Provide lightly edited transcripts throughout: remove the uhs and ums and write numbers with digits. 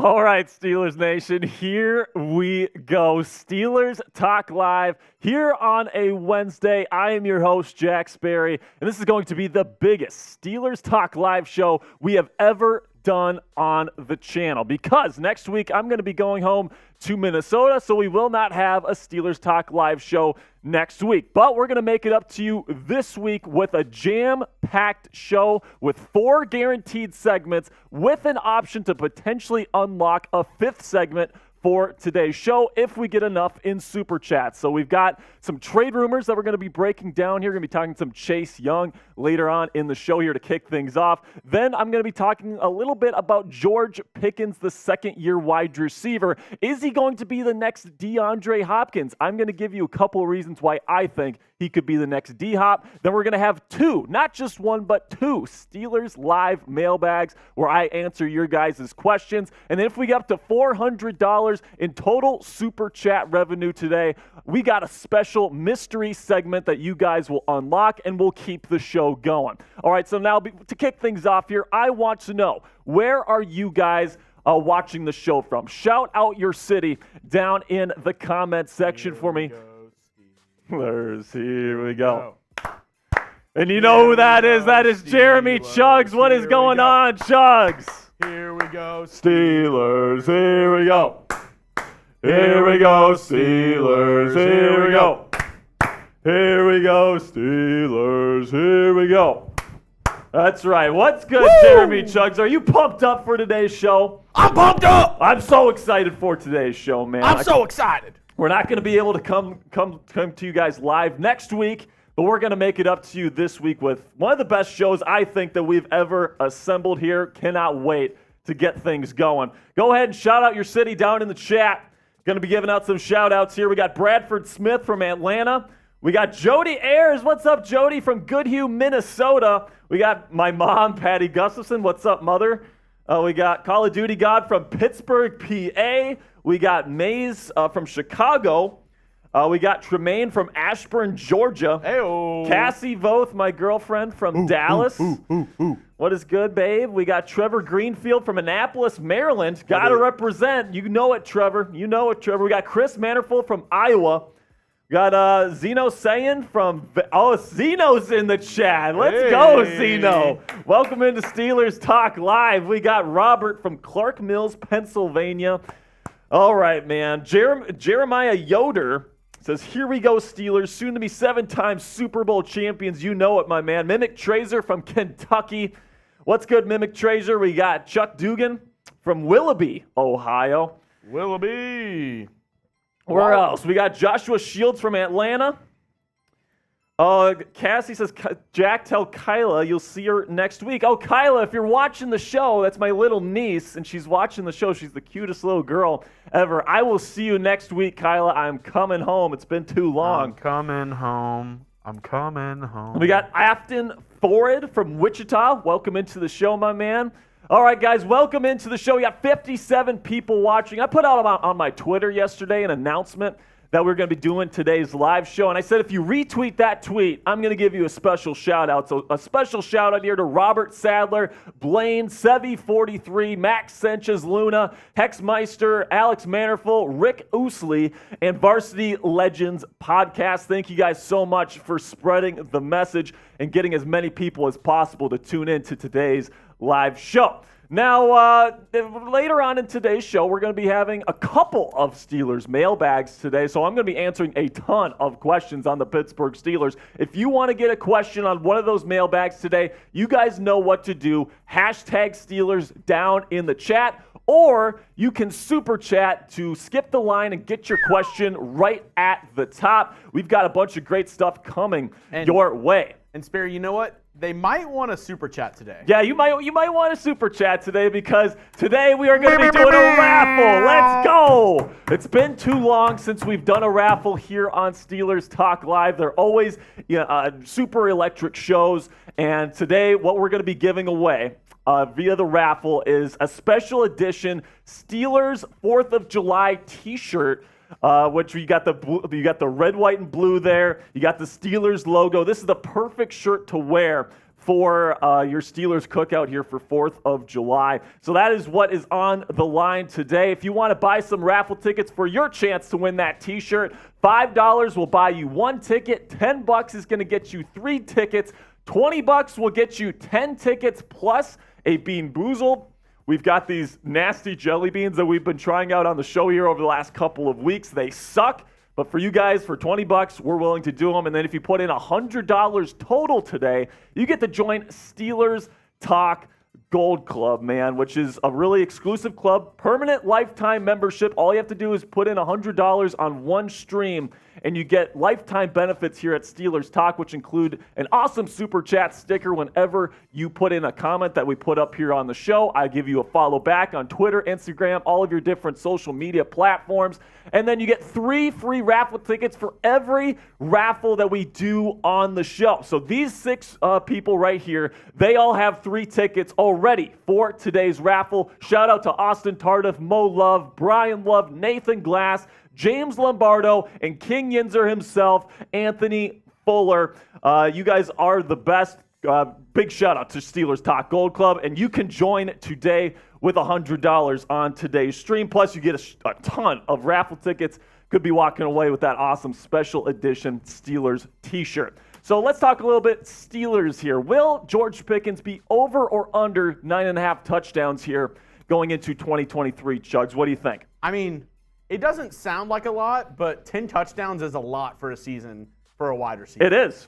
All right, Steelers Nation, here we go. Steelers Talk Live here on a Wednesday. I am your host, Jack Sperry, and this is going to be the biggest Steelers Talk Live show we have ever done on the channel, because next week I'm going to be going home to Minnesota, so we will not have a Steelers Talk Live show next week. But we're going to make it up to you this week with a jam-packed show with 4 guaranteed segments with an option to potentially unlock a 5th segment for today's show if we get enough in Super Chat. So we've got some trade rumors that we're going to be breaking down here. We're going to be talking some Chase Young later on in the show here to kick things off. Then I'm going to be talking a little bit about George Pickens, the second-year wide receiver. Is he going to be the next DeAndre Hopkins? I'm going to give you a couple of reasons why I think he could be the next D-Hop. Then we're going to have 2, not just 1, but 2 Steelers Live mailbags where I answer your guys' questions. And then if we get up to $400 in total Super Chat revenue today, we got a special mystery segment that you guys will unlock, and we'll keep the show going. All right, so now to kick things off here, I want to know, where are you guys watching the show from? Shout out your city down in the comment section for me. Here we go. And you know who that is? That is Jeremy Chuggs. What is going on, Chuggs? Here we go, Steelers. Here we go. Here we go, Steelers. Here we go. Here we go, Steelers. Here we go. That's right. What's good, Woo! Jeremy Chuggs? Are you pumped up for today's show? I'm pumped up. I'm so excited for today's show, man. I'm so excited. We're not going to be able to come to you guys live next week, but we're going to make it up to you this week with one of the best shows I think that we've ever assembled here. Cannot wait to get things going. Go ahead and shout out your city down in the chat. Going to be giving out some shout outs here. We got Bradford Smith from Atlanta. We got Jody Ayers. What's up, Jody, from Goodhue, Minnesota. We got my mom, Patty Gustafson. What's up, mother? We got Call of Duty God from Pittsburgh, PA. We got Maze from Chicago. We got Tremaine from Ashburn, Georgia. Hey-o. Cassie Voth, my girlfriend from Dallas. What is good, babe? We got Trevor Greenfield from Annapolis, Maryland. Got to represent. You know it, Trevor. You know it, Trevor. We got Chris Mannerful from Iowa. We got Zeno Sayin from... Zeno's in the chat. Let's go, Zeno. Welcome into Steelers Talk Live. We got Robert from Clark Mills, Pennsylvania. All right, man. Jeremiah Yoder says, here we go, Steelers, soon to be 7-time Super Bowl champions. You know it, my man. Mimic Trazer from Kentucky. What's good, Mimic Trazer? We got Chuck Dugan from Willoughby, Ohio. Willoughby. Where else? We got Joshua Shields from Atlanta. Cassie says, Jack, tell Kyla you'll see her next week. Oh, Kyla, if you're watching the show, that's my little niece, and she's watching the show. She's the cutest little girl ever. I will see you next week, Kyla. I'm coming home. It's been too long. I'm coming home. We got Afton Forrid from Wichita. Welcome into the show, my man. All right, guys, welcome into the show. We got 57 people watching. I put out on my Twitter yesterday an announcement that we're going to be doing today's live show. And I said, if you retweet that tweet, I'm going to give you a special shout-out. So a special shout-out here to Robert Sadler, Blaine, Sevi43, Max Sanchez Luna, Hexmeister, Alex Mannerful, Rick Oosley, and Varsity Legends Podcast. Thank you guys so much for spreading the message and getting as many people as possible to tune in to today's live show. Now, later on in today's show, we're going to be having a couple of Steelers mailbags today, so I'm going to be answering a ton of questions on the Pittsburgh Steelers. If you want to get a question on one of those mailbags today, you guys know what to do. Hashtag Steelers down in the chat, or you can super chat to skip the line and get your question right at the top. We've got a bunch of great stuff coming your way. And Sperry, you know what? They might want a super chat today. Yeah, you might want a super chat today, because today we are going to be doing a raffle. Let's go. It's been too long since we've done a raffle here on Steelers Talk Live. They're always super electric shows, and today what we're going to be giving away via the raffle is a special edition Steelers 4th of July t-shirt. Which you got the red, white, and blue there. You got the Steelers logo. This is the perfect shirt to wear for your Steelers cookout here for 4th of July. So that is what is on the line today. If you want to buy some raffle tickets for your chance to win that t-shirt, $5 will buy you 1 ticket. $10 is going to get you 3 tickets. $20 will get you 10 tickets plus a Bean Boozled. We've got these nasty jelly beans that we've been trying out on the show here over the last couple of weeks. They suck, but for you guys, for $20, we're willing to do them. And then if you put in $100 total today, you get to join Steelers Talk Gold Club, man, which is a really exclusive club, permanent lifetime membership. All you have to do is put in $100 on one stream, and you get lifetime benefits here at Steelers Talk, which include an awesome Super Chat sticker whenever you put in a comment that we put up here on the show. I give you a follow back on Twitter, Instagram, all of your different social media platforms. And then you get 3 free raffle tickets for every raffle that we do on the show. So these 6 people right here, they all have 3 tickets already for today's raffle. Shout out to Austin Tardif, Mo Love, Brian Love, Nathan Glass, James Lombardo, and King Yinzer himself, Anthony Fuller. You guys are the best. Big shout out to Steelers Talk Gold Club, and you can join today with $100 on today's stream. Plus, you get a ton of raffle tickets. Could be walking away with that awesome special edition Steelers t-shirt. So let's talk a little bit Steelers here. Will George Pickens be over or under 9.5 touchdowns here going into 2023? Chuggs, what do you think? I mean, it doesn't sound like a lot, but 10 touchdowns is a lot for a season for a wide receiver. It is.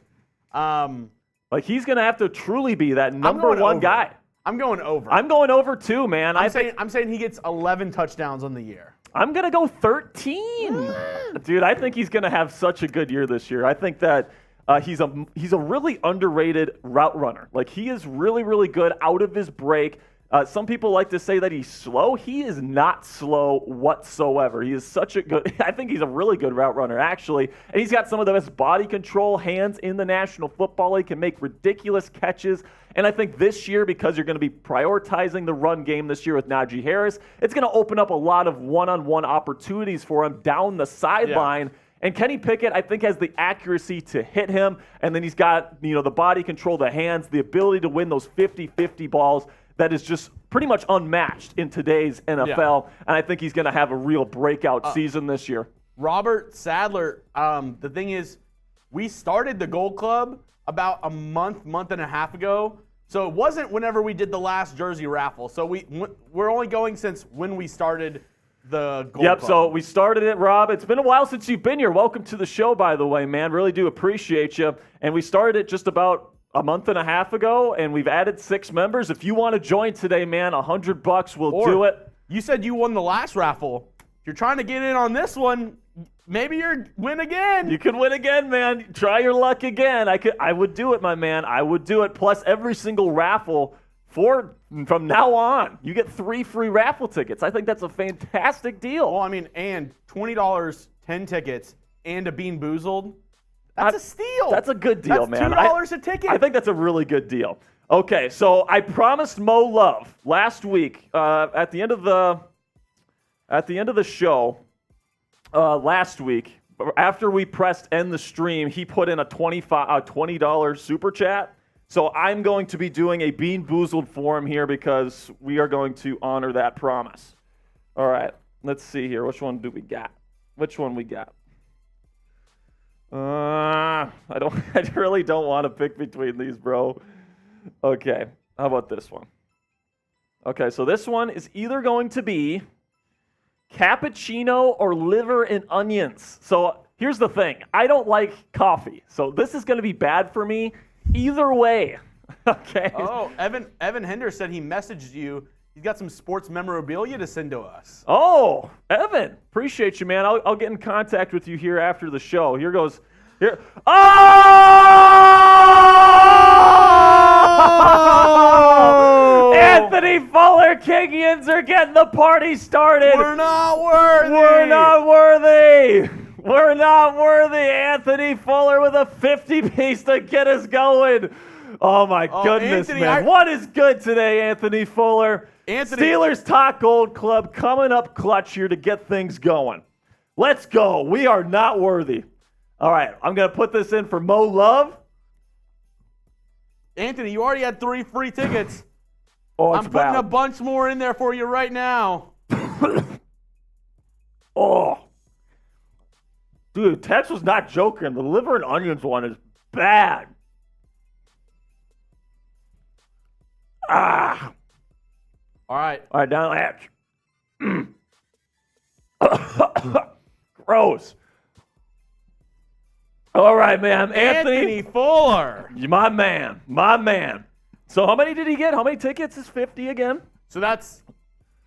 Like, he's going to have to truly be that number one guy. I'm going over. I'm going over too, man. I'm saying he gets 11 touchdowns on the year. I'm going to go 13. Dude, I think he's going to have such a good year this year. I think that he's a really underrated route runner. Like, he is really, really good out of his break. Some people like to say that he's slow. He is not slow whatsoever. He is such a good, I think he's a really good route runner, actually. And he's got some of the best body control hands in the National Football League, can make ridiculous catches. And I think this year, because you're going to be prioritizing the run game this year with Najee Harris, it's going to open up a lot of one-on-one opportunities for him down the sideline. Yeah. And Kenny Pickett, I think, has the accuracy to hit him. And then he's got, the body control, the hands, the ability to win those 50-50 balls. That is just pretty much unmatched in today's NFL, yeah. And I think he's going to have a real breakout season this year. Robert Sadler, the thing is, we started the Gold Club about a month and a half ago, so it wasn't whenever we did the last jersey raffle. So we're only going since when we started the Gold Club. Yep, so we started it, Rob. It's been a while since you've been here. Welcome to the show, by the way, man. Really do appreciate you. And we started it just about a month and a half ago, and we've added 6 members. If you want to join today, man, $100 will do it. You said you won the last raffle. If you're trying to get in on this one, maybe you're win again. You could win again, man. Try your luck again. I would do it, my man. I would do it. Plus, every single raffle from now on, you get 3 free raffle tickets. I think that's a fantastic deal. Well, I mean, and $20, 10 tickets, and a Bean Boozled. That's a steal. That's a good deal, man. $2 a ticket. I think that's a really good deal. Okay, so I promised Mo Love last week at the end of the show last week, after we pressed end the stream, he put in a $20 super chat. So I'm going to be doing a Bean Boozled for him here because we are going to honor that promise. All right, let's see here. Which one do we got? Which one we got? I really don't want to pick between these, bro. Okay, how about this one? Okay, so this one is either going to be cappuccino or liver and onions. So here's the thing. I don't like coffee, so this is going to be bad for me either way. Okay. Oh, Evan Hender said he messaged you. He's got some sports memorabilia to send to us. Oh, Evan, appreciate you, man. I'll get in contact with you here after the show. Here goes. Here. Oh! Anthony Fuller, King Yinzer getting the party started. We're not worthy. We're not worthy. We're not worthy. Anthony Fuller with a 50-piece to get us going. Oh, my goodness, Anthony, man. What is good today, Anthony Fuller? Steelers Talk Gold Club coming up clutch here to get things going. Let's go. We are not worthy. All right, I'm going to put this in for Mo Love. Anthony, you already had 3 free tickets. Oh, I'm putting a bunch more in there for you right now. Oh. Dude, Tex was not joking. The liver and onions one is bad. Ah. All right. All right, down the hatch. Gross. All right, man. Anthony Fuller. My man. So how many did he get? How many tickets is 50 again? So that's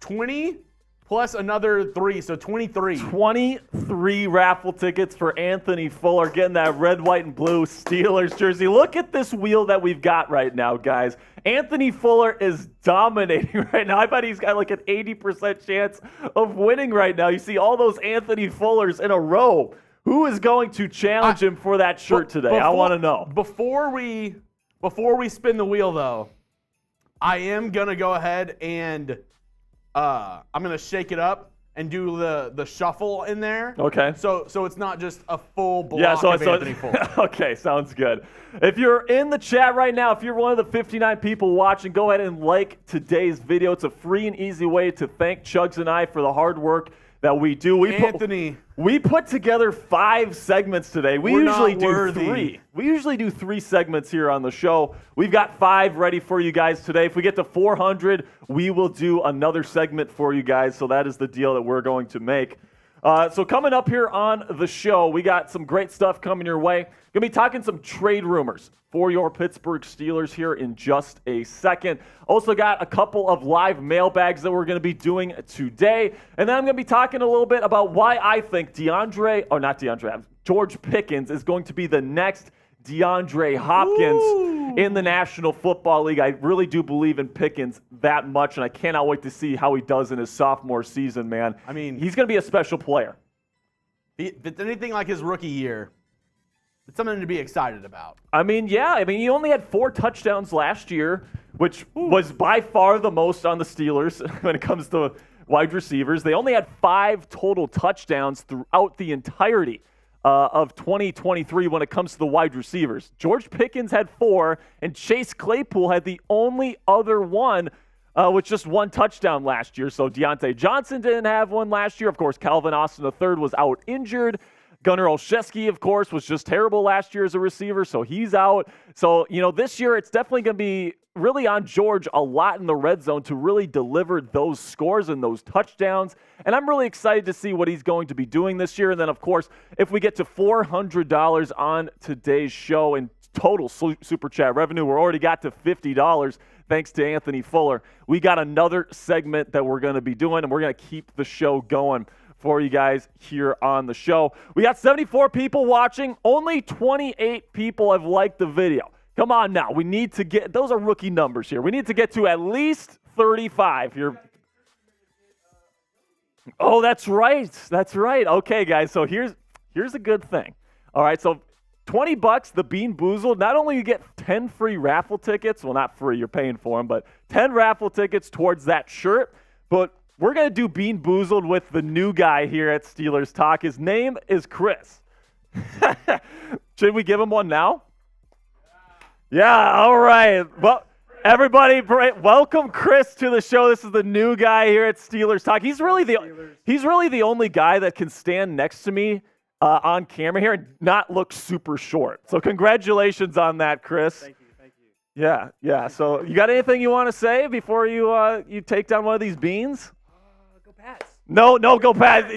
20 plus another 3, so 23. 23 raffle tickets for Anthony Fuller, getting that red, white, and blue Steelers jersey. Look at this wheel that we've got right now, guys. Anthony Fuller is dominating right now. I bet he's got like an 80% chance of winning right now. You see all those Anthony Fullers in a row. Who is going to challenge him for that shirt today? I want to know. Before we spin the wheel, though, I am going to go ahead and I'm going to shake it up and do the shuffle in there. Okay. So it's not just a full block of Anthony Fuller. Okay, sounds good. If you're in the chat right now, if you're one of the 59 people watching, go ahead and like today's video. It's a free and easy way to thank Chuggs and I for the hard work that we do. We put together 5 segments today. We usually do 3. We usually do 3 segments here on the show. We've got 5 ready for you guys today. If we get to 400, we will do another segment for you guys. So that is the deal that we're going to make. So coming up here on the show, we got some great stuff coming your way. Going to be talking some trade rumors for your Pittsburgh Steelers here in just a second. Also got a couple of live mailbags that we're going to be doing today. And then I'm going to be talking a little bit about why I think George Pickens is going to be the next DeAndre Hopkins in the National Football League. I really do believe in Pickens that much, and I cannot wait to see how he does in his sophomore season, man. I mean, he's going to be a special player. If it's anything like his rookie year, it's something to be excited about. I mean, yeah. I mean, he only had 4 touchdowns last year, which was by far the most on the Steelers when it comes to wide receivers. They only had 5 total touchdowns throughout the entirety of 2023 when it comes to the wide receivers. George Pickens had 4, and Chase Claypool had the only other one with just 1 touchdown last year. So Deontay Johnson didn't have one last year. Of course, Calvin Austin III was out injured. Gunnar Olszewski, of course, was just terrible last year as a receiver, so he's out. So, this year it's definitely going to be really on George a lot in the red zone to really deliver those scores and those touchdowns. And I'm really excited to see what he's going to be doing this year. And then, of course, if we get to $400 on today's show in total Super Chat revenue, we're already got to $50 thanks to Anthony Fuller. We got another segment that we're going to be doing, and we're going to keep the show going for you guys here on the show. We got 74 people watching. Only 28 people have liked the video. Come on now. We need to get, those are rookie numbers here. We need to get to at least 35 here. Oh, that's right. That's right. Okay, guys. So here's a good thing. All right. So $20, the Bean Boozled. Not only you get 10 free raffle tickets. Well, not free. You're paying for them. But 10 raffle tickets towards that shirt. But we're going to do Bean Boozled with the new guy here at Steelers Talk. His name is Chris. Should we give him one now? Yeah, all right. Well, everybody, welcome Chris to the show. This is the new guy here at Steelers Talk. He's really the only guy that can stand next to me on camera here and not look super short. So congratulations on that, Chris. Thank you. Yeah. So you got anything you want to say before you take down one of these beans? Go Pats. No, go Pats.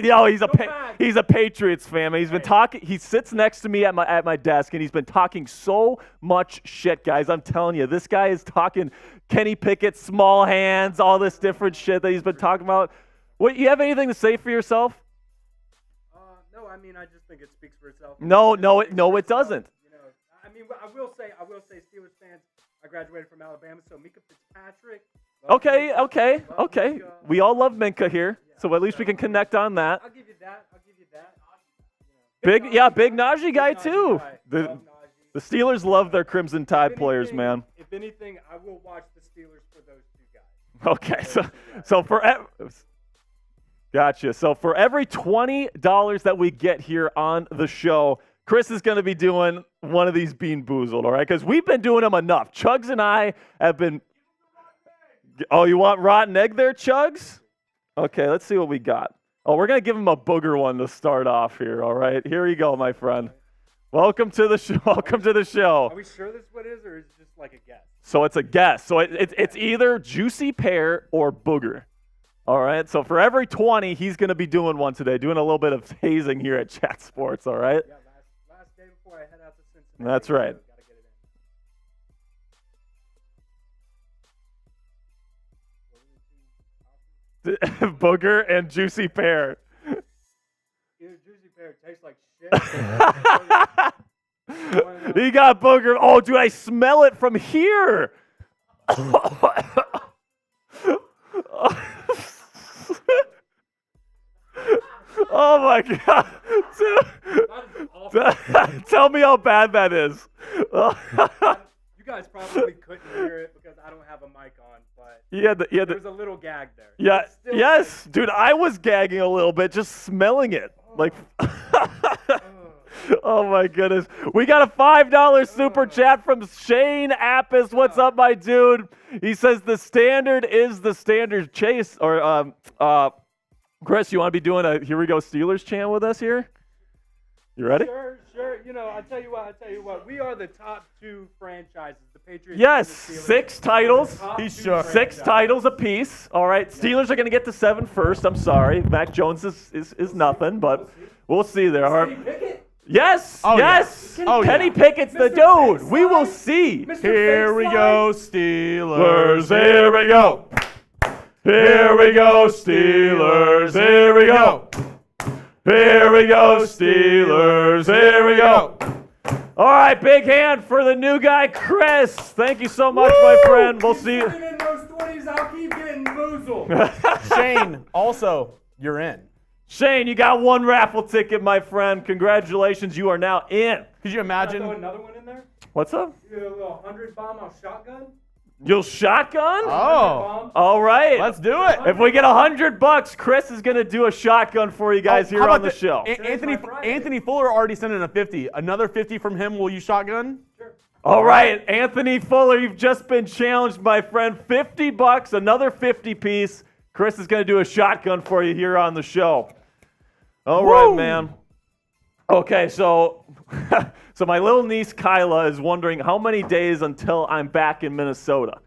He's a Patriots fan. He's been talking. He sits next to me at my desk, and he's been talking so much shit, guys. I'm telling you, this guy is talking Kenny Pickett, small hands, all this different shit that he's been talking about. What, you have anything to say for yourself? No, I mean, I just think it speaks for itself. No, it doesn't. I mean, I will say, Steelers fans, I graduated from Alabama, so Mika Fitzpatrick. Okay. We all love Minka here, so at least we can connect on that. I'll give you that. Big Najee guy too. The Steelers love their Crimson Tide players, man. If anything, I will watch the Steelers for those 2 guys. Okay, gotcha. So for every $20 that we get here on the show, Chris is going to be doing one of these Bean Boozled, all right? Because we've been doing them enough. Chuggs and I have been. Oh, you want rotten egg there, Chuggs? Okay, let's see what we got. Oh, we're going to give him a booger one to start off here, all right? Here you go, my friend. Welcome to the show. Welcome to the show. Are we sure this is what it is, or is it just like a guess? So it's a guess. So it's either juicy pear or booger. All right, so for every 20, he's going to be doing one today, doing a little bit of hazing here at Chat Sports, all right? Yeah, last day before I head out to Cincinnati. That's right. Gotta get it in. Booger and juicy pear. Either juicy pear tastes like shit. He got booger. Oh, dude, I smell it from here. Oh my God. Tell me how bad that is. You guys probably couldn't hear it because I don't have a mic on, but there was a little gag there. Yeah, yes, dude, I was gagging a little bit just smelling it. Like, oh my goodness. We got a $5 super chat from Shane Appis. What's up, my dude? He says the standard is the standard. Chase, or Chris, you want to be doing a Here We Go Steelers chant with us here? You ready? Sure. You know, I'll tell you what. We are the top two franchises, the Patriots. Yes, and the Steelers. 6 titles. He's shook. 6 titles apiece. All right, Steelers are going to get to 7 first. I'm sorry. Mac Jones is nothing, but we'll see there. All right. Pickett? Yes, Oh, yes. yeah. Oh, Kenny yeah. Pickett's the Mr. dude. We will see. Mr. Here we Baseline? go, Steelers. Here we go. Here we go, Steelers. Here we go. Here we go, Steelers. Here we go. All right, big hand for the new guy, Chris. Thank you so much, my friend. We'll see you. Keep in those 20s, I'll keep getting boozled. Shane, also, you're in. Shane, you got 1 raffle ticket, my friend. Congratulations, you are now in. Could you Throw imagine? another one in there? What's up? You do a little 100 bomb on shotgun? You'll shotgun? Oh, All right. let's do it. If we get $100, Chris is going to do a shotgun for you guys here How on about the show. Anthony Fuller already sent in a 50. Another 50 from him. Will you shotgun? Sure. All right, Anthony Fuller, you've just been challenged, my friend. $50, another 50 piece. Chris is going to do a shotgun for you here on the show. All right, man. Okay, so my little niece Kyla is wondering how many days until I'm back in Minnesota.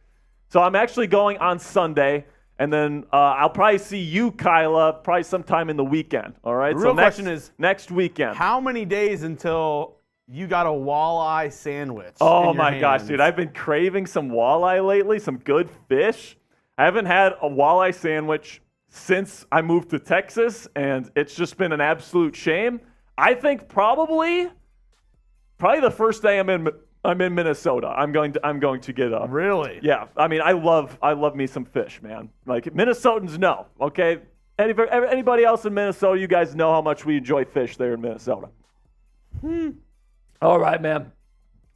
So I'm actually going on Sunday, and then I'll probably see you, Kyla, probably sometime in the weekend. All right. The real question is next weekend. how many days until you got a walleye sandwich? Oh in your my gosh, hands? dude! I've been craving some walleye lately, some good fish. I haven't had a walleye sandwich since I moved to Texas, and it's just been an absolute shame. I think probably the first day I'm in Minnesota, I'm going to get up. Really? Yeah, I mean, I love me some fish, man. Like Minnesotans know, okay? Anybody else in Minnesota, you guys know how much we enjoy fish there in Minnesota. All right, man.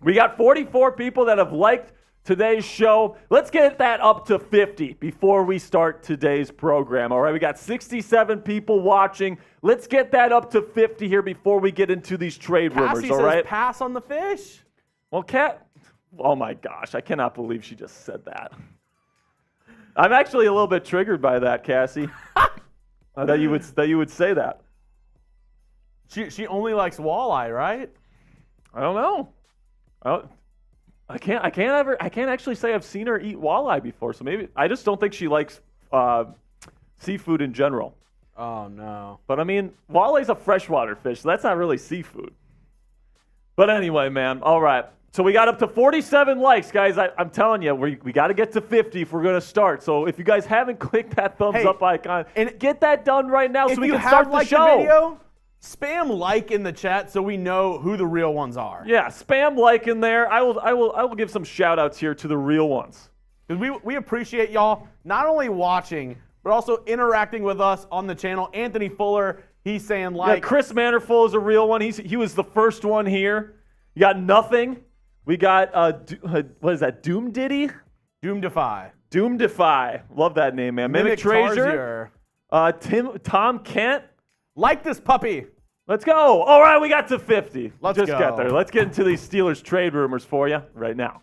We got 44 people that have liked today's show. Let's get that up to 50 before we start today's program. All right, we got 67 people watching. Let's get that up to 50 here before we get into these trade rumors, Cassie all says right? pass on the fish. Well, oh my gosh, I cannot believe she just said that. I'm actually a little bit triggered by that, Cassie. That you would say that. She only likes walleye, right? I don't know. I can't actually say I've seen her eat walleye before, so maybe I just don't think she likes seafood in general. Oh no. But I mean, walleye's a freshwater fish, so that's not really seafood. But anyway, man, all right. So we got up to 47 likes, guys. I'm telling you, we got to get to 50 if we're going to start. So if you guys haven't clicked that thumbs up icon, and get that done right now so we can start the show. The video, spam like in the chat so we know who the real ones are. Yeah, spam like in there. I will give some shout outs here to the real ones. Because we appreciate y'all not only watching, but also interacting with us on the channel. Anthony Fuller, he's saying like. Yeah, Chris Manderful is a real one. He was the first one here. You got nothing. We got, what is that, Doom Diddy? Doom Defy. Doom Defy. Love that name, man. Mimic Treasure. Tarsier. Tom Kent. Like this puppy. Let's go. All right, we got to 50. Let's Just go. got there. Let's get into these Steelers trade rumors for you right now.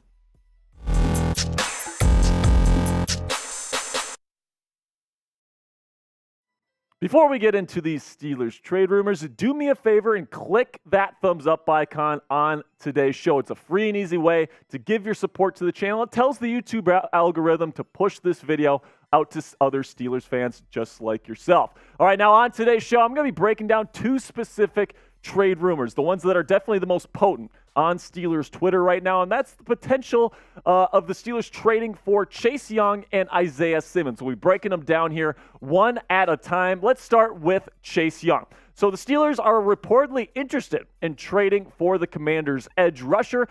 Before we get into these Steelers trade rumors, do me a favor and click that thumbs up icon on today's show. It's a free and easy way to give your support to the channel. It tells the YouTube algorithm to push this video out to other Steelers fans just like yourself. All right, now on today's show, I'm going to be breaking down two specific trade rumors, the ones that are definitely the most potent on Steelers Twitter right now, and that's the potential of the Steelers trading for Chase Young and Isaiah Simmons. We'll be breaking them down here one at a time. Let's start with Chase Young. So the Steelers are reportedly interested in trading for the Commanders' edge rusher,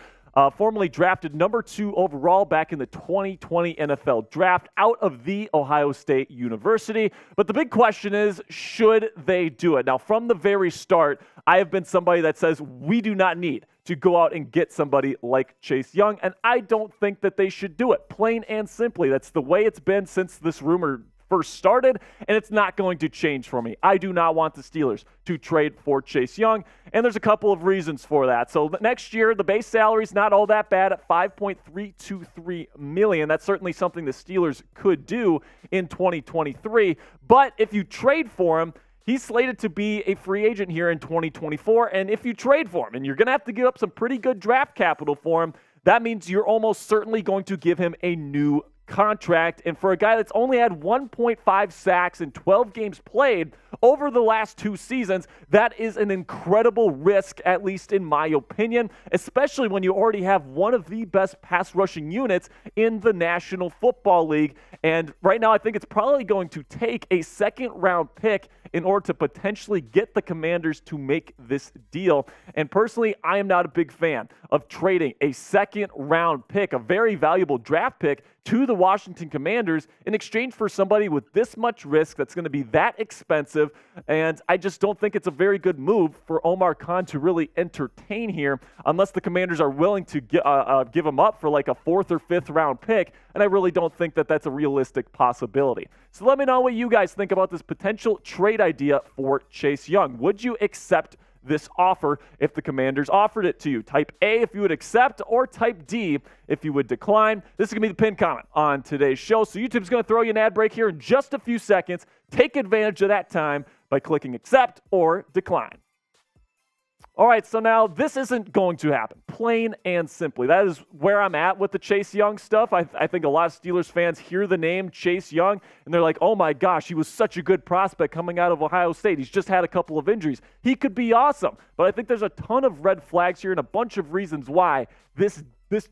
formerly drafted number 2 overall back in the 2020 NFL Draft out of The Ohio State University. But the big question is, should they do it? Now, from the very start, I have been somebody that says we do not need to go out and get somebody like Chase Young, and I don't think that they should do it, plain and simply. That's the way it's been since this rumor first started, and it's not going to change for me. I do not want the Steelers to trade for Chase Young, and there's a couple of reasons for that. So next year, the base salary is not all that bad at $5.323 million. That's certainly something the Steelers could do in 2023, but if you trade for him, he's slated to be a free agent here in 2024, and if you trade for him, and you're going to have to give up some pretty good draft capital for him, that means you're almost certainly going to give him a new contract. And for a guy that's only had 1.5 sacks in 12 games played over the last 2 seasons, that is an incredible risk, at least in my opinion, especially when you already have one of the best pass rushing units in the National Football League. And right now, I think it's probably going to take a second-round pick in order to potentially get the Commanders to make this deal. And personally, I am not a big fan of trading a second-round pick, a very valuable draft pick, to the Washington Commanders in exchange for somebody with this much risk that's going to be that expensive. And I just don't think it's a very good move for Omar Khan to really entertain here unless the Commanders are willing to give him up for like a 4th or 5th round pick. And I really don't think that that's a realistic possibility. So let me know what you guys think about this potential trade idea for Chase Young. Would you accept this offer if the Commanders offered it to you? Type A if you would accept, or type D if you would decline. This is going to be the pinned comment on today's show. So YouTube's going to throw you an ad break here in just a few seconds. Take advantage of that time by clicking accept or decline. All right, so now this isn't going to happen, plain and simply. That is where I'm at with the Chase Young stuff. I think a lot of Steelers fans hear the name Chase Young, and they're like, oh my gosh, he was such a good prospect coming out of Ohio State. He's just had a couple of injuries. He could be awesome. But I think there's a ton of red flags here and a bunch of reasons why this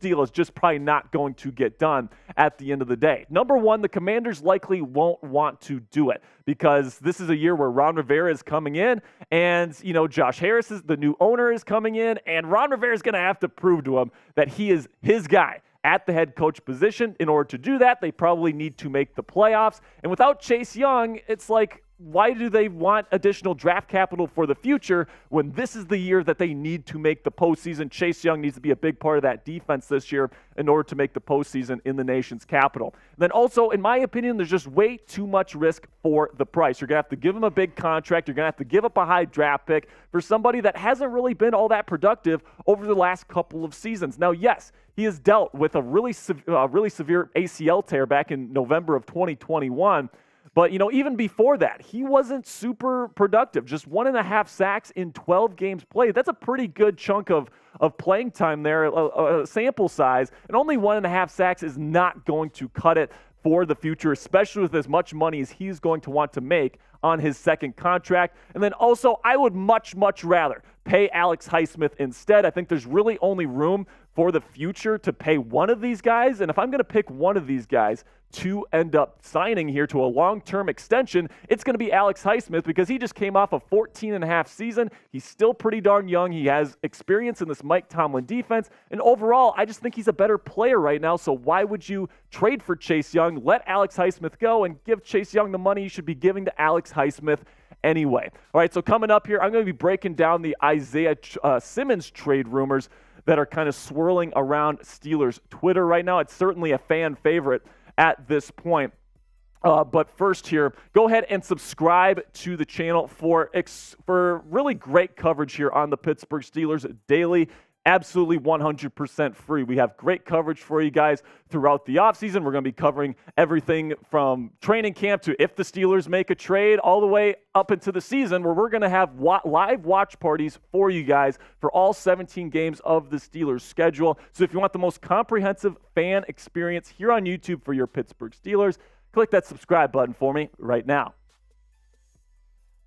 deal is just probably not going to get done at the end of the day. Number one, the Commanders likely won't want to do it because this is a year where Ron Rivera is coming in, and Josh Harris, the new owner, is coming in, and Ron Rivera is going to have to prove to him that he is his guy at the head coach position. In order to do that, they probably need to make the playoffs. And without Chase Young, it's like, why do they want additional draft capital for the future when this is the year that they need to make the postseason? Chase Young needs to be a big part of that defense this year in order to make the postseason in the nation's capital. And then also, in my opinion, there's just way too much risk for the price. You're going to have to give him a big contract. You're going to have to give up a high draft pick for somebody that hasn't really been all that productive over the last couple of seasons. Now, yes, he has dealt with a really severe ACL tear back in November of 2021. But, even before that, he wasn't super productive. Just 1.5 sacks in 12 games played. That's a pretty good chunk of playing time there, a sample size. And only 1.5 sacks is not going to cut it for the future, especially with as much money as he's going to want to make on his second contract. And then also, I would much, much rather pay Alex Highsmith instead. I think there's really only room for the future to pay one of these guys. And if I'm going to pick one of these guys to end up signing here to a long-term extension, it's going to be Alex Highsmith because he just came off a 14.5 season. He's still pretty darn young. He has experience in this Mike Tomlin defense. And overall, I just think he's a better player right now. So why would you trade for Chase Young, let Alex Highsmith go, and give Chase Young the money you should be giving to Alex Highsmith anyway? All right, so coming up here, I'm going to be breaking down the Isaiah Simmons trade rumors that are kind of swirling around Steelers Twitter right now. It's certainly a fan favorite at this point. But first here, go ahead and subscribe to the channel for really great coverage here on the Pittsburgh Steelers daily. Absolutely 100% free. We have great coverage for you guys throughout the offseason. We're going to be covering everything from training camp to if the Steelers make a trade all the way up into the season, where we're going to have live watch parties for you guys for all 17 games of the Steelers schedule. So if you want the most comprehensive fan experience here on YouTube for your Pittsburgh Steelers, click that subscribe button for me right now.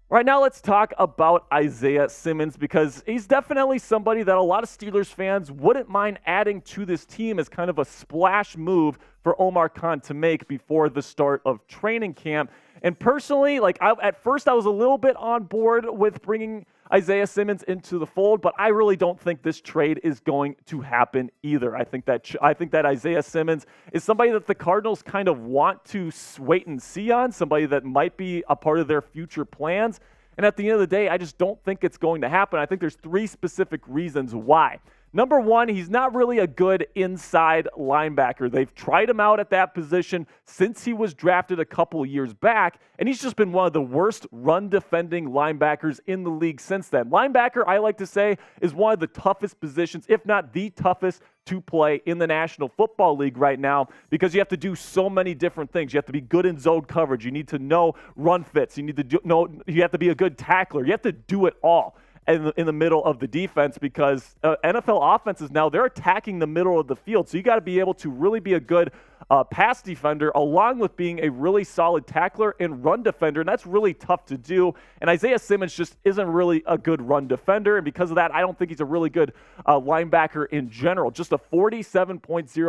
Right now, let's talk about Isaiah Simmons, because he's definitely somebody that a lot of Steelers fans wouldn't mind adding to this team as kind of a splash move for Omar Khan to make before the start of training camp. And personally, at first I was a little bit on board with bringing Isaiah Simmons into the fold, but I really don't think this trade is going to happen either. I think that Isaiah Simmons is somebody that the Cardinals kind of want to wait and see on, somebody that might be a part of their future plans. And at the end of the day, I just don't think it's going to happen. I think there's 3 specific reasons why. Number one, he's not really a good inside linebacker. They've tried him out at that position since he was drafted a couple years back, and he's just been one of the worst run-defending linebackers in the league since then. Linebacker, I like to say, is one of the toughest positions, if not the toughest, to play in the National Football League right now, because you have to do so many different things. You have to be good in zone coverage. You need to know run fits. You have to be a good tackler. You have to do it all in the middle of the defense, because NFL offenses now, they're attacking the middle of the field. So you got to be able to really be a good pass defender along with being a really solid tackler and run defender, and that's really tough to do. And Isaiah Simmons just isn't really a good run defender, and because of that, I don't think he's a really good linebacker in general. Just a 47.0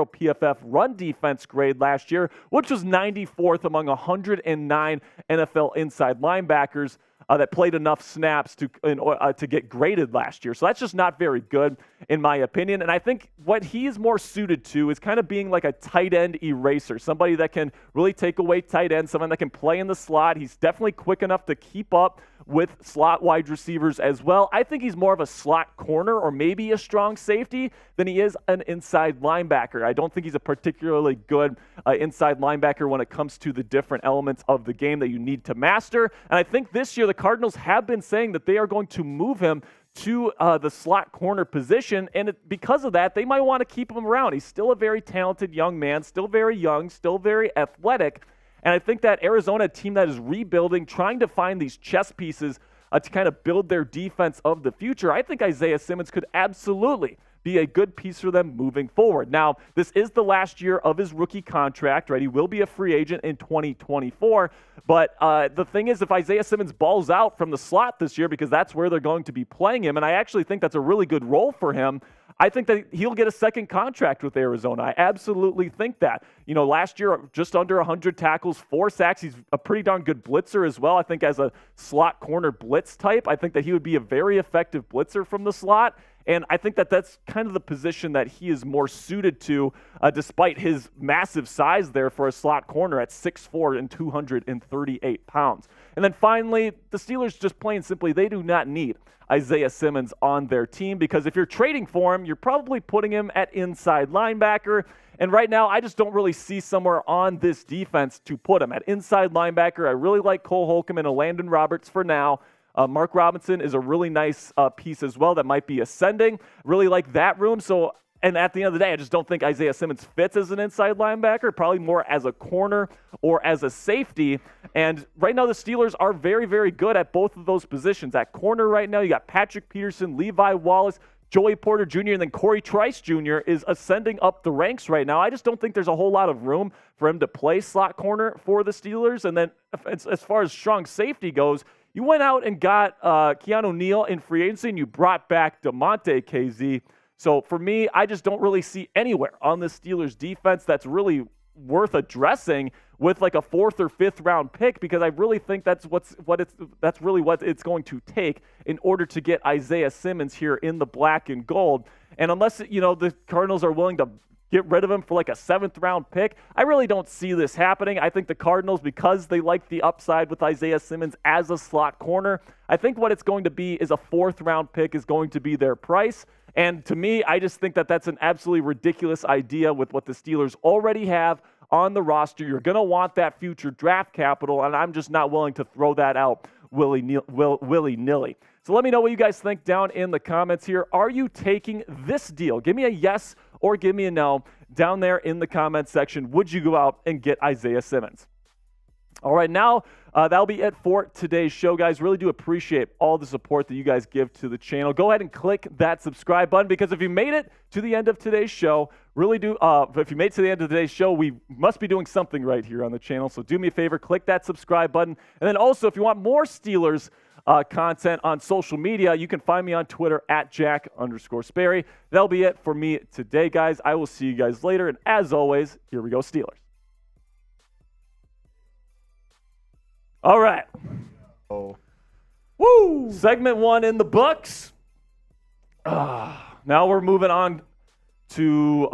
PFF run defense grade last year, which was 94th among 109 NFL inside linebackers that played enough snaps to get graded last year. So that's just not very good, in my opinion. And I think what he is more suited to is kind of being like a tight end eraser, somebody that can really take away tight ends, someone that can play in the slot. He's definitely quick enough to keep up with slot wide receivers as well. I think he's more of a slot corner or maybe a strong safety than he is an inside linebacker. I don't think he's a particularly good inside linebacker when it comes to the different elements of the game that you need to master. And I think this year the Cardinals have been saying that they are going to move him to the slot corner position, and because of that, they might want to keep him around. He's still a very talented young man, still very young, still very athletic. And I think that Arizona, a team that is rebuilding, trying to find these chess pieces to kind of build their defense of the future, I think Isaiah Simmons could absolutely be a good piece for them moving forward. Now, this is the last year of his rookie contract, right? He will be a free agent in 2024. But the thing is, if Isaiah Simmons balls out from the slot this year, because that's where they're going to be playing him, and I actually think that's a really good role for him, I think that he'll get a second contract with Arizona. I absolutely think that. You know, last year, just under 100 tackles, 4 sacks. He's a pretty darn good blitzer as well. I think as a slot corner blitz type, I think that he would be a very effective blitzer from the slot. And I think that that's kind of the position that he is more suited to, despite his massive size there for a slot corner at 6'4" and 238 pounds. And then finally, the Steelers, just plain simply, they do not need Isaiah Simmons on their team, because if you're trading for him, you're probably putting him at inside linebacker. And right now, I just don't really see somewhere on this defense to put him at inside linebacker. I really like Cole Holcomb and Landon Roberts for now. Mark Robinson is a really nice piece as well that might be ascending. Really like that room. And at the end of the day, I just don't think Isaiah Simmons fits as an inside linebacker, probably more as a corner or as a safety. And right now, the Steelers are very, very good at both of those positions. At corner right now, you got Patrick Peterson, Levi Wallace, Joey Porter Jr., and then Corey Trice Jr. is ascending up the ranks right now. I just don't think there's a whole lot of room for him to play slot corner for the Steelers. And then as far as strong safety goes, you went out and got Keanu Neal in free agency, and you brought back DeMonte KZ. So for me, I just don't really see anywhere on the Steelers defense that's really worth addressing with like a 4th or 5th round pick, because I really think that's really what it's going to take in order to get Isaiah Simmons here in the black and gold. And unless, the Cardinals are willing to get rid of him for like a 7th round pick, I really don't see this happening. I think the Cardinals, because they like the upside with Isaiah Simmons as a slot corner, I think what it's going to be is a 4th round pick is going to be their price. And to me, I just think that that's an absolutely ridiculous idea with what the Steelers already have on the roster. You're going to want that future draft capital, and I'm just not willing to throw that out willy-nilly. So let me know what you guys think down in the comments here. Are you taking this deal? Give me a yes or give me a no down there in the comments section. Would you go out and get Isaiah Simmons? All right, now that'll be it for today's show, guys. Really do appreciate all the support that you guys give to the channel. Go ahead and click that subscribe button, because if you made it to the end of today's show, if you made it to the end of today's show, we must be doing something right here on the channel. So do me a favor, click that subscribe button. And then also, if you want more Steelers content on social media, you can find me on Twitter at Jack_Sperry. That'll be it for me today, guys. I will see you guys later. And as always, here we go, Steelers. All right. Oh. Woo! Segment 1 in the books. Now we're moving on to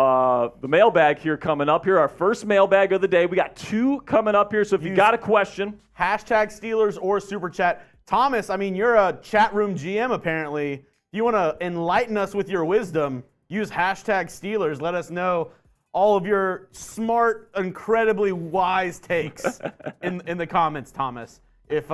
the mailbag here coming up here. Our first mailbag of the day. We got 2 coming up here, so if you got a question. Hashtag Steelers or Super Chat. Thomas, I mean, you're a chat room GM apparently. You want to enlighten us with your wisdom, use hashtag Steelers. Let us know all of your smart, incredibly wise takes in the comments, Thomas, if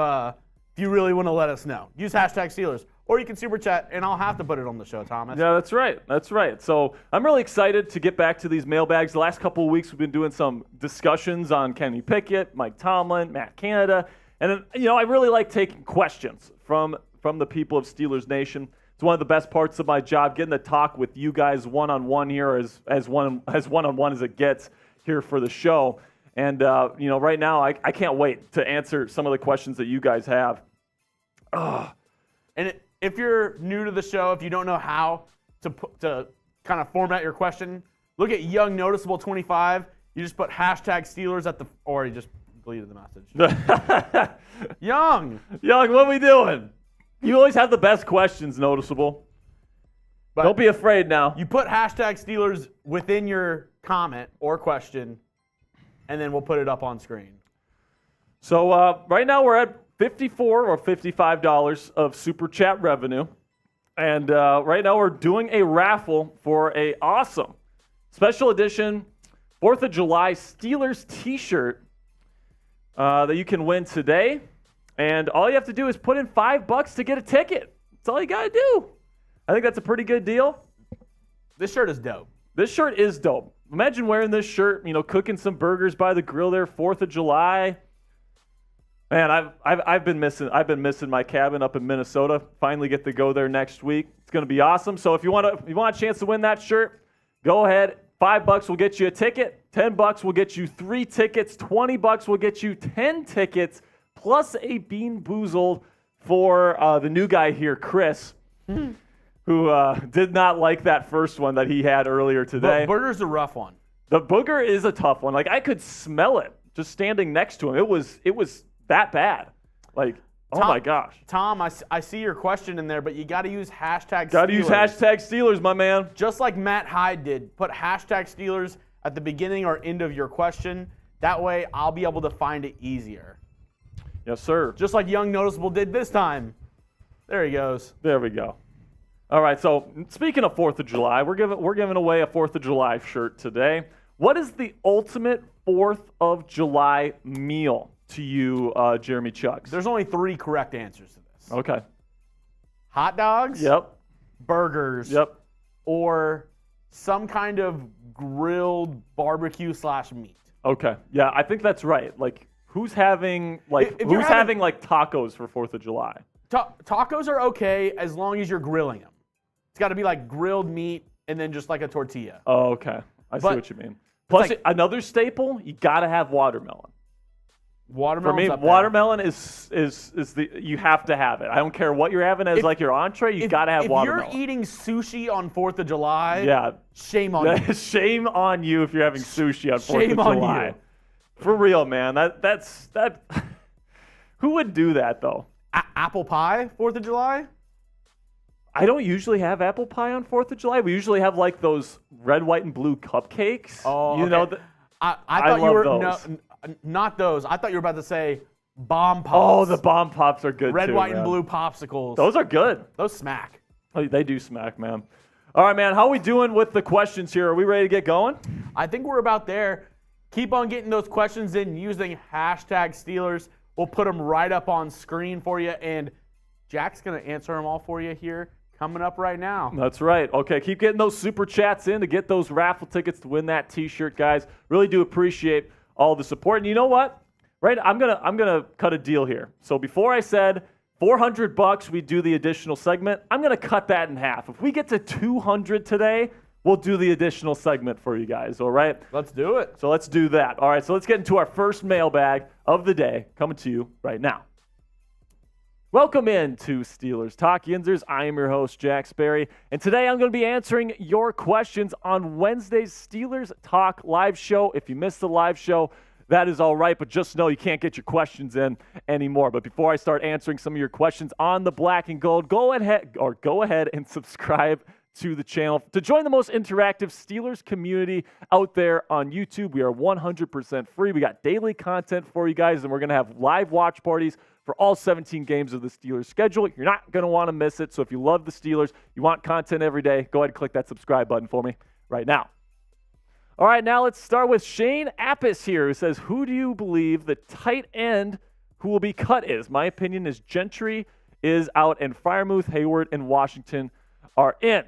you really want to let us know. Use hashtag Steelers. Or you can super chat, and I'll have to put it on the show, Thomas. Yeah, that's right. That's right. So I'm really excited to get back to these mailbags. The last couple of weeks, we've been doing some discussions on Kenny Pickett, Mike Tomlin, Matt Canada. And, I really like taking questions from the people of Steelers Nation. It's one of the best parts of my job, getting to talk with you guys one-on-one here, as one-on-one as it gets here for the show. And, right now, I can't wait to answer some of the questions that you guys have. And if you're new to the show, if you don't know how to kind of format your question, look at Young Noticeable 25. You just put hashtag Steelers or you just deleted the message. Young, what are we doing? You always have the best questions, Noticeable. But don't be afraid now. You put hashtag Steelers within your comment or question, and then we'll put it up on screen. So right now we're at $54 or $55 of Super Chat revenue. And right now we're doing a raffle for a awesome special edition 4th of July Steelers t-shirt that you can win today. And all you have to do is put in $5 to get a ticket. That's all you got to do. I think that's a pretty good deal. This shirt is dope. This shirt is dope. Imagine wearing this shirt, cooking some burgers by the grill there, 4th of July. Man, I've been missing my cabin up in Minnesota. Finally get to go there next week. It's going to be awesome. So if you want a chance to win that shirt, go ahead. $5 will get you a ticket. $10 will get you 3 tickets. $20 will get you 10 tickets, plus a Bean Boozled for the new guy here, Chris, who did not like that first one that he had earlier today. The booger's a rough one. The booger is a tough one. Like, I could smell it just standing next to him. It was that bad. Like, oh my gosh. Tom, I see your question in there, but you got to use hashtag Steelers. Got to use hashtag Steelers, my man. Just like Matt Hyde did. Put hashtag Steelers at the beginning or end of your question. That way, I'll be able to find it easier. Yes, sir. Just like Young Noticeable did this time. There he goes. There we go. All right, so speaking of 4th of July, we're giving away a 4th of July shirt today. What is the ultimate 4th of July meal to you, Jeremy Chuggs? There's only 3 correct answers to this. Okay. Hot dogs. Yep. Burgers. Yep. Or some kind of grilled barbecue / meat. Okay. Yeah, I think that's right. Like, who's having tacos for 4th of July? Tacos are okay as long as you're grilling them. It's got to be like grilled meat and then just like a tortilla. Oh, okay. I see what you mean. Plus, another staple, you got to have watermelon. Watermelon. For me, watermelon is the you have to have it. I don't care what you're having as your entree. You got to have watermelon. If you're eating sushi on 4th of July, yeah, shame on you. Shame on you if you're having sushi on 4th of July. Shame on you. For real, man. That's who would do that though? Apple pie, 4th of July? I don't usually have apple pie on 4th of July. We usually have like those red, white, and blue cupcakes. Oh, you know. I thought you were those. No, not those. I thought you were about to say bomb pops. Oh, the bomb pops are good red, too. Red, white, man. and blue popsicles. Those are good. Those smack. Oh, they do smack, man. All right, man. How are we doing with the questions here? Are we ready to get going? I think we're about there. Keep on getting those questions in using hashtag Steelers. We'll put them right up on screen for you, and Jack's going to answer them all for you here coming up right now. That's right. Okay, keep getting those super chats in to get those raffle tickets to win that T-shirt, guys. Really do appreciate all the support. And you know what? Right, I'm gonna cut a deal here. So before I said $400, we do the additional segment. I'm gonna cut that in half. If we get to 200 today, we'll do the additional segment for you guys. All right? Let's do it. So let's do that. All right. So let's get into our first mailbag of the day, coming to you right now. Welcome in to Steelers Talk Yinzers. I am your host, Jack Sperry, and today I'm going to be answering your questions on Wednesday's Steelers Talk live show. If you missed the live show, that is all right, but just know you can't get your questions in anymore. But before I start answering some of your questions on the Black and Gold, go ahead and subscribe to the channel to join the most interactive Steelers community out there on YouTube. We are 100% free. We got daily content for you guys, and we're going to have live watch parties for all 17 games of the Steelers schedule. You're not going to want to miss it. So if you love the Steelers, you want content every day, go ahead and click that subscribe button for me right now. All right, now let's start with Shane Appis here, who says, who do you believe the tight end who will be cut is? My opinion is Gentry is out and Freiermuth, Hayward, and Washington are in.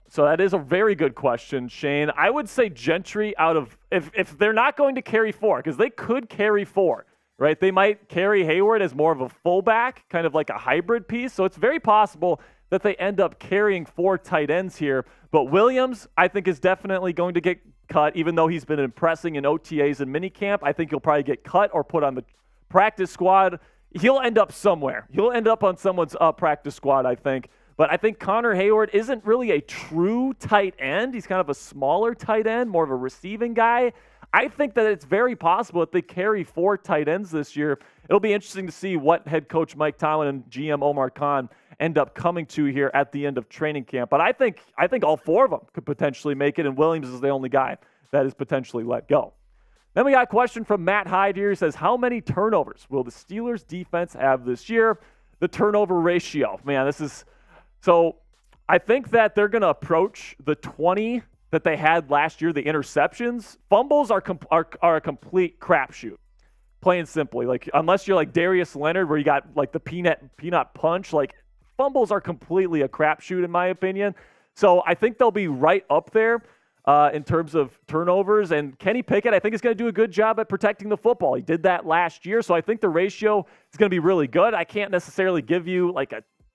So that is a very good question, Shane. I would say Gentry out of, if they're not going to carry four, because they could carry four, right? They might carry Hayward as more of a fullback, kind of like a hybrid piece. So it's very possible that they end up carrying four tight ends here. But Williams, I think, is definitely going to get cut, even though he's been impressing in OTAs and minicamp. I think he'll probably get cut or put on the practice squad. He'll end up somewhere. He'll end up on someone's practice squad, I think. But I think Connor Hayward isn't really a true tight end. He's kind of a smaller tight end, more of a receiving guy. I think that it's very possible that they carry four tight ends this year. It'll be interesting to see what head coach Mike Tomlin and GM Omar Khan end up coming to here at the end of training camp. But I think all four of them could potentially make it, and Williams is the only guy that is potentially let go. Then we got a question from Matt Hyde here. He says, how many turnovers will the Steelers defense have this year? The turnover ratio. Man, this is... So I think that they're going to approach the 20 that they had last year, the interceptions. Fumbles are a complete crapshoot, plain simply. Like, unless you're like Darius Leonard, where you got like the peanut punch, like fumbles are completely a crapshoot in my opinion. So I think they'll be right up there in terms of turnovers. And Kenny Pickett, I think, is going to do a good job at protecting the football. He did that last year, so I think the ratio is going to be really good. I can't necessarily give you like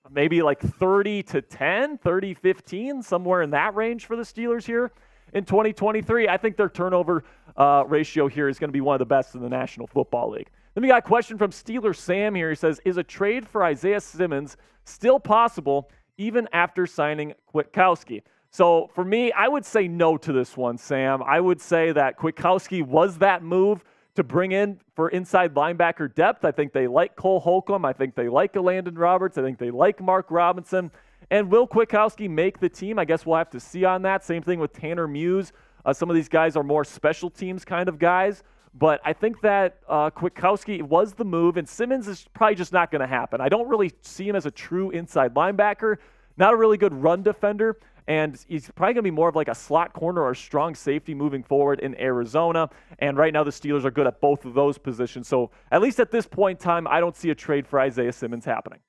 maybe like 30-10, 30-15, somewhere in that range for the Steelers here in 2023. I think their turnover ratio here is going to be one of the best in the National Football League. Then we got a question from Steeler Sam here. He says, is a trade for Isaiah Simmons still possible even after signing Kwiatkowski? So for me, I would say no to this one, Sam. I would say that Kwiatkowski was that move to bring in for inside linebacker depth. I think they like Cole Holcomb. I think they like Landon Roberts. I think they like Mark Robinson. And will Kwiatkowski make the team? I guess we'll have to see on that. Same thing with Tanner Muse. Some of these guys are more special teams kind of guys. But I think that Kwiatkowski was the move, and Simmons is probably just not going to happen. I don't really see him as a true inside linebacker, not a really good run defender. And he's probably going to be more of like a slot corner or a strong safety moving forward in Arizona. And right now the Steelers are good at both of those positions. So at least at this point in time, I don't see a trade for Isaiah Simmons happening.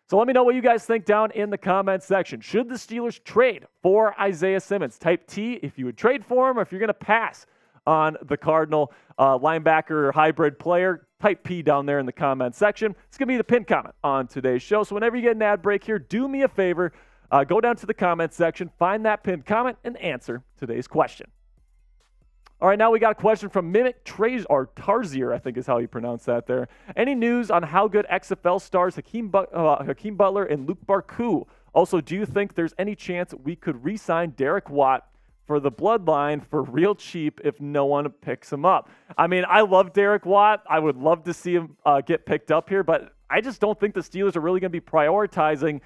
So let me know what you guys think down in the comments section. Should the Steelers trade for Isaiah Simmons? Type T if you would trade for him, or if you're going to pass on the Cardinal linebacker hybrid player. Type P down there in the comments section. It's going to be the pinned comment on today's show. So whenever you get an ad break here, do me a favor. Go down to the comments section, find that pinned comment, and answer today's question. All right, now we got a question from Mimic Tarzier, I think is how you pronounce that there. Any news on how good XFL stars Hakeem Butler and Luke Barkoo? Also, do you think there's any chance we could re-sign Derek Watt for the bloodline for real cheap if no one picks him up? I mean, I love Derek Watt. I would love to see him get picked up here, but I just don't think the Steelers are really going to be prioritizing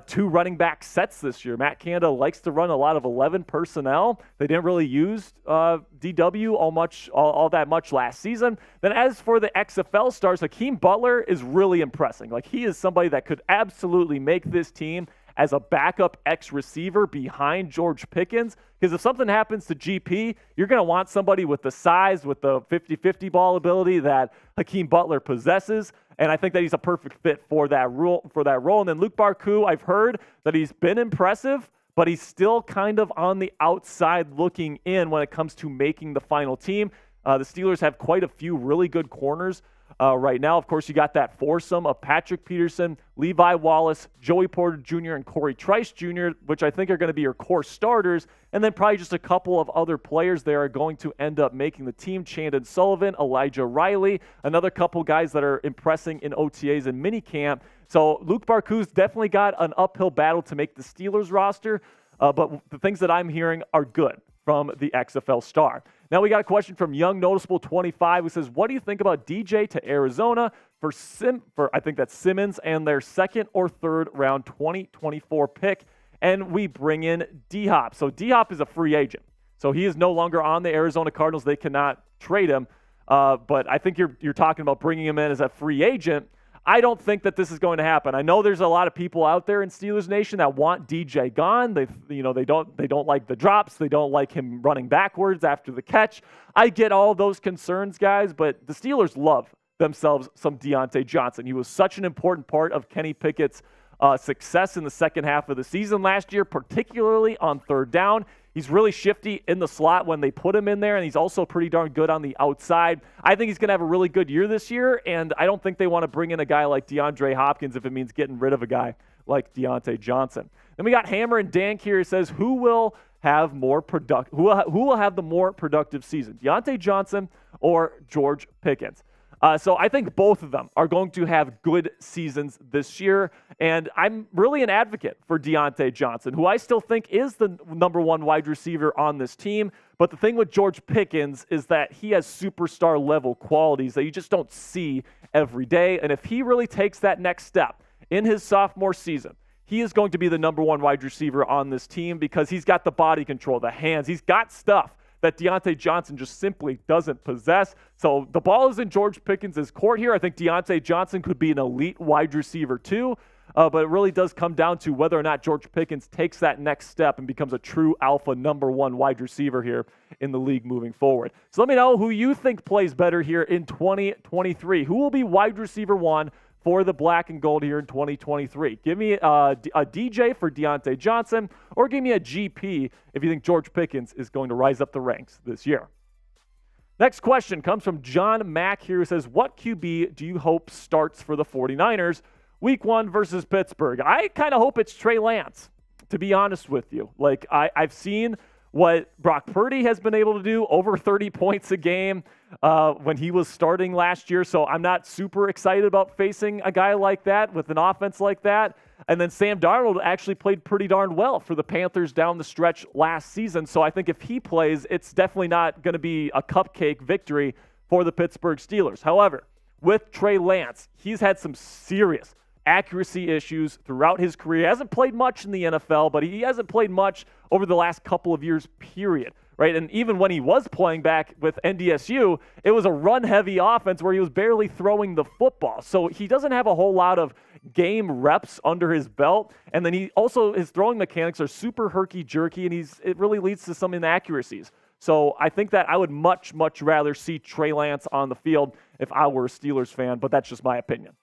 two running back sets this year. Matt Canada likes to run a lot of 11 personnel. They didn't really use DW all that much last season. Then as for the XFL stars, Hakeem Butler is really impressing. Like, he is somebody that could absolutely make this team as a backup X receiver behind George Pickens. Because if something happens to GP, you're going to want somebody with the size, with the 50-50 ball ability that Hakeem Butler possesses. And I think that he's a perfect fit for that role. And then Luke Barku, I've heard that he's been impressive, but he's still kind of on the outside looking in when it comes to making the final team. The Steelers have quite a few really good corners right now. Of course, you got that foursome of Patrick Peterson, Levi Wallace, Joey Porter Jr., and Corey Trice Jr., which I think are going to be your core starters. And then probably just a couple of other players there are going to end up making the team. Chandon Sullivan, Elijah Riley, another couple guys that are impressing in OTAs and minicamp. So Luke Barku's definitely got an uphill battle to make the Steelers roster, but the things that I'm hearing are good from the XFL star. Now we got a question from Young Noticeable 25 who says, what do you think about DJ to Arizona for I think that's Simmons and their second or third round 2024 pick? And we bring in D-Hop. So D-Hop is a free agent. So he is no longer on the Arizona Cardinals. They cannot trade him. But I think you're talking about bringing him in as a free agent. I don't think that this is going to happen. I know there's a lot of people out there in Steelers Nation that want DJ gone. They don't like the drops. They don't like him running backwards after the catch. I get all those concerns, guys, but the Steelers love themselves some Deontay Johnson. He was such an important part of Kenny Pickett's success in the second half of the season last year, particularly on third down. He's really shifty in the slot when they put him in there, and he's also pretty darn good on the outside. I think he's going to have a really good year this year, and I don't think they want to bring in a guy like DeAndre Hopkins if it means getting rid of a guy like Deontay Johnson. Then we got Hammer and Dank here. He says, who will have the more productive season, Deontay Johnson or George Pickens? So I think both of them are going to have good seasons this year, and I'm really an advocate for Deontay Johnson, who I still think is the number one wide receiver on this team. But the thing with George Pickens is that he has superstar level qualities that you just don't see every day. And if he really takes that next step in his sophomore season, he is going to be the number one wide receiver on this team because he's got the body control, the hands. He's got stuff that Deontay Johnson just simply doesn't possess. So the ball is in George Pickens' court here. I think Deontay Johnson could be an elite wide receiver too, but it really does come down to whether or not George Pickens takes that next step and becomes a true alpha number one wide receiver here in the league moving forward. So let me know who you think plays better here in 2023. Who will be wide receiver one for the black and gold here in 2023. Give me a DJ for Deontay Johnson, or give me a GP if you think George Pickens is going to rise up the ranks this year. Next question comes from John Mack here, who says, what QB do you hope starts for the 49ers week 1 versus Pittsburgh? I kind of hope it's Trey Lance, to be honest with you. Like, I've seen what Brock Purdy has been able to do, over 30 points a game when he was starting last year. So I'm not super excited about facing a guy like that with an offense like that. And then Sam Darnold actually played pretty darn well for the Panthers down the stretch last season. So I think if he plays, it's definitely not going to be a cupcake victory for the Pittsburgh Steelers. However, with Trey Lance, he's had some serious accuracy issues throughout his career. He hasn't played much in the NFL, but he hasn't played much over the last couple of years, period, right? And even when he was playing back with NDSU, it was a run-heavy offense where he was barely throwing the football. So he doesn't have a whole lot of game reps under his belt. And then his throwing mechanics are super herky-jerky, and it really leads to some inaccuracies. So I think that I would much, much rather see Trey Lance on the field if I were a Steelers fan, but that's just my opinion.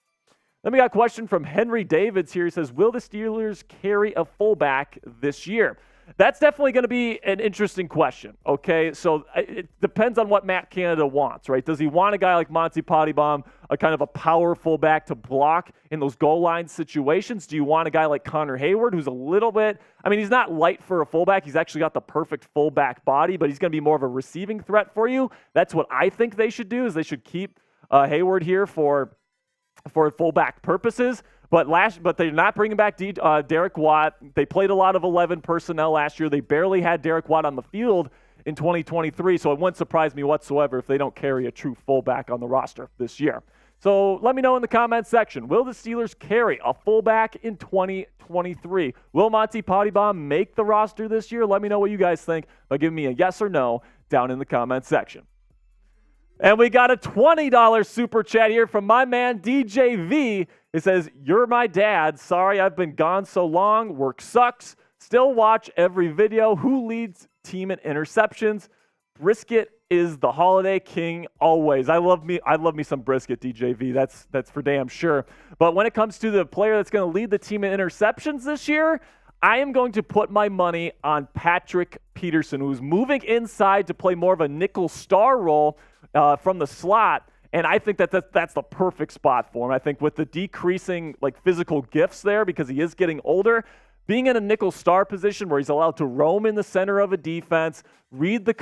Then we got a question from Henry Davids here. He says, will the Steelers carry a fullback this year? That's definitely going to be an interesting question, okay? So it depends on what Matt Canada wants, right? Does he want a guy like Monty Pottybaum, a kind of a power fullback to block in those goal line situations? Do you want a guy like Connor Hayward, who's a little bit, he's not light for a fullback. He's actually got the perfect fullback body, but he's going to be more of a receiving threat for you. That's what I think they should do, is they should keep Hayward here for fullback purposes, but they're not bringing back Derek Watt. They played a lot of 11 personnel last year. They barely had Derek Watt on the field in 2023, so it wouldn't surprise me whatsoever if they don't carry a true fullback on the roster this year. So let me know in the comments section, will the Steelers carry a fullback in 2023? Will Monty Pottybaum make the roster this year? Let me know what you guys think by giving me a yes or no down in the comments section. And we got a $20 super chat here from my man DJV. It says, "You're my dad. Sorry I've been gone so long. Work sucks. Still watch every video. Who leads team in interceptions? Brisket is the holiday king always." I love me some Brisket, DJV. That's for damn sure. But when it comes to the player that's going to lead the team in interceptions this year, I am going to put my money on Patrick Peterson, who's moving inside to play more of a nickel star role from the slot. And I think that's the perfect spot for him. I think with the decreasing physical gifts there, because he is getting older, being in a nickel star position where he's allowed to roam in the center of a defense, read the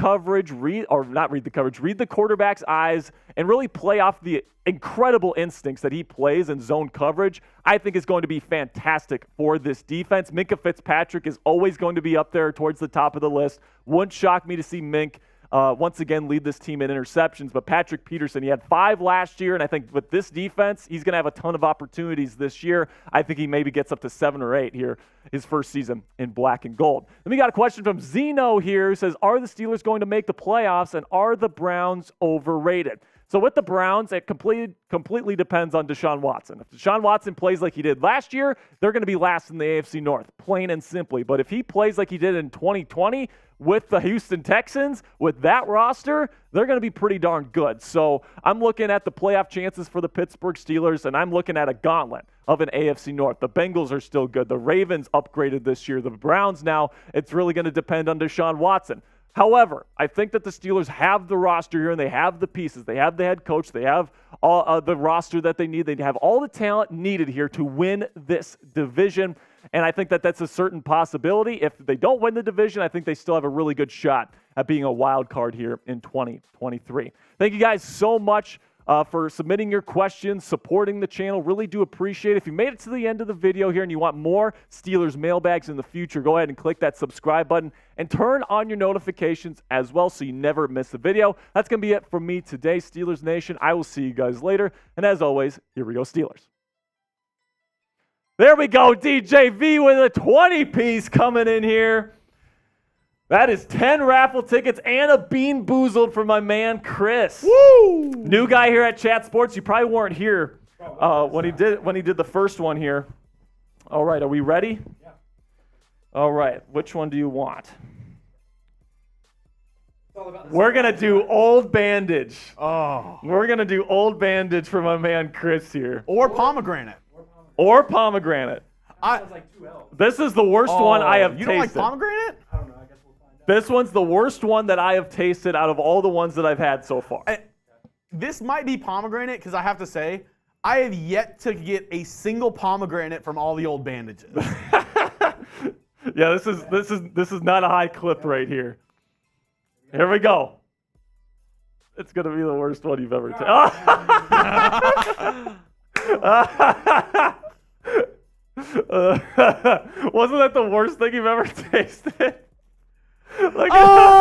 quarterback's eyes, and really play off the incredible instincts that he plays in zone coverage, I think is going to be fantastic for this defense. Minkah Fitzpatrick is always going to be up there towards the top of the list. Wouldn't shock me to see Mink once again lead this team in interceptions. But Patrick Peterson, he had 5 last year, and I think with this defense, he's going to have a ton of opportunities this year. I think he maybe gets up to 7 or 8 here his first season in black and gold. Then we got a question from Zeno here who says, "Are the Steelers going to make the playoffs, and are the Browns overrated?" So with the Browns, it completely depends on Deshaun Watson. If Deshaun Watson plays like he did last year, they're going to be last in the AFC North, plain and simply. But if he plays like he did in 2020 with the Houston Texans, with that roster, they're going to be pretty darn good. So I'm looking at the playoff chances for the Pittsburgh Steelers, and I'm looking at a gauntlet of an AFC North. The Bengals are still good. The Ravens upgraded this year. The Browns now, it's really going to depend on Deshaun Watson. However, I think that the Steelers have the roster here, and they have the pieces. They have the head coach. They have all the roster that they need. They have all the talent needed here to win this division, and I think that that's a certain possibility. If they don't win the division, I think they still have a really good shot at being a wild card here in 2023. Thank you guys so much for submitting your questions, supporting the channel. Really do appreciate it. If you made it to the end of the video here and you want more Steelers mailbags in the future, go ahead and click that subscribe button and turn on your notifications as well so you never miss a video. That's going to be it from me today, Steelers Nation. I will see you guys later. And as always, here we go, Steelers. There we go, DJV with a 20-piece coming in here. That is 10 raffle tickets and a Bean Boozled for my man Chris. Woo! New guy here at Chat Sports. You probably weren't here when he did the first one here. All right, are we ready? Yeah. All right, which one do you want? We're gonna do Old Bandage. Oh. We're gonna do Old Bandage for my man Chris here. Or pomegranate. Or pomegranate. Sounds like 2 L's. This is the worst one I have tasted. You don't like pomegranate? I don't know. I guess we'll find out. This one's the worst one that I have tasted out of all the ones that I've had so far. This might be pomegranate because I have to say, I have yet to get a single pomegranate from all the old bandages. Yeah, this is not a high clip right here. Here we go. It's gonna be the worst one you've ever tasted. Wasn't that the worst thing you've ever tasted? Look at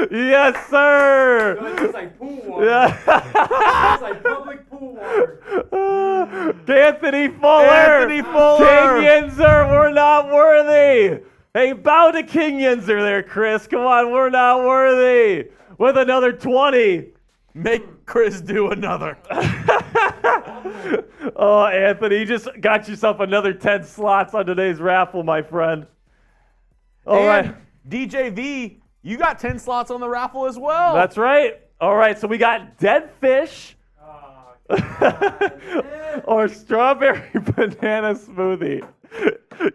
yes, sir. No, it tastes like pool water. Yeah. It tastes like public pool water. Anthony Fuller. King Yinzer, we're not worthy. Hey, bow to King Yinzer there, Chris. Come on, we're not worthy. With another 20. Make Chris do another. Oh, Anthony, you just got yourself another 10 slots on today's raffle, my friend. All right. DJV, you got 10 slots on the raffle as well. That's right. All right, so we got dead fish or strawberry banana smoothie.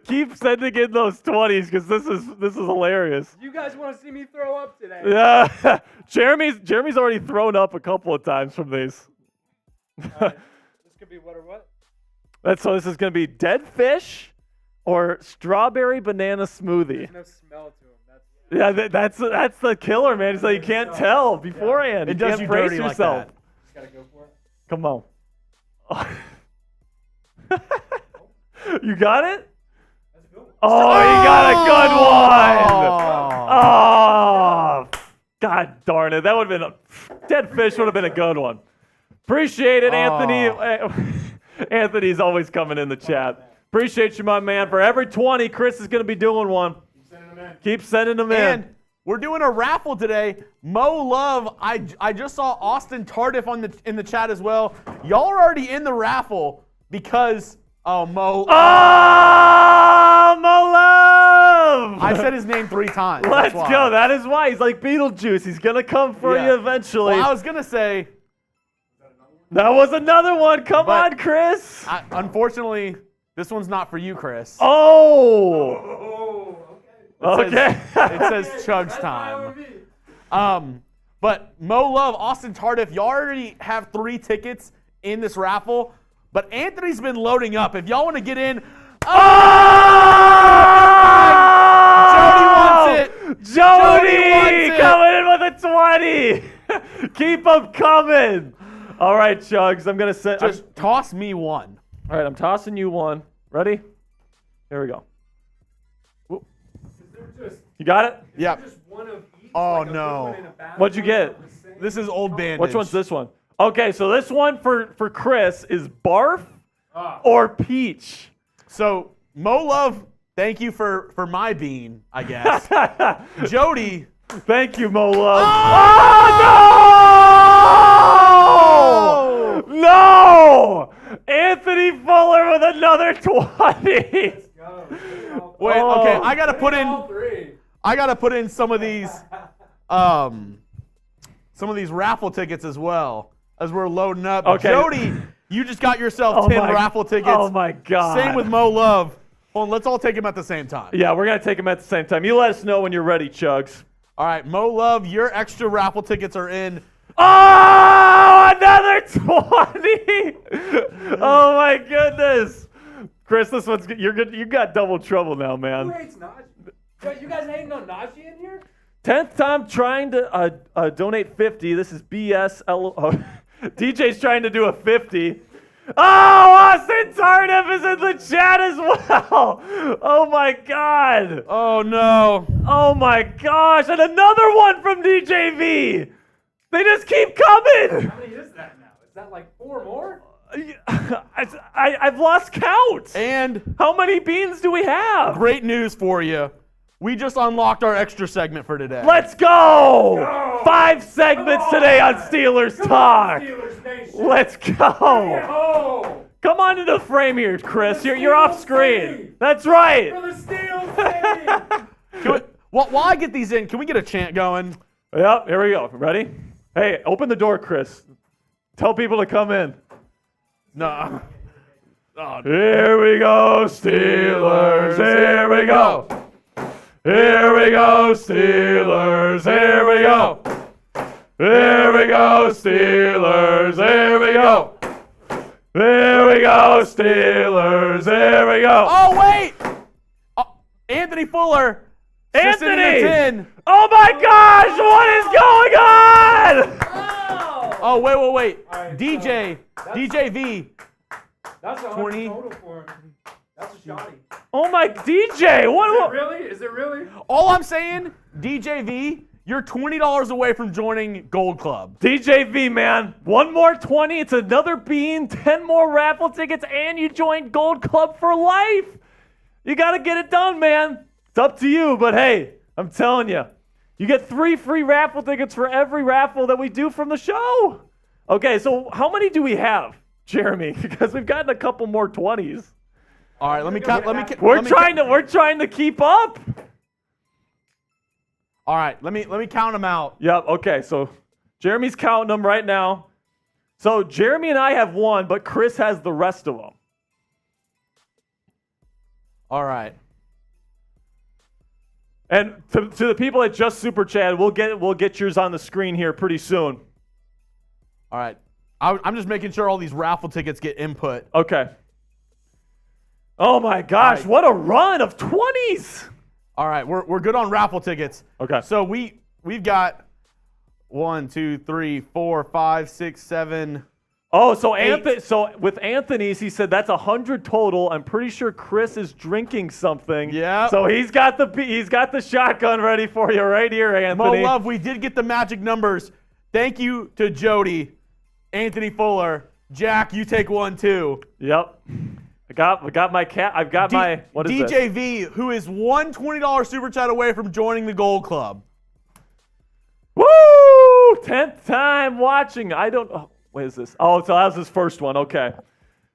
Keep sending in those 20s because this is hilarious. You guys want to see me throw up today? Yeah, Jeremy's already thrown up a couple of times from these. This could be what or what? So this is going to be dead fish or strawberry banana smoothie. There's no smell to them. Yeah, that's the killer, man. It's like you can't tell beforehand. It does you brace dirty yourself. like that. Just gotta go for it. Come on. You got it? That's a good one. Oh, you got a good one. Oh, God darn it. That would have been dead fish would have been a good one. Appreciate it, Anthony. Anthony's always coming in the chat. Appreciate you, my man. For every 20, Chris is going to be doing one. Keep sending them in. Keep sending them in. And we're doing a raffle today. Mo Love, I just saw Austin Tardif in the chat as well. Y'all are already in the raffle because Mo. Oh, Mo Love! I said his name 3 times. Let's go. That is why. He's like Beetlejuice. He's going to come for you eventually. Well, I was going to say. That was another one. Come on, Chris. Unfortunately, this one's not for you, Chris. Oh. Okay. It says Chuggs time. But Mo Love, Austin Tardif, y'all already have 3 tickets in this raffle. But Anthony's been loading up. If y'all want to get in. Jody wants it. Jody coming in with a 20. Keep them coming. All right, Chuggs. I'm going to set. Just toss me one. All right, I'm tossing you one. Ready? Here we go. You got it? Yeah. Oh, no. What'd you get? This is Old Bandage. Which one's this one? Okay, so this one for Chris is barf or peach. So, Mo Love, thank you for my bean, I guess. Jody. Thank you, Mo Love. Oh, no! No! Anthony Fuller with another 20. Let's go. Wait, okay, I gotta put in some of these raffle tickets as well as we're loading up. Okay. Jody, you just got yourself 10 raffle tickets. Oh my God. Same with Mo Love. Hold on, let's all take them at the same time. Yeah, we're gonna take them at the same time. You let us know when you're ready, Chuggs. All right, Mo Love, your extra raffle tickets are in. Oh, another 20! Oh my goodness, Chris, this one's you're good. You got double trouble now, man. Who hates Najee? You guys hating on Najee in here? 10th time trying to donate 50. This is BS. DJ's trying to do a 50. Oh, Austin Tardif is in the chat as well. Oh my God. Oh no. Oh my gosh, and another one from DJV. They just keep coming. How many is that now? Is that like 4 more? I've lost count. And how many beans do we have? Great news for you. We just unlocked our extra segment for today. Let's go! 5 segments today on Steelers Talk. Steelers Nation. Let's go. Come on into the frame here, Chris. You're off screen. That's right. For the Steelers. While I get these in, can we get a chant going? Yep, here we go. Ready? Hey, open the door, Chris. Tell people to come in. No. Oh, here we go, Steelers. Here we go. Here we go, Steelers. Here we go. Here we go, Steelers. Here we go. Here we go, Steelers. Here we go. Oh, wait. Anthony Fuller. Anthony! Oh my gosh, what is going on? Oh, wait. Right, DJ V. That's a 20 total for him. That's a shotty. Oh my DJ, what? Really? Is it really? All I'm saying, DJ V, you're $20 away from joining Gold Club. DJ V, man, one more 20, it's another bean, 10 more raffle tickets, and you join Gold Club for life. You got to get it done, man. It's up to you, but hey, I'm telling you, you get 3 free raffle tickets for every raffle that we do from the show. Okay, so how many do we have, Jeremy? Because we've gotten a couple more 20s. All right, let me count. We're trying to keep up. All right, let me count them out. Yep. Okay. So Jeremy's counting them right now. So Jeremy and I have 1, but Chris has the rest of them. All right. And to the people that just super chatted, we'll get yours on the screen here pretty soon. All right. I'm just making sure all these raffle tickets get input. Okay. Oh my gosh, right. What a run of 20s. All right, we're good on raffle tickets. Okay. So we've got 1, 2, 3, 4, 5, 6, 7. Oh, so with Anthony's, he said that's 100 total. I'm pretty sure Chris is drinking something. Yeah. So he's got the shotgun ready for you right here, Anthony. Mo Love, we did get the magic numbers. Thank you to Jody, Anthony Fuller, Jack. You take 1 too. Yep. I got my cat. I've got my what is DJ V, who is $1 $20 super chat away from joining the Gold Club. 10th time watching. I don't. Oh, what is this? Oh, so that was his first one. Okay.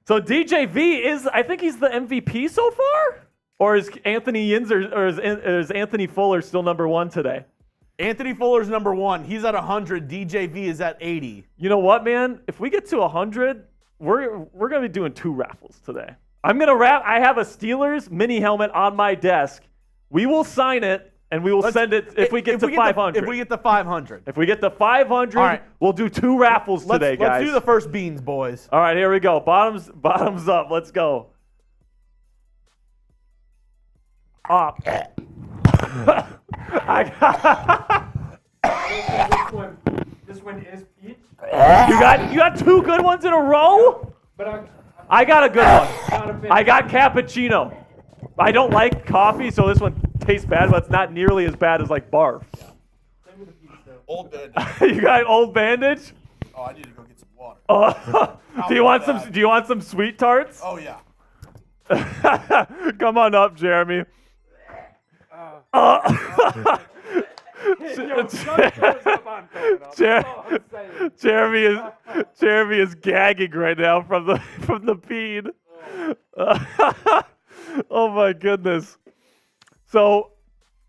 So DJV I think he's the MVP so far? Or is Anthony Yinz or is Anthony Fuller still number 1 today? Anthony Fuller's number 1. He's at 100. DJV is at 80. You know what, man? If we get to 100, we're going to be doing 2 raffles today. I'm going to I have a Steelers mini helmet on my desk. We will sign it, and we will send it if we get to 500. If we get to 500. If we get to 500, right. We'll do 2 raffles today, guys. Let's do the first beans, boys. All right, here we go. Bottoms up. Let's go. Up. This one is peach. You got 2 good ones in a row? But I got a good one. I got cappuccino. I don't like coffee, so this one tastes bad, but it's not nearly as bad as like barf. Same with the peach, though. Old bandage. You got old bandage? Oh, I need to go get some water. Do you want some sweet tarts? Oh, yeah. Come on up, Jeremy. Jeremy is gagging right now from the bean. Oh my goodness. So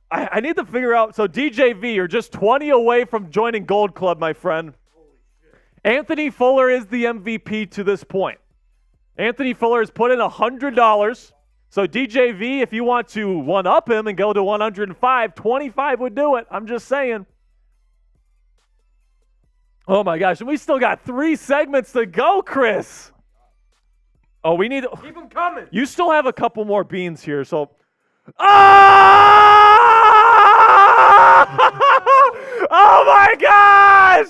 I need to figure out. So DJV, you're just 20 away from joining Gold Club, my friend. Anthony Fuller is the MVP to this point. Anthony Fuller has put in $100. So DJV, if you want to one-up him and go to 105, 25 would do it. I'm just saying. Oh my gosh, and we still got 3 segments to go, Chris. Oh, we need. Keep them coming. You still have a couple more beans here, so. Oh! Oh my gosh!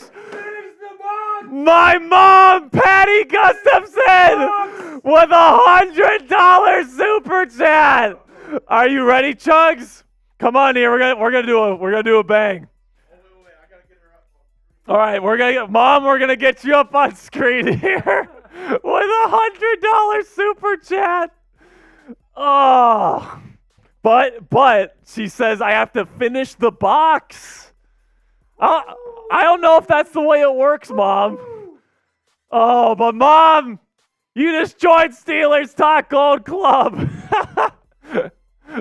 My mom, Patty Gustafson, with $100 super chat. Are you ready, Chuggs? Come on here. We're gonna do a bang. All right, we're gonna get you up on screen here with $100 super chat. Oh, but she says I have to finish the box. I don't know if that's the way it works, Mom. Oh, but Mom, you just joined Steelers Talk Gold Club.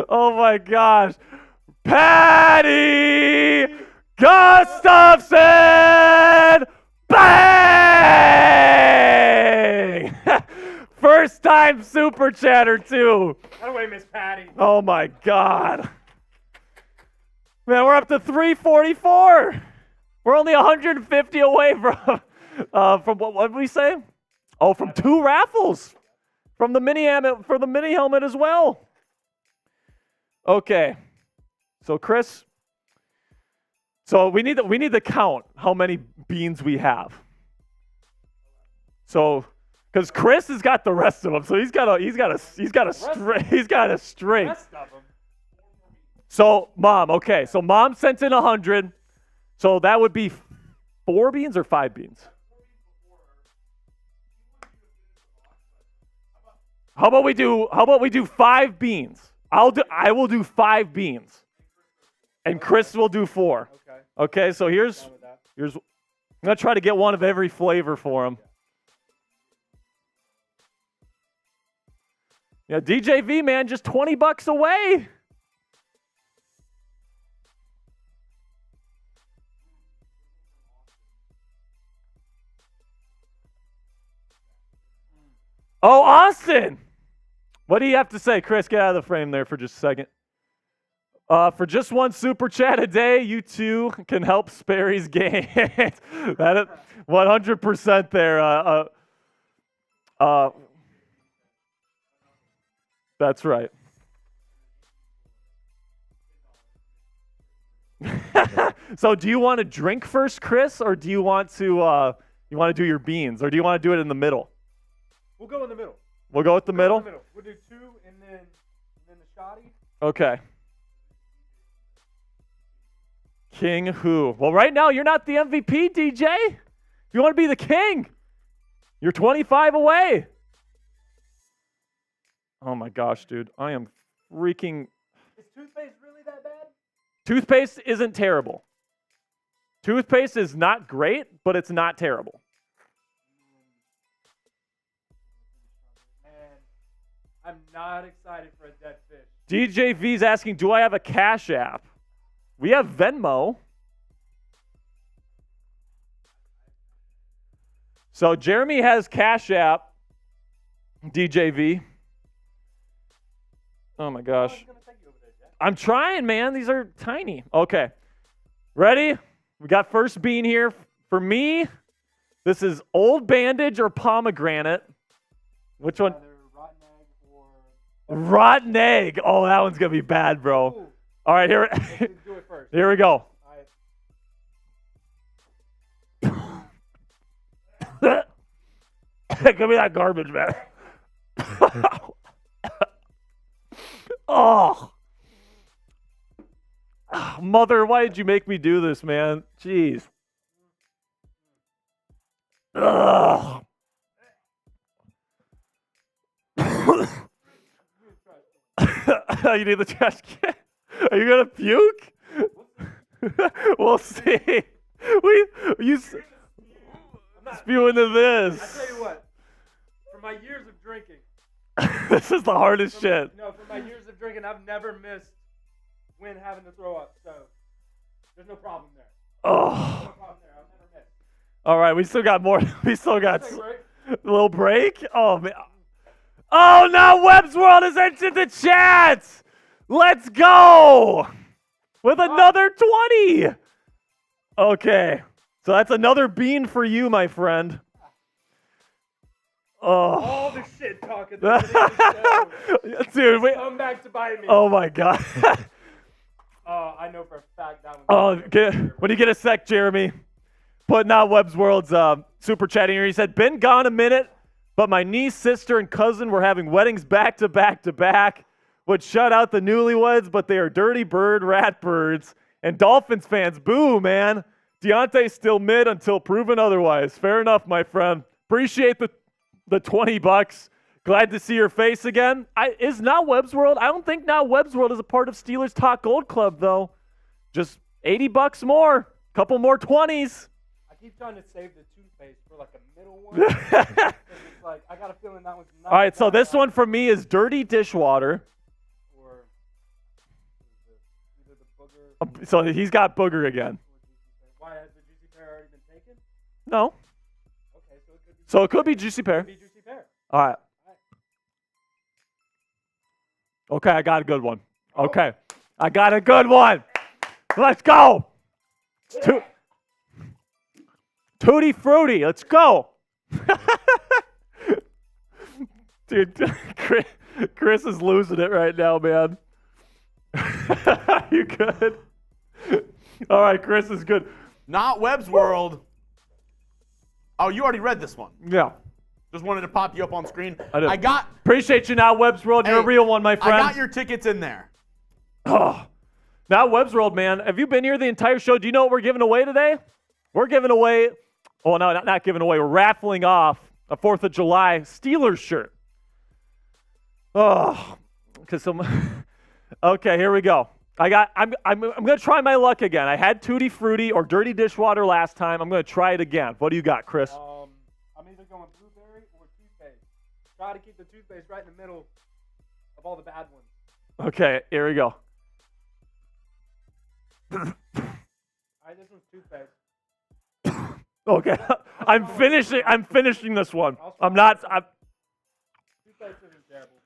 Oh my gosh, Patty Gustafson, bang! First time super chatter too. By the way, Miss Patty. Oh my God. Man, we're up to 344. We're only 150 away from what did we say? Oh, from 2 raffles. From the mini helmet as well. Okay. So Chris, we need to count how many beans we have. So, because Chris has got the rest of them, so he's got a string. So Mom, okay. So Mom sent in 100. So that would be 4 beans or 5 beans. How about we do 5 beans? I will do 5 beans. And Chris will do 4. Okay, so here's I'm gonna try to get one of every flavor for him. Yeah, DJV, man, just $20 away. Oh, Austin! What do you have to say? Chris, get out of the frame there for just a second. For just 1 super chat a day, you too can help Sperry's game. That is 100% there. That's right. So do you want to drink first, Chris, or do you want to do your beans, or do you want to do it in the middle? We'll go in the middle. We'll go with the middle? We'll do 2 and then the shotty. Okay. King who? Well, right now you're not the MVP, DJ. If you want to be the king, you're 25 away. Oh my gosh, dude. I am freaking... Is toothpaste really that bad? Toothpaste isn't terrible. Toothpaste is not great, but it's not terrible. Man, I'm not excited for a dead fish. DJ V's asking, do I have a Cash App? We have Venmo. So Jeremy has Cash App. DJ V. Oh my gosh. I'm trying, man. These are tiny. Okay. Ready? We got first bean here. For me, this is Old Bandage or Pomegranate. Which one? Rotten egg or... Rotten egg. Oh, that one's going to be bad, bro. Ooh. All right, here, Let's do it first. here we go. Give me that garbage, man. Oh. Mother, why did you make me do this, man? Jeez. Ugh. You need the trash can? Are you gonna puke? We'll see. You spew into this. I tell you what, for my years of drinking. This is the hardest shit. No, for my years of drinking, I've never missed when having to throw up. So there's no problem there. Oh. No problem there. I'll never miss. All right, we still got more. We still got Take a break. a little break. Oh man. Oh, now Webb's World has entered the chat. Let's go with another 20. Okay, so that's another bean for you, my friend. Oh, All the shit talking. dude, wait. Come back to bite me. Oh my God. I know for a fact that one. When you get a sec, Jeremy, putting out Webb's World's super chat here. He said, been gone a minute, but my niece, sister, and cousin were having weddings back to back to back. Would shut out the newlyweds, but they are dirty bird rat birds. And Dolphins fans, boo, man. Deontay's still mid until proven otherwise. Fair enough, my friend. Appreciate the $20. Glad to see your face again. Is Now Webb's World? I don't think Now Webb's World is a part of Steelers Talk Gold Club, though. Just $80 more. Couple more 20s. I keep trying to save the toothpaste for like a middle one. It's like, I got a feeling that one's not. All right, so this one for me is dirty dishwater. Or either the booger. So he's got booger again. Why has the juicy pear already been taken? No. Okay, so it could be. So it could be juicy pear. Could be juicy pear. All right. Okay, I got a good one. Okay. I got a good one. Let's go. Tutti Frutti. Let's go. Dude, Chris is losing it right now, man. You good? All right, Chris is good. Not Webb's World. Oh, you already read this one. Yeah. Just wanted to pop you up on screen. I got. Appreciate you now, Webb's World. You're a real one, my friend. I got your tickets in there. Oh. Now, Webb's World, man. Have you been here the entire show? Do you know what we're giving away today? We're giving away. Oh, no, not giving away. We're raffling off a 4th of July Steelers shirt. Oh, because some. Okay, here we go. I'm gonna try my luck again. I had Tutti Frutti or Dirty Dishwater last time. I'm gonna try it again. What do you got, Chris? I'm either going blueberry or toothpaste. Try to keep the toothpaste right in the middle of all the bad ones. Okay, here we go. All right, this one's toothpaste. Okay, I'm finishing this one. I'm not. Toothpaste isn't terrible.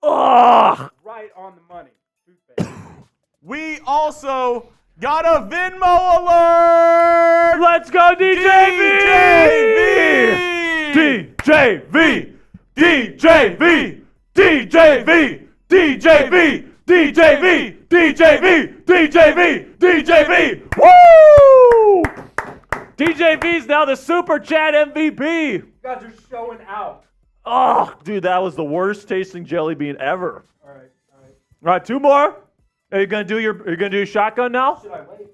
Oh. Right on the money. Toothpaste. We also got a Venmo alert! Let's go, DJV! DJV! DJV! DJV! DJV! DJV! DJV! DJV! DJV! Woo! DJV's now the Super Chat MVP. You guys are showing out. Oh, dude, that was the worst tasting jelly bean ever. All right. All right, 2 more. Are you gonna do your shotgun now? Should I wait?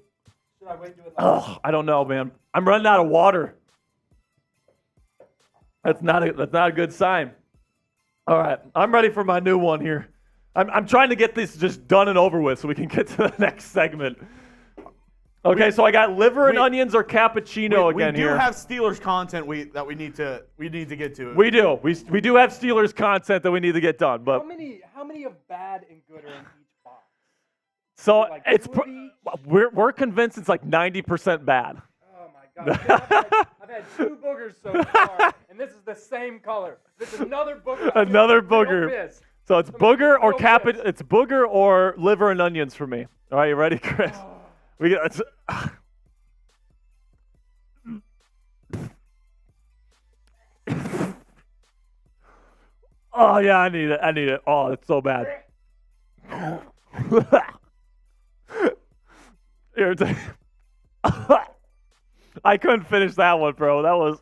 Should I wait and do it Oh, I don't know, man. I'm running out of water. That's not a good sign. All right, I'm ready for my new one here. I'm trying to get this just done and over with so we can get to the next segment. Okay, so I got liver and onions or cappuccino again here. We do have Steelers content that we need to get to. We do. We do have Steelers content that we need to get done. But how many of bad and good are in each box? So like it's we're convinced it's like 90% bad. Oh my God! I've had 2 boogers so far, and this is the same color. This is another booger. Another booger. So it's booger or It's booger or liver and onions for me. All right, you ready, Chris? Oh. We got. Oh yeah, I need it. Oh, it's so bad. Here, I couldn't finish that one, bro. That was.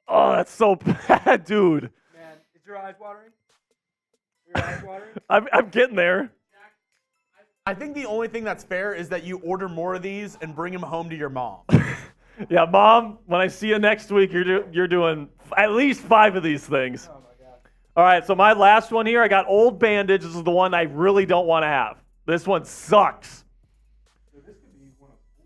Oh, that's so bad, dude. Man, is your eyes watering? Your eyes watering? I'm getting there. I think the only thing that's fair is that you order more of these and bring them home to your mom. Yeah, Mom, when I see you next week, you're doing at least 5 of these things. Oh, my God. All right, so my last one here, I got Old Bandage. This is the one I really don't want to have. This one sucks. So this could be one of 4.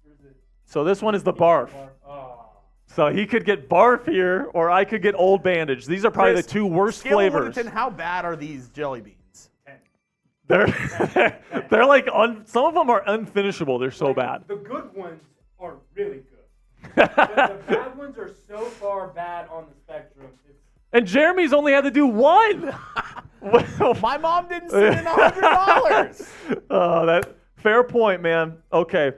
Or is it So this one is the barf. Oh. So he could get barf here, or I could get Old Bandage. These are probably Chris, the 2 worst scale of 1 flavors. to 10, how bad are these jelly beans? 10. They're like, some of them are unfinishable. They're so bad. The good ones are really good. the bad ones are so far bad on the spectrum. And Jeremy's only had to do 1. My mom didn't send in $100. Oh, that fair point, man. Okay.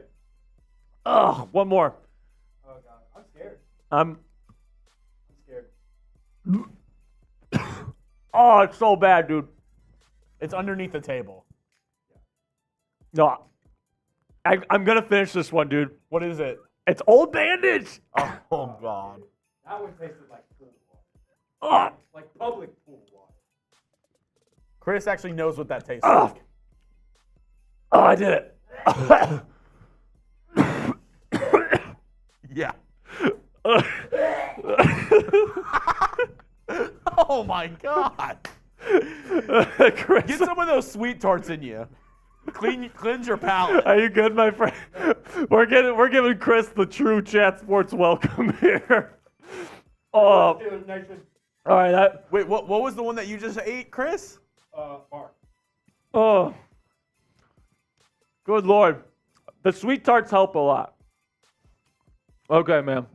Oh, one more. Oh God, I'm scared. I'm scared. Oh, it's so bad, dude. It's underneath the table. No, I'm gonna finish this one, dude. What is it? It's Old Bandage. Oh God. That one tasted like pool water. Oh, Like public pool water. Chris actually knows what that tastes oh. like. Oh, I did it. Yeah. Oh my God. Chris, Get some of those sweet tarts in you. Cleanse your palate. are you good, my friend? We're giving Chris the true chat sports welcome here. Oh, all right. Wait, what was the one that you just ate, Chris? Mark. Oh, good Lord. The sweet tarts help a lot. Okay, man.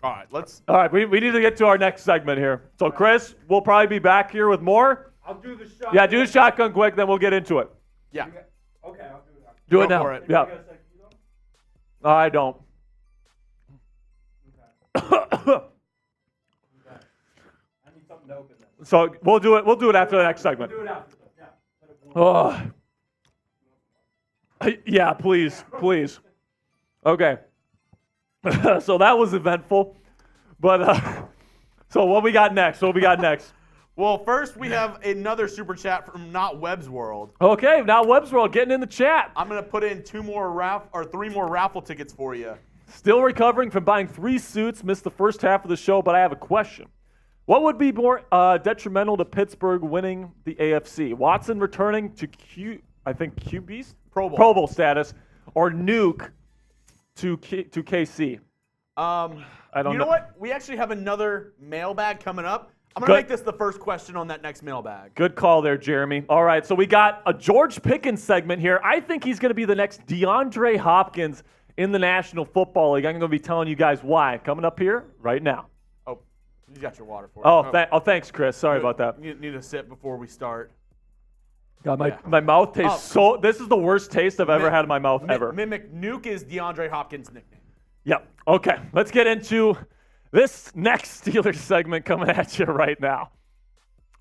All right, let's. All right, we need to get to our next segment here. So, Chris, we'll probably be back here with more. I'll do the shotgun. Yeah, do the shotgun quick, then we'll get into it. Yeah. Okay, I'll do it now. Do Go it now. for it. Yeah. I don't. Okay. I need something to open this. So we'll do it. We'll do it after the next segment. Do it after this. Yeah. Oh. Yeah, please. Okay. So that was eventful. But so what we got next? Well, first we have another super chat from Not Webb's World. Okay, now Webb's World getting in the chat. I'm gonna put in 3 more raffle tickets for you. Still recovering from buying 3 suits. Missed the first half of the show, but I have a question. What would be more detrimental to Pittsburgh winning the AFC? Watson returning to QB's Pro Bowl. Pro Bowl status, or Nuke to KC? I don't know. You know what? We actually have another mailbag coming up. I'm going to make this the first question on that next mailbag. Good call there, Jeremy. All right, so we got a George Pickens segment here. I think he's going to be the next DeAndre Hopkins in the National Football League. I'm going to be telling you guys why. Coming up here right now. Oh, you got your water for it. Oh, thanks, Chris. Sorry about that. You need a sip before we start. God, my mouth tastes so. This is the worst taste I've ever had in my mouth ever. Mimic Nuke is DeAndre Hopkins' nickname. Yep. Okay, let's get into this next Steelers segment coming at you right now.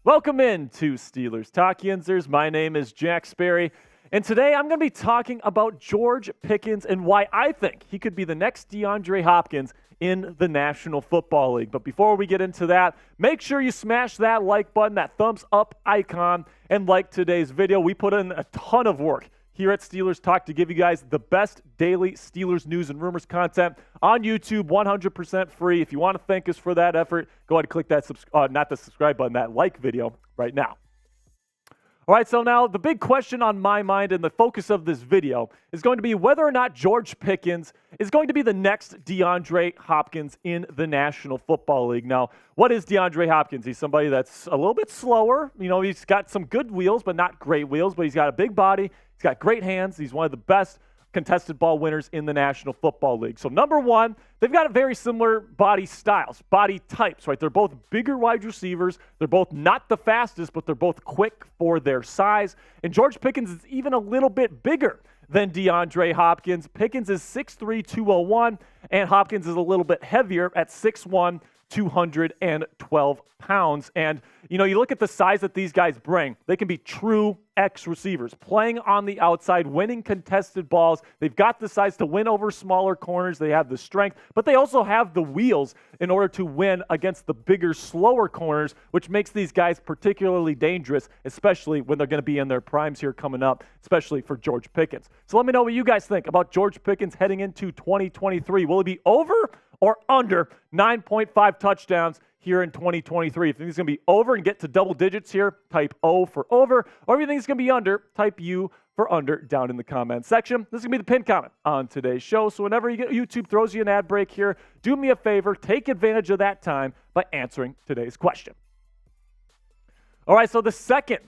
Welcome in to Steelers Talk Yinzers. My name is Jack Sperry, and today I'm going to be talking about George Pickens and why I think he could be the next DeAndre Hopkins in the National Football League. But before we get into that, make sure you smash that like button, that thumbs up icon, and like today's video. We put in a ton of work here at Steelers Talk to give you guys the best daily Steelers news and rumors content on YouTube, 100% free. If you want to thank us for that effort, go ahead and click that, not the subscribe button, that like video right now. All right, so now the big question on my mind and the focus of this video is going to be whether or not George Pickens is going to be the next DeAndre Hopkins in the National Football League. Now, what is DeAndre Hopkins? He's somebody that's a little bit slower. You know, he's got some good wheels, but not great wheels, but he's got a big body. He's got great hands. He's one of the best contested ball winners in the National Football League. So number one, they've got a very similar body styles, body types, right? They're both bigger wide receivers. They're both not the fastest, but they're both quick for their size. And George Pickens is even a little bit bigger than DeAndre Hopkins. Pickens is 6'3", 201, and Hopkins is a little bit heavier at 6'1", 212 pounds. And, you know, you look at the size that these guys bring. They can be true X receivers, playing on the outside, winning contested balls. They've got the size to win over smaller corners. They have the strength, but they also have the wheels in order to win against the bigger, slower corners, which makes these guys particularly dangerous, especially when they're going to be in their primes here coming up, especially for George Pickens. So let me know what you guys think about George Pickens heading into 2023. Will it be over or under 9.5 touchdowns here in 2023? If you think it's going to be over and get to double digits here, type O for over. Or if you think it's going to be under, type U for under down in the comment section. This is going to be the pinned comment on today's show. So whenever YouTube throws you an ad break here, do me a favor, take advantage of that time by answering today's question. All right, so the second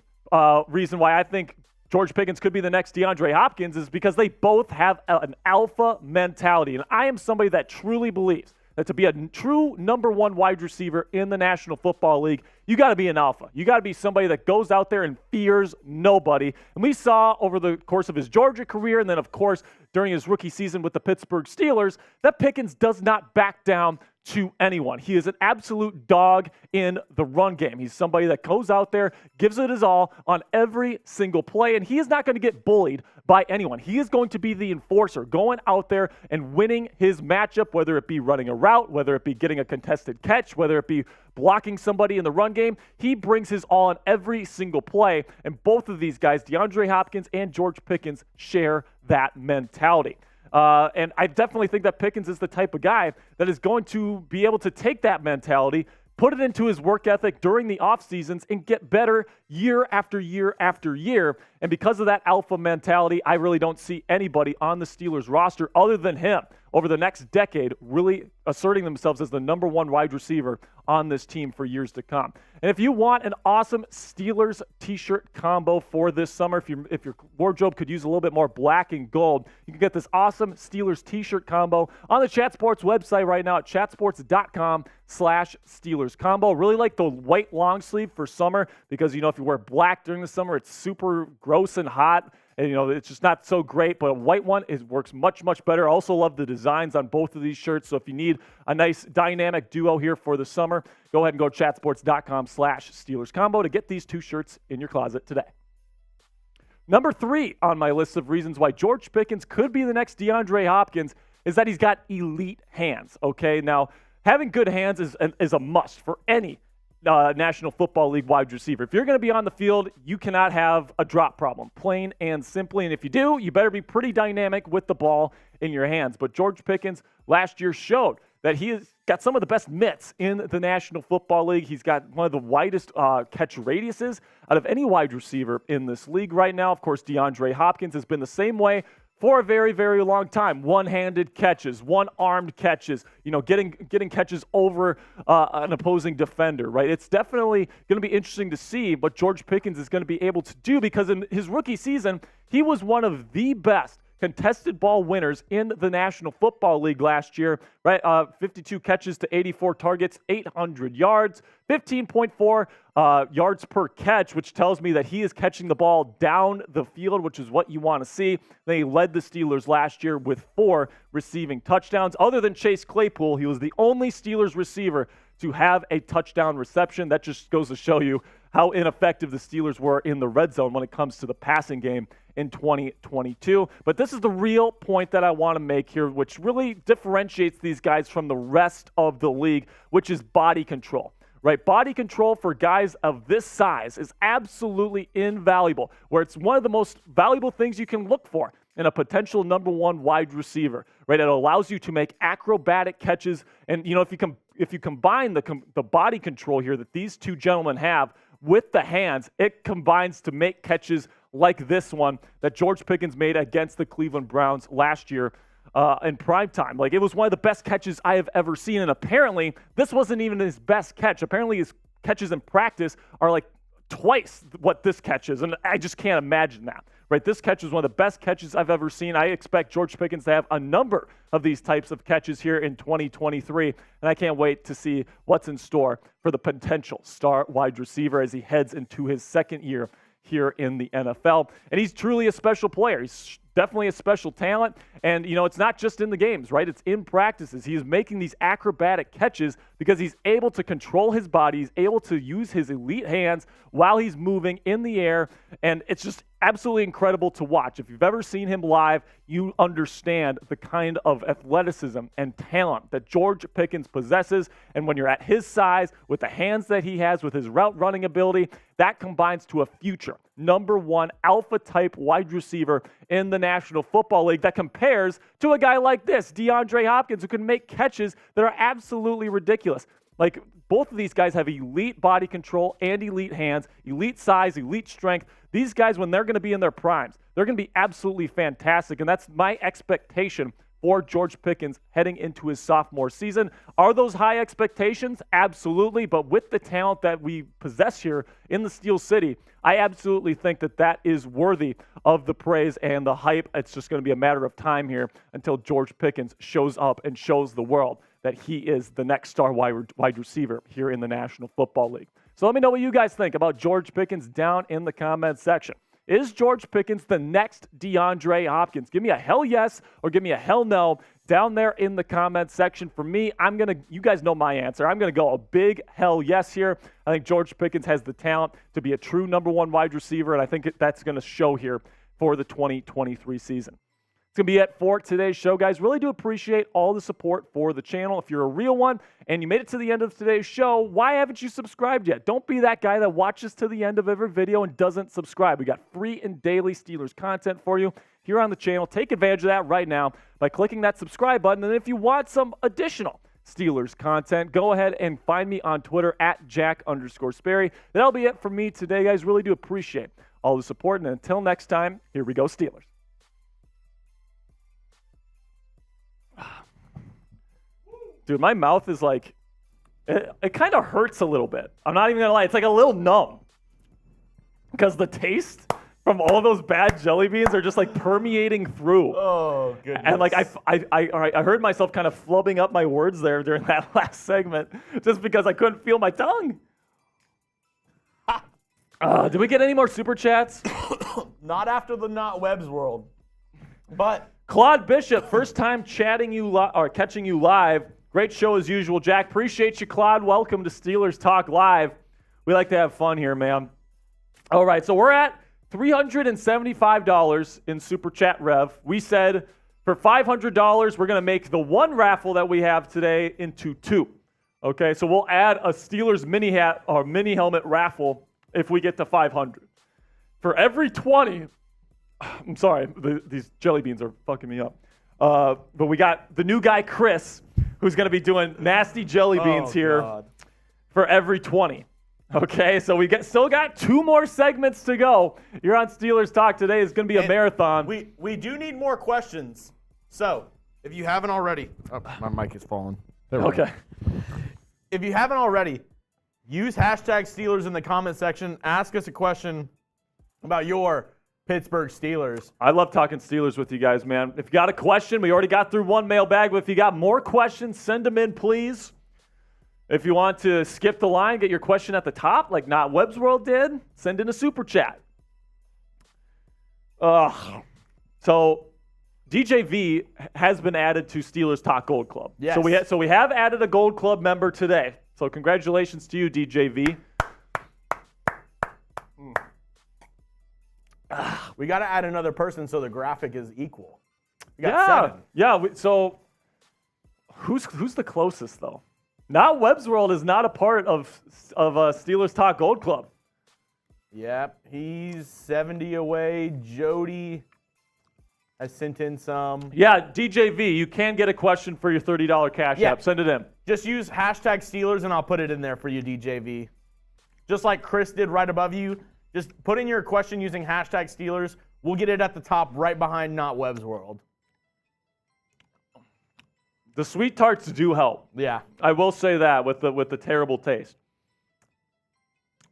reason why I think George Pickens could be the next DeAndre Hopkins is because they both have an alpha mentality. And I am somebody that truly believes that to be a true number one wide receiver in the National Football League, you got to be an alpha. You got to be somebody that goes out there and fears nobody. And we saw over the course of his Georgia career, and then, of course, during his rookie season with the Pittsburgh Steelers, that Pickens does not back down to anyone. He is an absolute dog in the run game. He's somebody that goes out there, gives it his all on every single play, and he is not going to get bullied by anyone. He is going to be the enforcer, going out there and winning his matchup, whether it be running a route, whether it be getting a contested catch, whether it be blocking somebody in the run game. He brings his all on every single play, and both of these guys, DeAndre Hopkins and George Pickens, share that mentality. And I definitely think that Pickens is the type of guy that is going to be able to take that mentality, put it into his work ethic during the off seasons, and get better year after year after year. And because of that alpha mentality, I really don't see anybody on the Steelers roster other than him over the next decade really asserting themselves as the number one wide receiver on this team for years to come. And if you want an awesome Steelers t-shirt combo for this summer, if your wardrobe could use a little bit more black and gold, you can get this awesome Steelers t-shirt combo on the Chat Sports website right now at chatsports.com/Steelers combo. Really like the white long sleeve for summer because, you know, if you wear black during the summer, it's super gross and hot. And, you know, it's just not so great, but a white one works much, much better. I also love the designs on both of these shirts. So if you need a nice dynamic duo here for the summer, go ahead and go to chatsports.com/Steelers combo to get these two shirts in your closet today. Number 3 on my list of reasons why George Pickens could be the next DeAndre Hopkins is that he's got elite hands, okay? Now, having good hands is a must for any National Football League wide receiver. If you're going to be on the field, you cannot have a drop problem, plain and simply. And if you do, you better be pretty dynamic with the ball in your hands. But George Pickens last year showed that he has got some of the best mitts in the National Football League. He's got one of the widest catch radiuses out of any wide receiver in this league right now. Of course, DeAndre Hopkins has been the same way for a very, very long time. One-handed catches, one-armed catches, you know, getting catches over an opposing defender, right? It's definitely going to be interesting to see what George Pickens is going to be able to do because in his rookie season, he was one of the best contested ball winners in the National Football League last year, right? 52 catches to 84 targets, 800 yards, 15.4 yards per catch, which tells me that he is catching the ball down the field, which is what you want to see. They led the Steelers last year with 4 receiving touchdowns. Other than Chase Claypool, he was the only Steelers receiver to have a touchdown reception. That just goes to show you how ineffective the Steelers were in the red zone when it comes to the passing game in 2022. But this is the real point that I want to make here, which really differentiates these guys from the rest of the league, which is body control. Right? Body control for guys of this size is absolutely invaluable, where it's one of the most valuable things you can look for in a potential number one wide receiver, right? It allows you to make acrobatic catches. And, you know, if you combine the body control here that these two gentlemen have with the hands, it combines to make catches like this one that George Pickens made against the Cleveland Browns last year in prime time. Like, it was one of the best catches I have ever seen, and apparently this wasn't even his best catch. Apparently his catches in practice are like twice what this catch is, and I just can't imagine that. Right, this catch is one of the best catches I've ever seen. I expect George Pickens to have a number of these types of catches here in 2023, and I can't wait to see what's in store for the potential star wide receiver as he heads into his second year here in the NFL. And he's truly a special player. He's definitely a special talent. And, you know, it's not just in the games, right? It's in practices. He's making these acrobatic catches because he's able to control his body. He's able to use his elite hands while he's moving in the air. And it's just absolutely incredible to watch. If you've ever seen him live, you understand the kind of athleticism and talent that George Pickens possesses. And when you're at his size, with the hands that he has, with his route running ability, that combines to a future #1 alpha type wide receiver in the National Football League that compares to a guy like this, DeAndre Hopkins, who can make catches that are absolutely ridiculous. Like, both of these guys have elite body control and elite hands, elite size, elite strength. These guys, when they're going to be in their primes, they're going to be absolutely fantastic, and that's my expectation for George Pickens heading into his sophomore season. Are those high expectations? Absolutely, but with the talent that we possess here in the Steel City, I absolutely think that that is worthy of the praise and the hype. It's just going to be a matter of time here until George Pickens shows up and shows the world that he is the next star wide receiver here in the National Football League. So let me know what you guys think about George Pickens down in the comments section. Is George Pickens the next DeAndre Hopkins? Give me a hell yes or give me a hell no down there in the comments section. For me, you guys know my answer. I'm going to go a big hell yes here. I think George Pickens has the talent to be a true #1 wide receiver, and I think that's going to show here for the 2023 season. It's going to be it for today's show, guys. Really do appreciate all the support for the channel. If you're a real one and you made it to the end of today's show, why haven't you subscribed yet? Don't be that guy that watches to the end of every video and doesn't subscribe. We got free and daily Steelers content for you here on the channel. Take advantage of that right now by clicking that subscribe button. And if you want some additional Steelers content, go ahead and find me on Twitter at Jack_Sperry. That'll be it for me today, guys. Really do appreciate all the support. And until next time, here we go, Steelers. Dude, my mouth is like, it kind of hurts a little bit. I'm not even going to lie. It's like a little numb. Because the taste from all those bad jelly beans are just like permeating through. Oh, goodness. And like I heard myself kind of flubbing up my words there during that last segment just because I couldn't feel my tongue. Did we get any more super chats? Not after the Not Web's world. But Claude Bishop, first time catching you live. Great show as usual, Jack. Appreciate you, Claude. Welcome to Steelers Talk Live. We like to have fun here, man. All right, so we're at $375 in Super Chat Rev. We said for $500, we're going to make the one raffle that we have today into two. Okay, so we'll add a Steelers mini hat or mini helmet raffle if we get to 500. For every 20, I'm sorry, these jelly beans are fucking me up. But we got the new guy, Chris, who's going to be doing nasty jelly beans here for every 20. Okay, so we still got 2 more segments to go. You're on Steelers Talk today. It's going to be a marathon. We do need more questions. So if you haven't already, my mic is falling. Okay. If you haven't already, use hashtag Steelers in the comment section. Ask us a question about your Pittsburgh Steelers. I love talking Steelers with you guys, man. If you got a question, we already got through one mailbag, but if you got more questions, send them in, please. If you want to skip the line, get your question at the top, like Not Webb's World did, send in a super chat. So DJV has been added to Steelers Talk Gold Club. Yes. So we have added a Gold Club member today. So congratulations to you, DJV. We got to add another person so the graphic is equal. We got 7. Yeah. So who's the closest though? Not Webb's World is not a part of Steelers Talk Gold Club. Yep, he's 70 away. Jody has sent in some. Yeah, DJV, you can get a question for your $30 cash app. Send it in. Just use hashtag Steelers and I'll put it in there for you, DJV. just like Chris did right above you. Just put in your question using hashtag Steelers. We'll get it at the top right behind Not Webb's World. The sweet tarts do help. Yeah. I will say that with the terrible taste.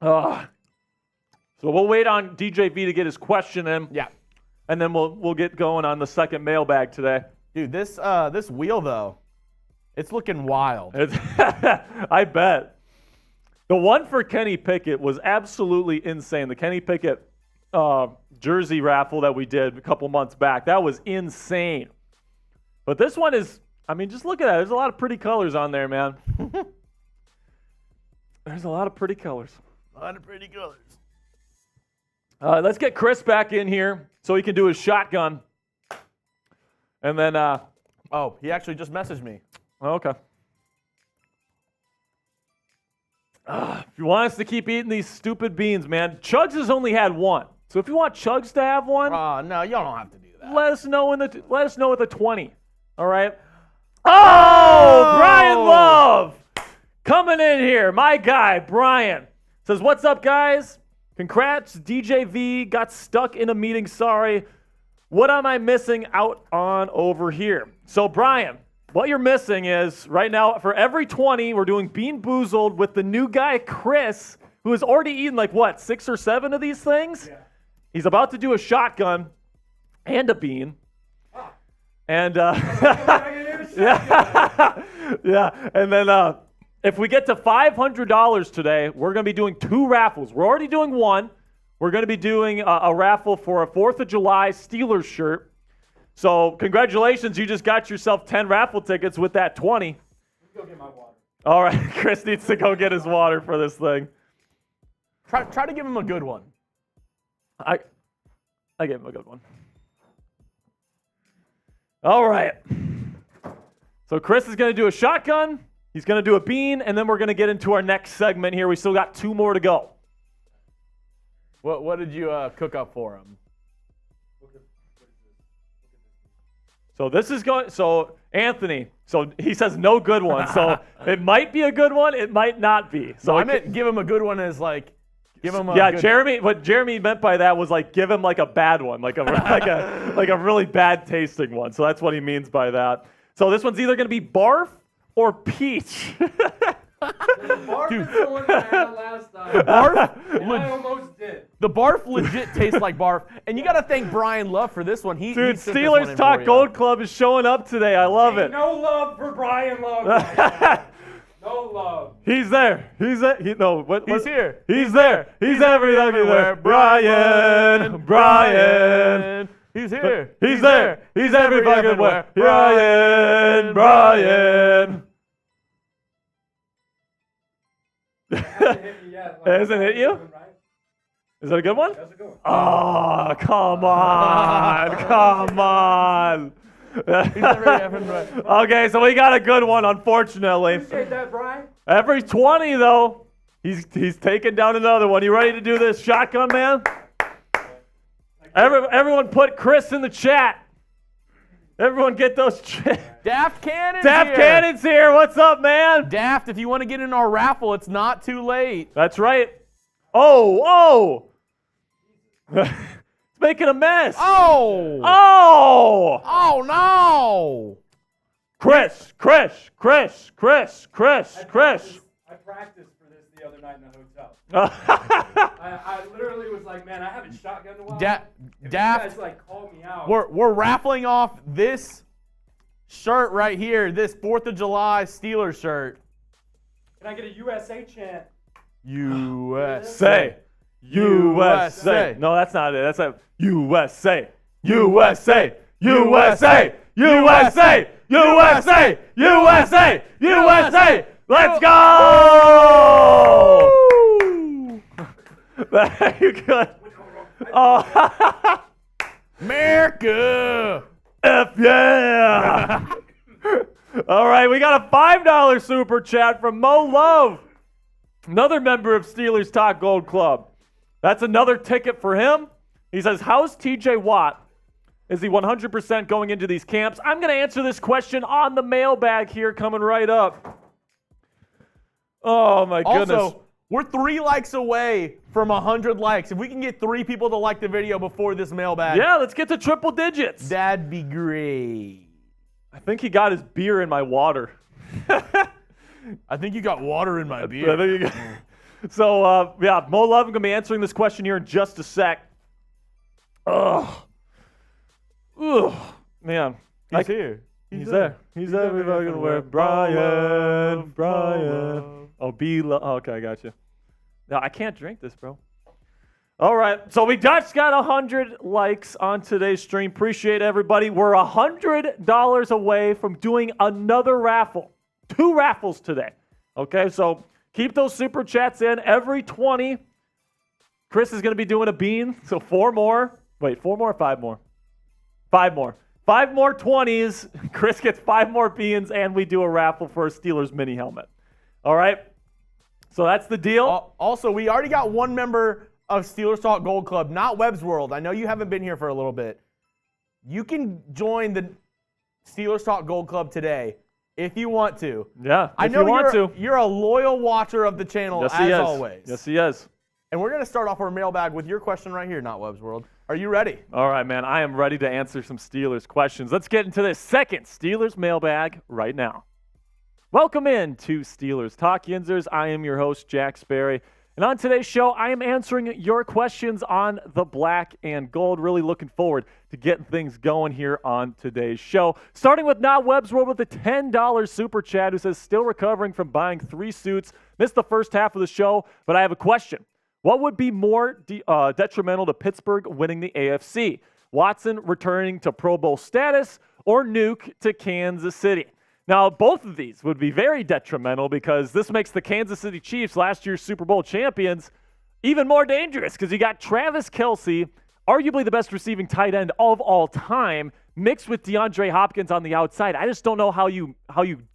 So we'll wait on DJ V to get his question in. Yeah. And then we'll get going on the second mailbag today. Dude, this wheel though, it's looking wild. I bet. The one for Kenny Pickett was absolutely insane. The Kenny Pickett jersey raffle that we did a couple months back, that was insane. But this one is, I mean, just look at that. There's a lot of pretty colors on there, man. There's a lot of pretty colors. A lot of pretty colors. Let's get Chris back in here so he can do his shotgun. And then, oh, he actually just messaged me. Okay. If you want us to keep eating these stupid beans, man, Chuggs has only had one. So if you want Chuggs to have one, no, y'all don't have to do that. let us know at the 20. All right. Oh, Brian Love coming in here. My guy, Brian, says, "What's up, guys? Congrats, DJ V. Got stuck in a meeting. Sorry. What am I missing out on over here?" So, Brian, what you're missing is right now, for every 20, we're doing Bean Boozled with the new guy, Chris, who has already eaten 6 or 7 of these things? Yeah. He's about to do a shotgun and a bean. Ah. And, yeah. And then if we get to $500 today, we're going to be doing 2 raffles. We're already doing one. We're going to be doing a raffle for a 4th of July Steelers shirt. So congratulations, you just got yourself 10 raffle tickets with that 20. Go get my water. All right, Chris needs to go get his water for this thing. Try to give him a good one. I gave him a good one. All right. So Chris is going to do a shotgun. He's going to do a bean, and then we're going to get into our next segment here. We still got 2 more to go. What did you cook up for him? So this is going. So Anthony. So he says no good one. So it might be a good one. It might not be. So no, I meant give him a good one as give him a good Jeremy. What Jeremy meant by that was give him a bad one, like a really bad tasting one. So that's what he means by that. So this one's either going to be barf or peach. Barf is the one that I had last time. Barf? I almost did. The barf legit tastes like barf. And you got to thank Brian Love for this one. Dude, Steelers Talk Gold Club is showing up today. I love it. No love for Brian Love. Right no love. He's there. He's there. He's here. He's there. He's everywhere. Brian. He's here. He's there. He's everywhere. Brian. Hasn't hit you? Is that a good one? That's a good one. Oh, come on. Okay, so we got a good one, unfortunately. Appreciate that, Brian. Every 20, though, he's taking down another one. You ready to do this shotgun, man? Everyone put Chris in the chat. Everyone get those. Daft Cannon's Cannon's here. What's up, man? Daft, if you want to get in our raffle, it's not too late. That's right. Oh. It's making a mess. Oh no. Chris. I practiced for this the other night in the hotel. I literally was like, man, I haven't shotgunned in a while. Daft, you guys called me out. We're raffling off this shirt right here, this 4th of July Steelers shirt. Can I get a USA chant? USA. No, that's not it. That's a USA. Let's go! Very good. Oh. America! F yeah! All right, we got a $5 super chat from Mo Love, another member of Steelers Talk Gold Club. That's another ticket for him. He says, how's TJ Watt? Is he 100% going into these camps? I'm going to answer this question on the mailbag here coming right up. Oh, my goodness. Also, We're 3 likes away from 100 likes. If we can get 3 people to like the video before this mailbag. Yeah, let's get to triple digits. That'd be great. I think he got his beer in my water. I think you got water in my beer. So, Mo Love, I'm going to be answering this question here in just a sec. Ugh, man. He's here. He's there. He's everywhere. Brian. Oh, okay, I got you. No, I can't drink this, bro. All right, so we just got 100 likes on today's stream. Appreciate everybody. We're $100 away from doing another raffle. 2 raffles today. Okay, so keep those super chats in. Every 20, Chris is going to be doing a bean. So 4 more. Wait, 4 more or 5 more? 5 more. 5 more 20s. Chris gets 5 more beans, and we do a raffle for a Steelers mini helmet. All right? So that's the deal. Also, we already got 1 member of Steelers Talk Gold Club, not Webb's World. I know you haven't been here for a little bit. You can join the Steelers Talk Gold Club today if you want to. Yeah, I know you're a loyal watcher of the channel, as always. Yes, he is. And we're going to start off our mailbag with your question right here, not Webb's World. Are you ready? All right, man. I am ready to answer some Steelers questions. Let's get into this second Steelers mailbag right now. Welcome in to Steelers Talk Yinzers. I am your host, Jack Sperry. And on today's show, I am answering your questions on the black and gold. Really looking forward to getting things going here on today's show. Starting with Not Webb's World with a $10 super chat who says, still recovering from buying 3 suits. Missed the first half of the show, but I have a question. What would be more detrimental to Pittsburgh winning the AFC? Watson returning to Pro Bowl status or Nuke to Kansas City? Now, both of these would be very detrimental because this makes the Kansas City Chiefs, last year's Super Bowl champions, even more dangerous because you got Travis Kelce, arguably the best receiving tight end of all time, mixed with DeAndre Hopkins on the outside. I just don't know how you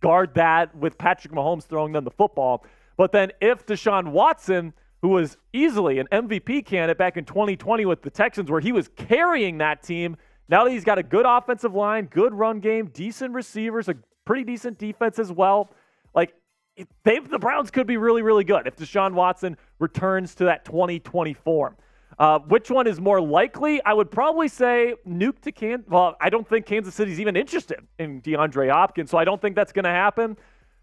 guard that with Patrick Mahomes throwing them the football. But then if Deshaun Watson, who was easily an MVP candidate back in 2020 with the Texans, where he was carrying that team, now that he's got a good offensive line, good run game, decent receivers, a pretty decent defense as well. Like, the Browns could be really, really good if Deshaun Watson returns to that 2020 form. Which one is more likely? I would probably say Nuke to Kansas. Well, I don't think Kansas City's even interested in DeAndre Hopkins, so I don't think that's going to happen.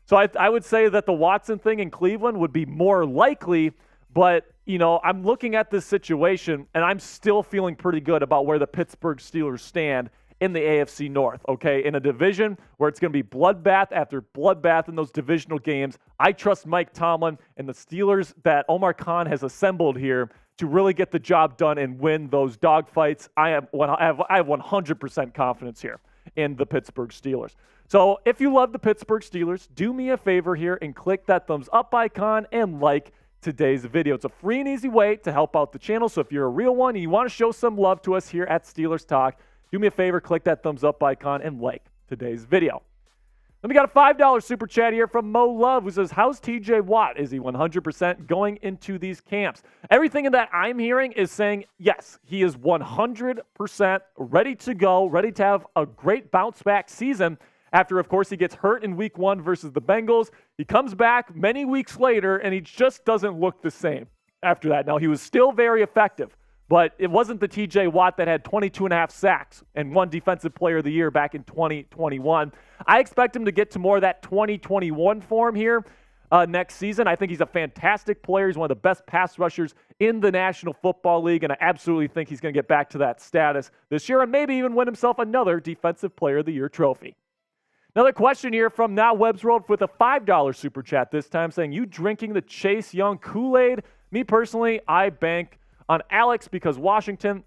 So I would say that the Watson thing in Cleveland would be more likely, but, you know, I'm looking at this situation, and I'm still feeling pretty good about where the Pittsburgh Steelers stand in the AFC North, okay? In a division where it's going to be bloodbath after bloodbath in those divisional games. I trust Mike Tomlin and the Steelers that Omar Khan has assembled here to really get the job done and win those dogfights. I have 100% confidence here in the Pittsburgh Steelers. So if you love the Pittsburgh Steelers, do me a favor here and click that thumbs up icon and like today's video. It's a free and easy way to help out the channel. So if you're a real one and you want to show some love to us here at Steelers Talk, do me a favor, click that thumbs up icon and like today's video. Then we got a $5 super chat here from Mo Love who says, how's TJ Watt? Is he 100% going into these camps? Everything that I'm hearing is saying, yes, he is 100% ready to go, ready to have a great bounce back season after, of course, he gets hurt in week 1 versus the Bengals. He comes back many weeks later, and he just doesn't look the same after that. Now, he was still very effective, but it wasn't the TJ Watt that had 22.5 sacks and won Defensive Player of the Year back in 2021. I expect him to get to more of that 2021 form here next season. I think he's a fantastic player. He's one of the best pass rushers in the National Football League, and I absolutely think he's going to get back to that status this year and maybe even win himself another Defensive Player of the Year trophy. Another question here from Now Webb's World with a $5 super chat this time saying, you drinking the Chase Young Kool-Aid? Me personally, I bank on Alex because Washington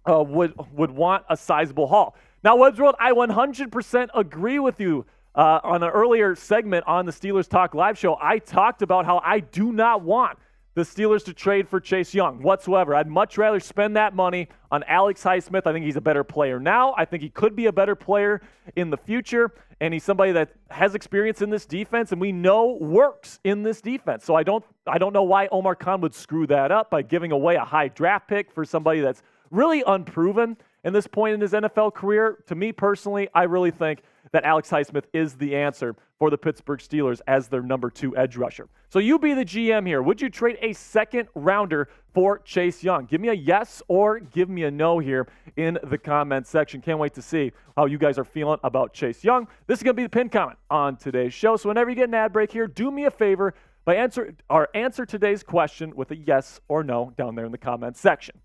would want a sizable haul. Now, Webb's World, I 100% agree with you. On an earlier segment on the Steelers Talk Live show, I talked about how I do not want the Steelers to trade for Chase Young whatsoever. I'd much rather spend that money on Alex Highsmith. I think he's a better player now. I think he could be a better player in the future, and he's somebody that has experience in this defense and we know works in this defense. So I don't know why Omar Khan would screw that up by giving away a high draft pick for somebody that's really unproven in this point in his NFL career. To me personally, I really think that Alex Highsmith is the answer for the Pittsburgh Steelers as their number 2 edge rusher. So you be the GM here. Would you trade a second rounder for Chase Young? Give me a yes or give me a no here in the comment section. Can't wait to see how you guys are feeling about Chase Young. This is going to be the pinned comment on today's show. So whenever you get an ad break here, do me a favor by answer today's question with a yes or no down there in the comment section.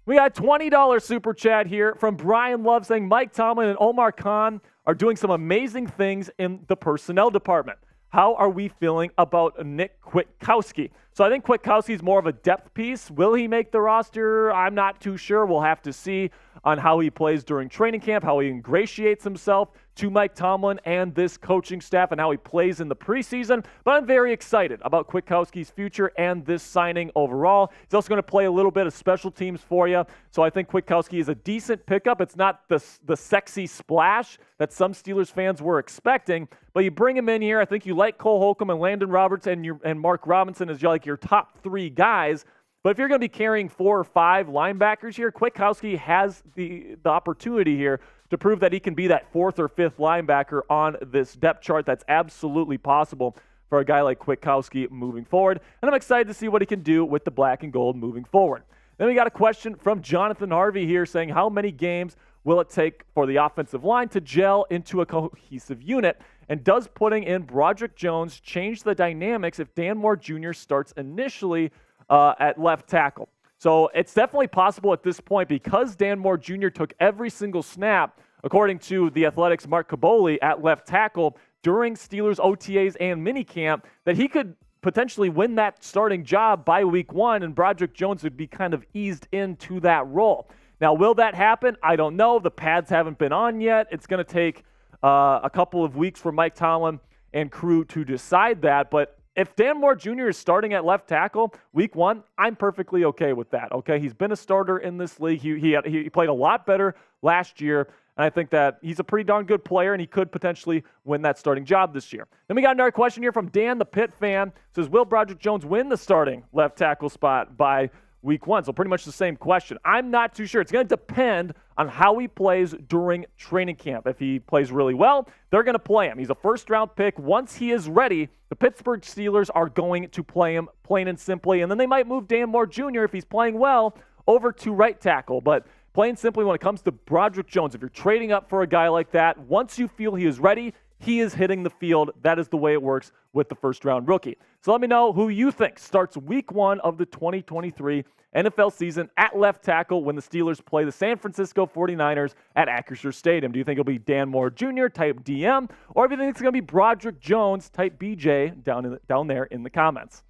We got a $20 super chat here from Brian Love saying Mike Tomlin and Omar Khan are doing some amazing things in the personnel department. How are we feeling about Nick Kwiatkowski? So I think Kwiatkowski's more of a depth piece. Will he make the roster? I'm not too sure. We'll have to see on how he plays during training camp, how he ingratiates himself to Mike Tomlin and this coaching staff, and how he plays in the preseason. But I'm very excited about Kwiatkowski's future and this signing overall. He's also going to play a little bit of special teams for you. So I think Kwiatkowski is a decent pickup. It's not the sexy splash that some Steelers fans were expecting, but you bring him in here. I think you like Cole Holcomb and Landon Roberts and Mark Robinson as your top 3 guys. But if you're going to be carrying 4 or 5 linebackers here, Kwiatkowski has the opportunity here to prove that he can be that 4th or 5th linebacker on this depth chart. That's absolutely possible for a guy like Kwiatkowski moving forward. And I'm excited to see what he can do with the black and gold moving forward. Then we got a question from Jonathan Harvey here saying, how many games will it take for the offensive line to gel into a cohesive unit? And does putting in Broderick Jones change the dynamics if Dan Moore Jr. starts initially at left tackle? So it's definitely possible at this point because Dan Moore Jr. took every single snap, according to the Athletics' Mark Caboli, at left tackle during Steelers OTAs and minicamp, that he could potentially win that starting job by week 1, and Broderick Jones would be kind of eased into that role. Now, will that happen? I don't know. The pads haven't been on yet. It's going to take a couple of weeks for Mike Tomlin and crew to decide that, but if Dan Moore Jr. is starting at left tackle week 1, I'm perfectly okay with that, okay? He's been a starter in this league. He played a lot better last year, and I think that he's a pretty darn good player, and he could potentially win that starting job this year. Then we got another question here from Dan, the Pitt fan. It says, will Broderick Jones win the starting left tackle spot by week 1? So pretty much the same question. I'm not too sure. It's going to depend on how he plays during training camp. If he plays really well, they're going to play him. He's a first-round pick. Once he is ready, the Pittsburgh Steelers are going to play him plain and simply, and then they might move Dan Moore Jr., if he's playing well, over to right tackle. But plain and simply, when it comes to Broderick Jones, if you're trading up for a guy like that, once you feel he is ready, he is hitting the field. That is the way it works with the first-round rookie. So let me know who you think starts week 1 of the 2023 NFL season at left tackle when the Steelers play the San Francisco 49ers at Acrisure Stadium. Do you think it'll be Dan Moore Jr. type DM, or do you think it's going to be Broderick Jones type BJ down there in the comments?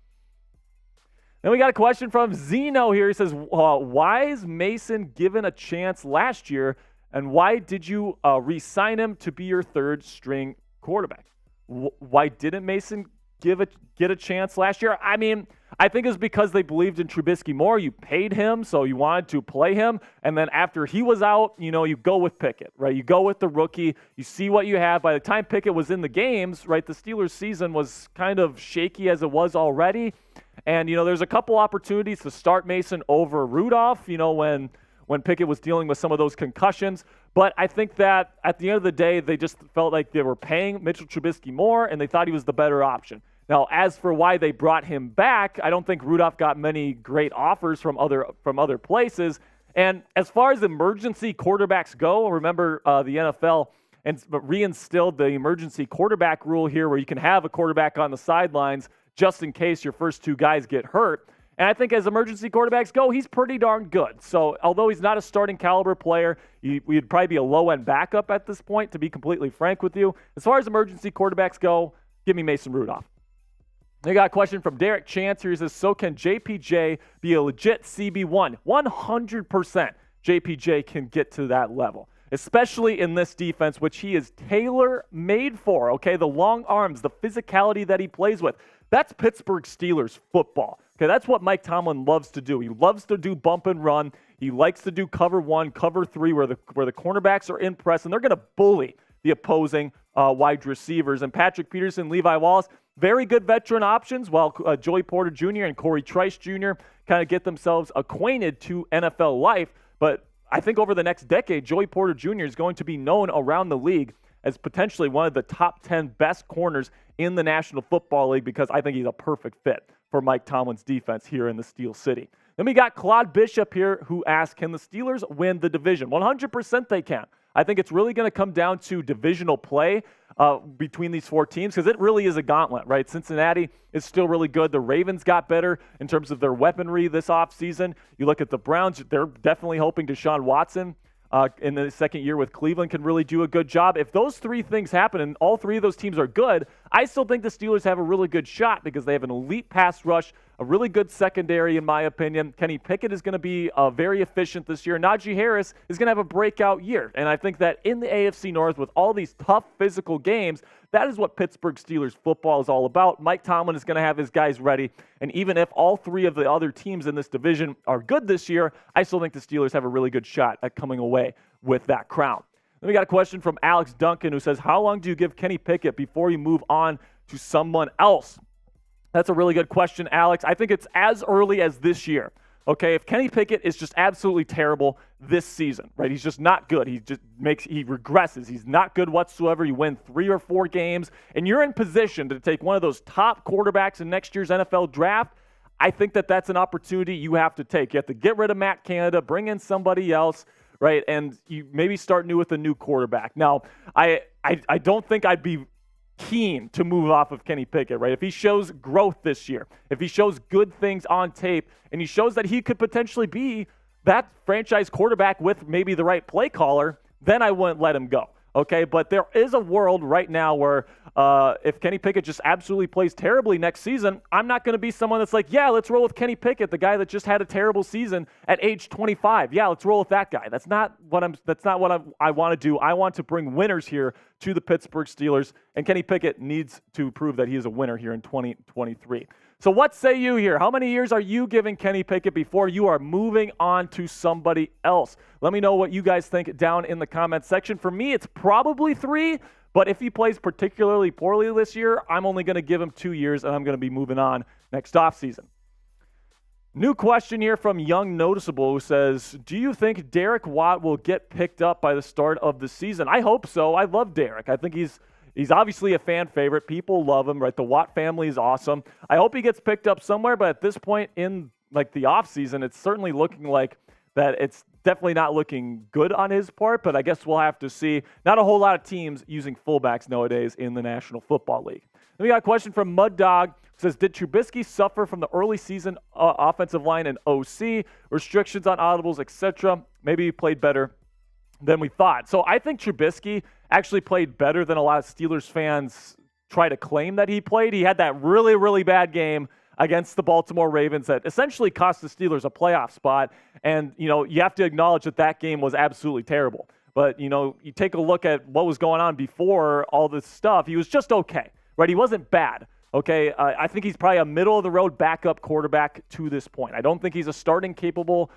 Then we got a question from Zeno here. He says, why is Mason given a chance last year, and why did you re-sign him to be your 3rd string quarterback? Why didn't Mason get a chance last year? I mean, I think it's because they believed in Trubisky more. You paid him, so you wanted to play him. And then after he was out, you go with Pickett, right? You go with the rookie. You see what you have. By the time Pickett was in the games, right, the Steelers season was kind of shaky as it was already. And, there's a couple opportunities to start Mason over Rudolph, when Pickett was dealing with some of those concussions. But I think that at the end of the day, they just felt like they were paying Mitchell Trubisky more, and they thought he was the better option. Now, as for why they brought him back, I don't think Rudolph got many great offers from other places. And as far as emergency quarterbacks go, remember the NFL reinstilled the emergency quarterback rule here, where you can have a quarterback on the sidelines just in case your first 2 guys get hurt. And I think as emergency quarterbacks go, he's pretty darn good. So although he's not a starting caliber player, he'd probably be a low-end backup at this point, to be completely frank with you. As far as emergency quarterbacks go, give me Mason Rudolph. They got a question from Derek Chance here. He says, so can JPJ be a legit CB1? 100% JPJ can get to that level, especially in this defense, which he is tailor-made for, okay? The long arms, the physicality that he plays with. That's Pittsburgh Steelers football. Okay, that's what Mike Tomlin loves to do. He loves to do bump and run. He likes to do cover 1, cover 3, where the cornerbacks are in press, and they're going to bully the opposing wide receivers. And Patrick Peterson, Levi Wallace, very good veteran options, while Joey Porter Jr. and Corey Trice Jr. kind of get themselves acquainted to NFL life. But I think over the next decade, Joey Porter Jr. is going to be known around the league as potentially one of the top 10 best corners in the National Football League because I think he's a perfect fit for Mike Tomlin's defense here in the Steel City. Then we got Claude Bishop here who asked, can the Steelers win the division? 100% they can. I think it's really going to come down to divisional play between these four teams because it really is a gauntlet, right? Cincinnati is still really good. The Ravens got better in terms of their weaponry this offseason. You look at the Browns, they're definitely hoping Deshaun Watson in the second year with Cleveland can really do a good job. If those three things happen and all three of those teams are good, I still think the Steelers have a really good shot because they have an elite pass rush, a really good secondary in my opinion. Kenny Pickett is going to be very efficient this year. Najee Harris is going to have a breakout year. And I think that in the AFC North with all these tough physical games, that is what Pittsburgh Steelers football is all about. Mike Tomlin is going to have his guys ready. And even if all three of the other teams in this division are good this year, I still think the Steelers have a really good shot at coming away with that crown. Then we got a question from Alex Duncan who says, how long do you give Kenny Pickett before you move on to someone else? That's a really good question, Alex. I think it's as early as this year. Okay, if Kenny Pickett is just absolutely terrible this season, right? He's just not good. He regresses. He's not good whatsoever. You win 3 or 4 games, and you're in position to take one of those top quarterbacks in next year's NFL draft. I think that that's an opportunity you have to take. You have to get rid of Matt Canada, bring in somebody else, right? And you maybe start new with a new quarterback. Now, I don't think I'd be keen to move off of Kenny Pickett, right? If he shows growth this year, if he shows good things on tape, and he shows that he could potentially be that franchise quarterback with maybe the right play caller, then I wouldn't let him go, okay? But there is a world right now where if Kenny Pickett just absolutely plays terribly next season, I'm not going to be someone that's like, yeah, let's roll with Kenny Pickett, the guy that just had a terrible season at age 25. Yeah, let's roll with that guy. That's not what I want to do. I want to bring winners here to the Pittsburgh Steelers, and Kenny Pickett needs to prove that he is a winner here in 2023. So what say you here? How many years are you giving Kenny Pickett before you are moving on to somebody else? Let me know what you guys think down in the comments section. For me, it's probably 3, but if he plays particularly poorly this year, I'm only going to give him 2 years, and I'm going to be moving on next offseason. New question here from Young Noticeable who says, do you think Derek Watt will get picked up by the start of the season? I hope so. I love Derek. I think he's obviously a fan favorite. People love him, right? The Watt family is awesome. I hope he gets picked up somewhere, but at this point in like the offseason, it's certainly looking like that it's definitely not looking good on his part, but I guess we'll have to see. Not a whole lot of teams using fullbacks nowadays in the National Football League. Then we got a question from Mud Dog who says, did Trubisky suffer from the early season offensive line and OC, restrictions on audibles, etc.? Maybe he played better than we thought. So I think Trubisky actually played better than a lot of Steelers fans try to claim that he played. He had that really, really bad game against the Baltimore Ravens that essentially cost the Steelers a playoff spot. And, you have to acknowledge that game was absolutely terrible. But, you take a look at what was going on before all this stuff. He was just okay, right? He wasn't bad, okay? I think he's probably a middle-of-the-road backup quarterback to this point. I don't think he's a starting capable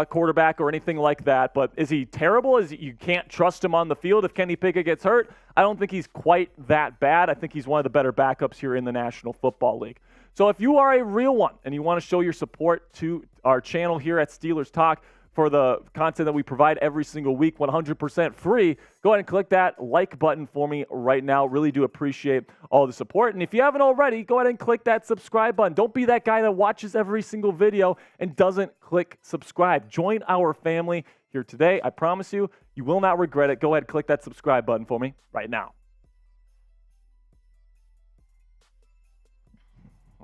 quarterback or anything like that. But is he terrible? You can't trust him on the field if Kenny Pickett gets hurt? I don't think he's quite that bad. I think he's one of the better backups here in the National Football League. So if you are a real one and you want to show your support to our channel here at Steelers Talk for the content that we provide every single week, 100% free, go ahead and click that like button for me right now. Really do appreciate all the support. And if you haven't already, go ahead and click that subscribe button. Don't be that guy that watches every single video and doesn't click subscribe. Join our family here today. I promise you, you will not regret it. Go ahead and click that subscribe button for me right now.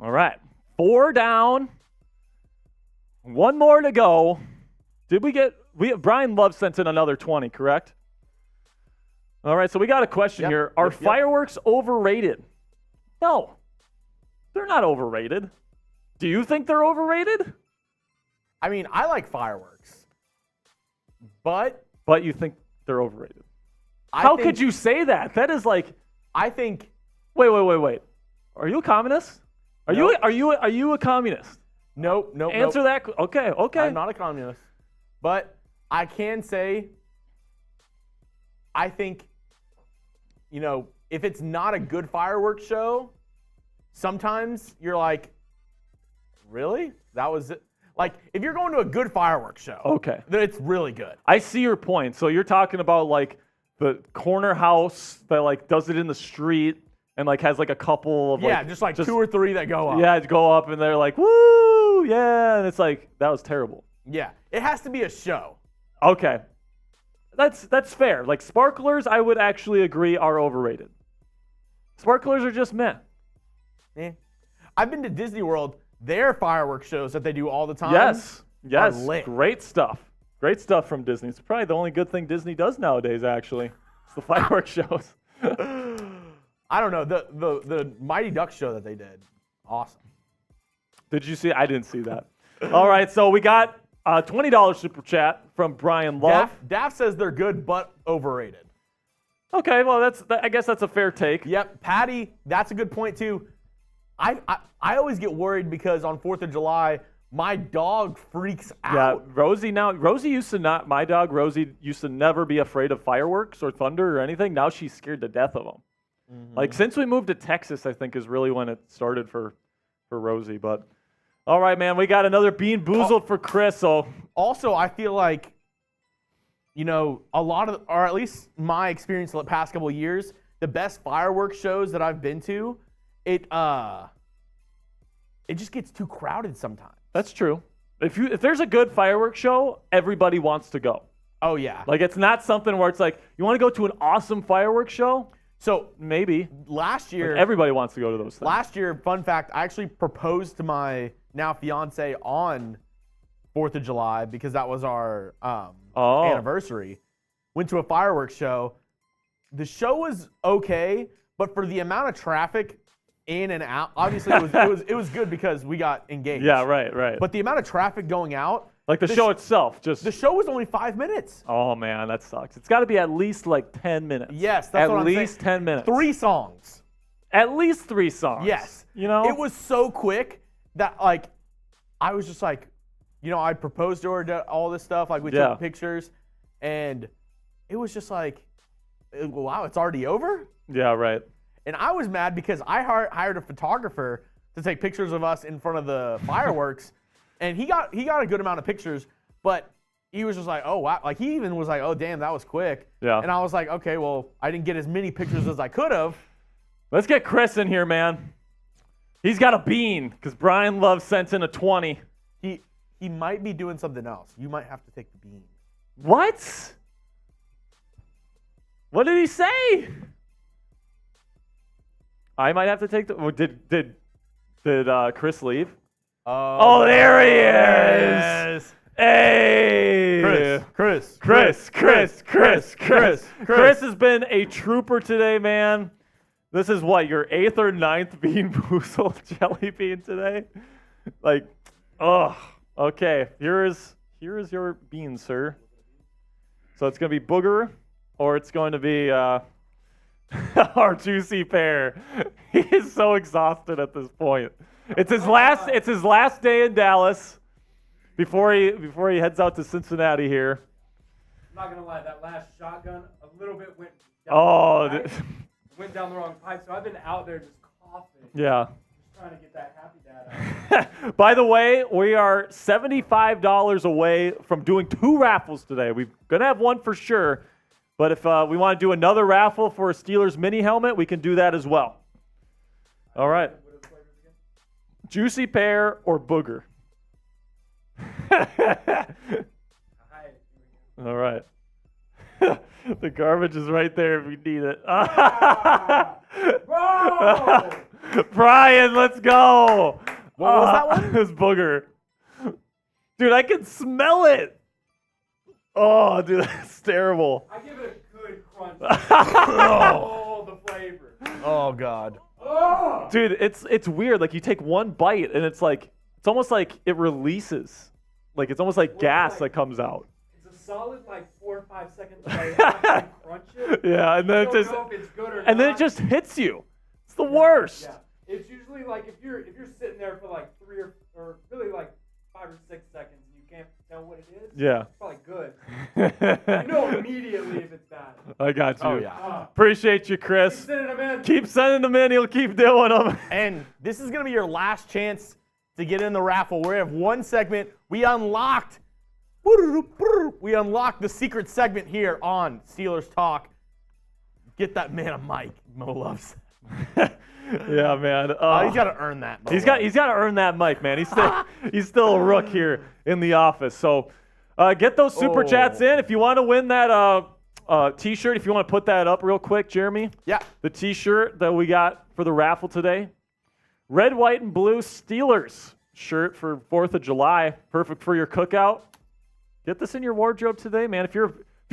All right, 4 down, 1 more to go. Brian Love sent in another 20, correct? All right, so we got a question here. Are fireworks overrated? No, they're not overrated. Do you think they're overrated? I mean, I like fireworks, but you think they're overrated. How could you say that? That is like, I think. Wait. Are you a communist? Are you a communist? Nope. Answer that. Okay. I'm not a communist. But I can say, I think, if it's not a good fireworks show, sometimes you're like, really? That was it? Like, if you're going to a good fireworks show, okay, then it's really good. I see your point. So you're talking about like the corner house that like does it in the street and like has like a couple of just 2 or 3 that go up. Yeah, go up and they're like, woo, yeah, and it's like that was terrible. Yeah, it has to be a show. Okay, that's fair. Like sparklers, I would actually agree are overrated. Sparklers are just meh. I've been to Disney World. Their fireworks shows that they do all the time. Yes, are lit. Great stuff. Great stuff from Disney. It's probably the only good thing Disney does nowadays, actually. It's the fireworks shows. I don't know. The Mighty Ducks show that they did, awesome. Did you see? I didn't see that. All right, so we got a $20 super chat from Brian Love. Daff says they're good but overrated. Okay, well, I guess that's a fair take. Yep, Patty, that's a good point too. I always get worried because on 4th of July, my dog freaks out. Yeah, Rosie used to not, my dog Rosie used to never be afraid of fireworks or thunder or anything. Now she's scared to death of them. Mm-hmm. Like since we moved to Texas, I think is really when it started for Rosie. But all right, man, we got another Bean Boozled for Chris. So also, I feel like, a lot of, or at least my experience the past couple of years, the best fireworks shows that I've been to, it just gets too crowded sometimes. That's true. If there's a good fireworks show, everybody wants to go. Oh yeah. Like it's not something where it's like you want to go to an awesome fireworks show. So maybe last year, everybody wants to go to those things. Last year, fun fact, I actually proposed to my now fiance on 4th of July because that was our anniversary. Went to a fireworks show. The show was okay, but for the amount of traffic in and out, obviously it was good because we got engaged. Yeah, right. But the amount of traffic going out, like the show itself, the show was only 5 minutes. Oh man, that sucks. It's got to be at least like 10 minutes. Yes, that's what I'm saying. At least 10 minutes. 3 songs. At least 3 songs. Yes. It was so quick that like I was just like, I proposed to her, did all this stuff, like we took pictures, and it was just like, wow, it's already over? Yeah, right. And I was mad because I hired a photographer to take pictures of us in front of the fireworks, and he got a good amount of pictures, but he was just like, oh, wow. Like, he even was like, oh, damn, that was quick. Yeah. And I was like, okay, well, I didn't get as many pictures as I could have. Let's get Chris in here, man. He's got a bean because Brian Love sent in a 20. He might be doing something else. You might have to take the bean. What? What did he say? I might have to take the. Or did Chris leave? Oh, there he is. Hey, Chris has been a trooper today, man. This is what, your 8th or 9th Bean Boozled jelly bean today? Like, okay. Here is your bean, sir. So it's gonna be Booger, or it's going to be our juicy pear. He is so exhausted at this point. It's his last day in Dallas before he heads out to Cincinnati here. I'm not gonna lie, that last shotgun a little bit went down went down the wrong pipe, so I've been out there just coughing. Yeah. Just trying to get that happy dad out. By the way, we are $75 away from doing 2 raffles today. We're gonna have one for sure, but if we want to do another raffle for a Steelers mini helmet, we can do that as well. All right. What are the flavors again? Juicy pear or Booger. All right. The garbage is right there if you need it. Brian, let's go. What was that one? It was Booger. Dude, I can smell it. Oh, dude, that's terrible. I give it a good crunch. All the flavor. Oh, God. Oh. Dude, it's weird. Like, you take one bite, and it's almost like it releases. Like, it's almost like gas that comes out. It's a solid, 4 or 5 seconds away. I crunch it. Yeah, and then I don't know if it's good or and then it not. just hits you. It's the worst. Yeah. It's usually if you're sitting there for 3 or really 5 or 6 seconds and you can't tell what it is. Yeah. It's probably good. You know immediately if it's bad. I got you. Oh, yeah. Appreciate you, Chris. Keep sending them in. Keep sending them in. He'll keep doing them. And this is going to be your last chance to get in the raffle. We have one segment. We unlocked the secret segment here on Steelers Talk. Get that man a mic. Mo loves. Yeah, man. He's got to earn that. He's got to earn that mic, man. He's still a rook here in the office. So get those super chats in if you want to win that T-shirt. If you want to put that up real quick, Jeremy. Yeah. The T-shirt that we got for the raffle today. Red, white, and blue Steelers shirt for 4th of July. Perfect for your cookout. Get this in your wardrobe today, man. If you're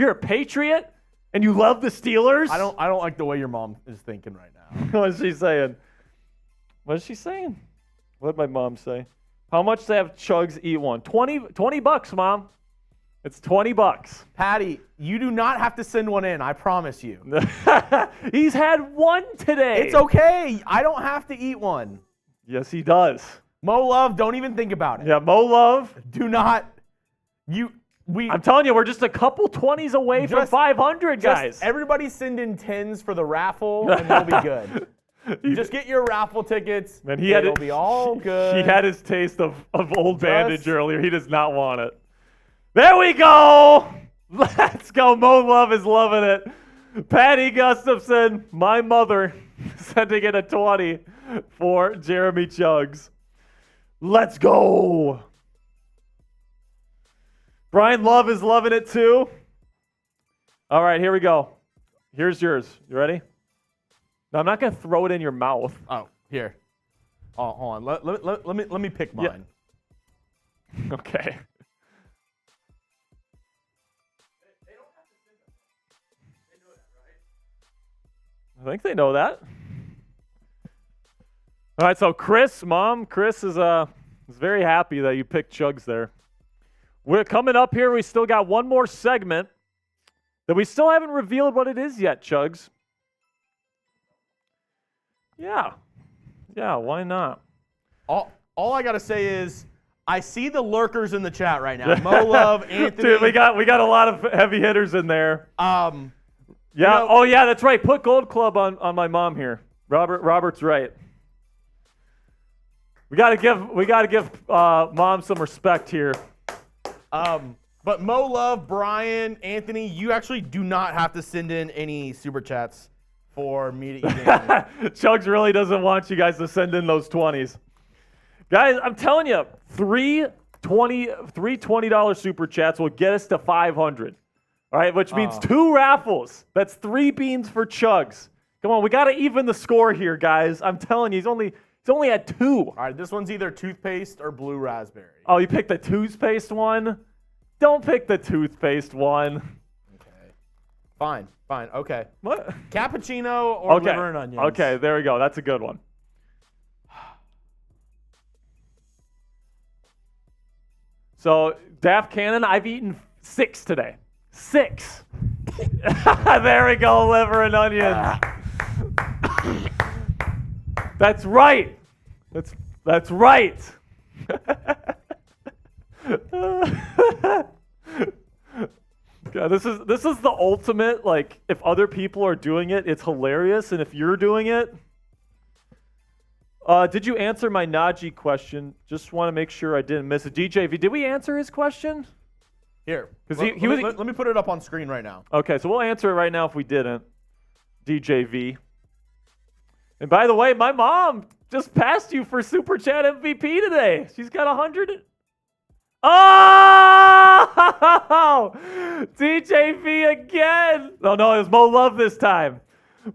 a Patriot and you love the Steelers. I don't like the way your mom is thinking right now. What is she saying? What is she saying? What did my mom say? How much to have Chuggs eat one? $20, Mom. It's $20. Patty, you do not have to send one in. I promise you. He's had one today. It's okay. I don't have to eat one. Yes, he does. Mo Love, don't even think about it. Yeah, Mo Love. Do not. I'm telling you, we're just a couple 20s away from 500, guys. Everybody send in 10s for the raffle, and we'll be good. Just get your raffle tickets. Man, it'll be all good. He had his taste of Old Bandage earlier. He does not want it. There we go. Let's go. Mo Love is loving it. Patty Gustafson, my mother, sending in a 20 for Jeremy Chuggs. Let's go. Brian Love is loving it too. All right, here we go. Here's yours. You ready? No, I'm not going to throw it in your mouth. Oh, here. Oh, hold on. Let me pick mine. Yeah. Okay. I think they know that. All right, so Chris is very happy that you picked Chuggs there. We're coming up here. We still got one more segment that we still haven't revealed what it is yet, Chuggs. Yeah, why not? All I gotta say is I see the lurkers in the chat right now. Mo Love, Anthony. Dude, we got a lot of heavy hitters in there. Yeah. Oh yeah, that's right. Put Gold Club on my mom here. Robert's right. We gotta give mom some respect here. But Mo Love, Brian, Anthony, you actually do not have to send in any super chats for me to eat in. Chuggs really doesn't want you guys to send in those 20s. Guys, I'm telling you, three $20 super chats will get us to 500. All right, which means 2 raffles. That's 3 beans for Chuggs. Come on, we got to even the score here, guys. I'm telling you, he's only at 2. All right, this one's either toothpaste or blue raspberry. Oh, you picked the toothpaste one? Don't pick the toothpaste one. Okay. Fine. Okay. What? Cappuccino or liver and onions. Okay, there we go. That's a good one. So, Daft Cannon, I've eaten 6 today. 6. There we go, liver and onions. That's right. That's right. God, this is the ultimate, like, if other people are doing it, it's hilarious, and if you're doing it, did you answer my Najee question? Just want to make sure I didn't miss it. DJV, did we answer his question? Here, Because let me put it up on screen right now. Okay, so we'll answer it right now if we didn't. DJV. And by the way, my mom just passed you for Super Chat MVP today. She's got 100. Oh! DJV again. Oh, no, it was Mo Love this time.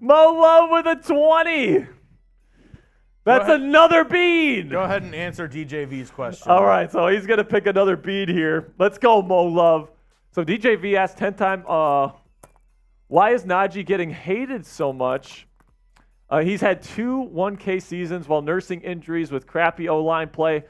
Mo Love with a 20. That's another bean. Go ahead and answer DJV's question. All right, so he's going to pick another bean here. Let's go, Mo Love. So DJV asked 10 times, why is Najee getting hated so much? He's had 2 1K seasons while nursing injuries with crappy O-line play.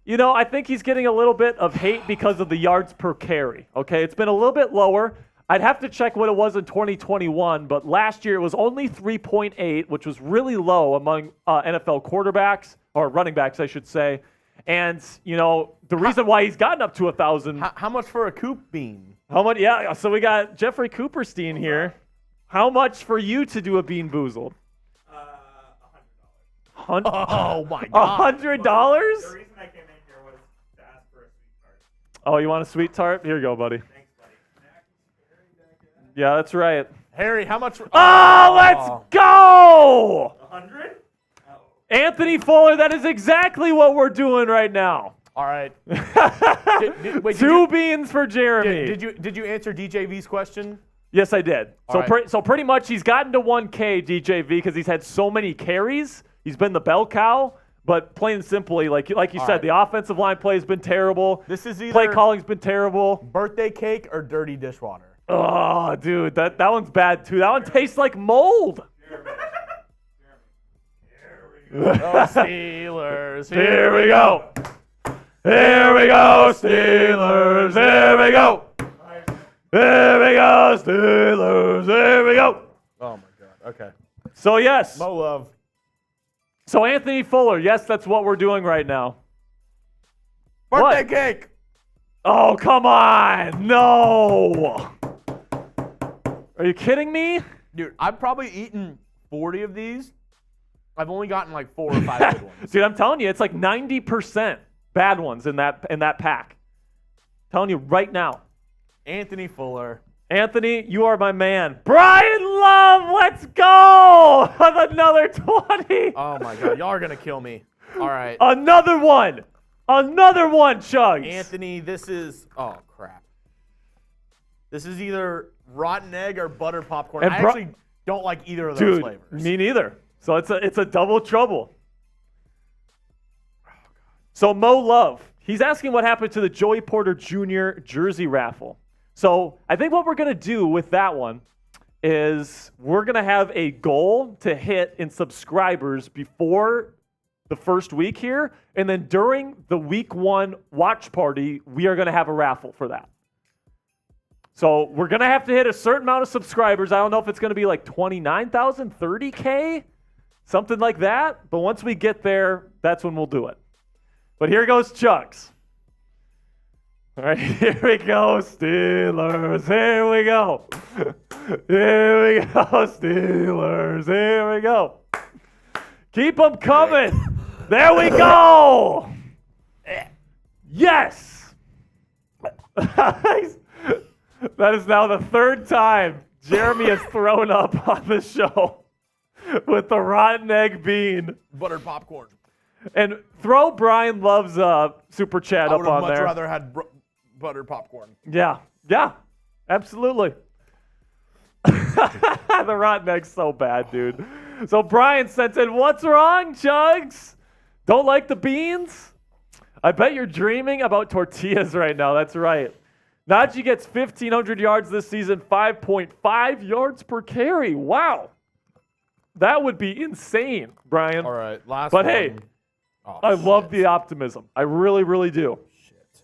You know, I think he's getting a little bit of hate because of the yards per carry. Okay, it's been a little bit lower. I'd have to check what it was in 2021, but last year it was only 3.8, which was really low among NFL quarterbacks, or running backs, I should say. And, you know, the reason why he's gotten up to 1,000. How much for a Coop bean? How much? Yeah, so we got Jeffrey Cooperstein here. How much for you to do a bean boozled? $100. Oh, my God. $100? The reason I came in here was to ask for a sweet tart. Oh, you want a sweet tart? Here you go, buddy. Thanks, buddy. Yeah, that's right. Harry, how much? Oh, let's go! 100? Anthony Fuller, that is exactly what we're doing right now. All right. Wait, Two beans for Jeremy. Did you answer DJV's question? Yes, I did. All So pretty much he's gotten to 1K, DJV, because he's had so many carries. He's been the bell cow. But plain and simply, like you said, right. the offensive line play has been terrible. This is either play calling's been terrible. birthday cake or dirty dishwater. Oh, dude, that one's bad too. That one tastes like mold. Oh, Steelers. Here we go. Here we go, Steelers. Here we go. Here we go, Steelers. Here we go. Oh, my God. Okay. So, yes. Mo love. So, Anthony Fuller, yes, that's what we're doing right now. Birthday What? cake. Oh, come on. No. Are you kidding me? Dude, I've probably eaten 40 of these. I've only gotten like 4 or 5 good ones. Dude, I'm telling you, it's like 90% bad ones in that pack. Telling you right now. Anthony Fuller. Anthony, you are my man. Brian Love, let's go! Another 20. Oh, my God. Y'all are going to kill me. All right. Another one. Another one, Chuggs. Anthony, this is... Oh, crap. This is either rotten egg or butter popcorn. And I actually don't like either of those flavors. Me neither. So it's a double trouble. So Mo Love, he's asking what happened to the Joey Porter Jr. jersey raffle. So I think what we're going to do with that one is we're going to have a goal to hit in subscribers before the first week here. And then during the week 1 watch party, we are going to have a raffle for that. So we're going to have to hit a certain amount of subscribers. I don't know if it's going to be like 29,000, 30K, something like that. But once we get there, that's when we'll do it. But here goes Chuggs. All right, here we go, Steelers. Here we go. Here we go, Steelers. Here we go. Keep them coming. There we go. Yes. That is now the 3rd time Jeremy has thrown up on the show with the rotten egg bean. Buttered popcorn. And throw Brian Love's super chat up on there. I would have much rather had buttered popcorn. Yeah, absolutely. The rotten egg's so bad, dude. So Brian sent in, what's wrong, Chuggs? Don't like the beans? I bet you're dreaming about tortillas right now. That's right. Najee gets 1,500 yards this season, 5.5 yards per carry. Wow. That would be insane, Brian. All right, last But one. hey, Oh, I love the optimism. I really, really do.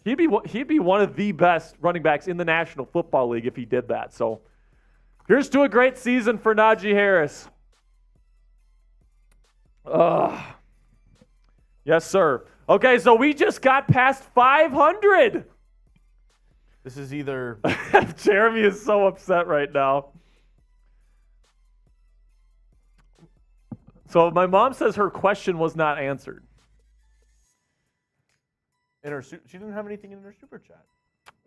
He'd be one of the best running backs in the National Football League if he did that. So here's to a great season for Najee Harris. Yes, sir. Okay, so we just got past 500. This is either... Jeremy is so upset right now. So my mom says her question was not answered. she didn't have anything in her super chat.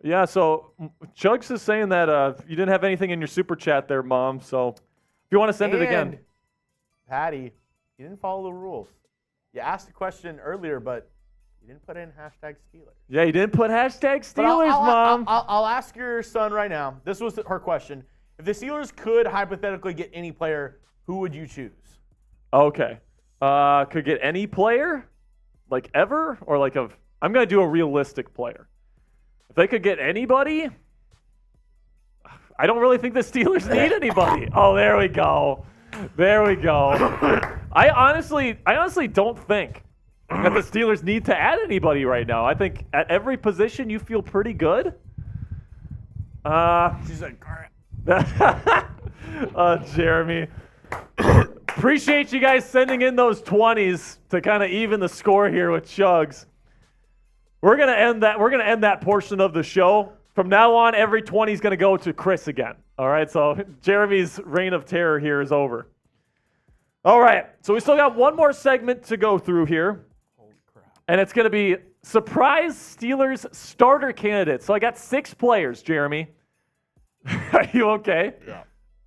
Yeah, so Chuggs is saying that you didn't have anything in your super chat there, Mom. So if you want to send it again. Patty, you didn't follow the rules. You asked a question earlier, but you didn't put in hashtag Steelers. Yeah, you didn't put hashtag But Steelers, Mom. I'll ask your son right now. This was her question. If the Steelers could hypothetically get any player, who would you choose? Okay. Could get any player? Like ever? Or like I'm going to do a realistic player. If they could get anybody, I don't really think the Steelers need anybody. Oh, there we go. There we go. I honestly don't think that the Steelers need to add anybody right now. I think at every position you feel pretty good. She's like, Jeremy. Appreciate you guys sending in those 20s to kind of even the score here with Chuggs. We're gonna end that portion of the show. From now on, every 20 is gonna go to Chris again. All right, so Jeremy's reign of terror here is over. All right, so we still got one more segment to go through here. holy crap. And it's gonna be surprise Steelers starter candidates. So I got 6 players, Jeremy. Are you okay? Yeah.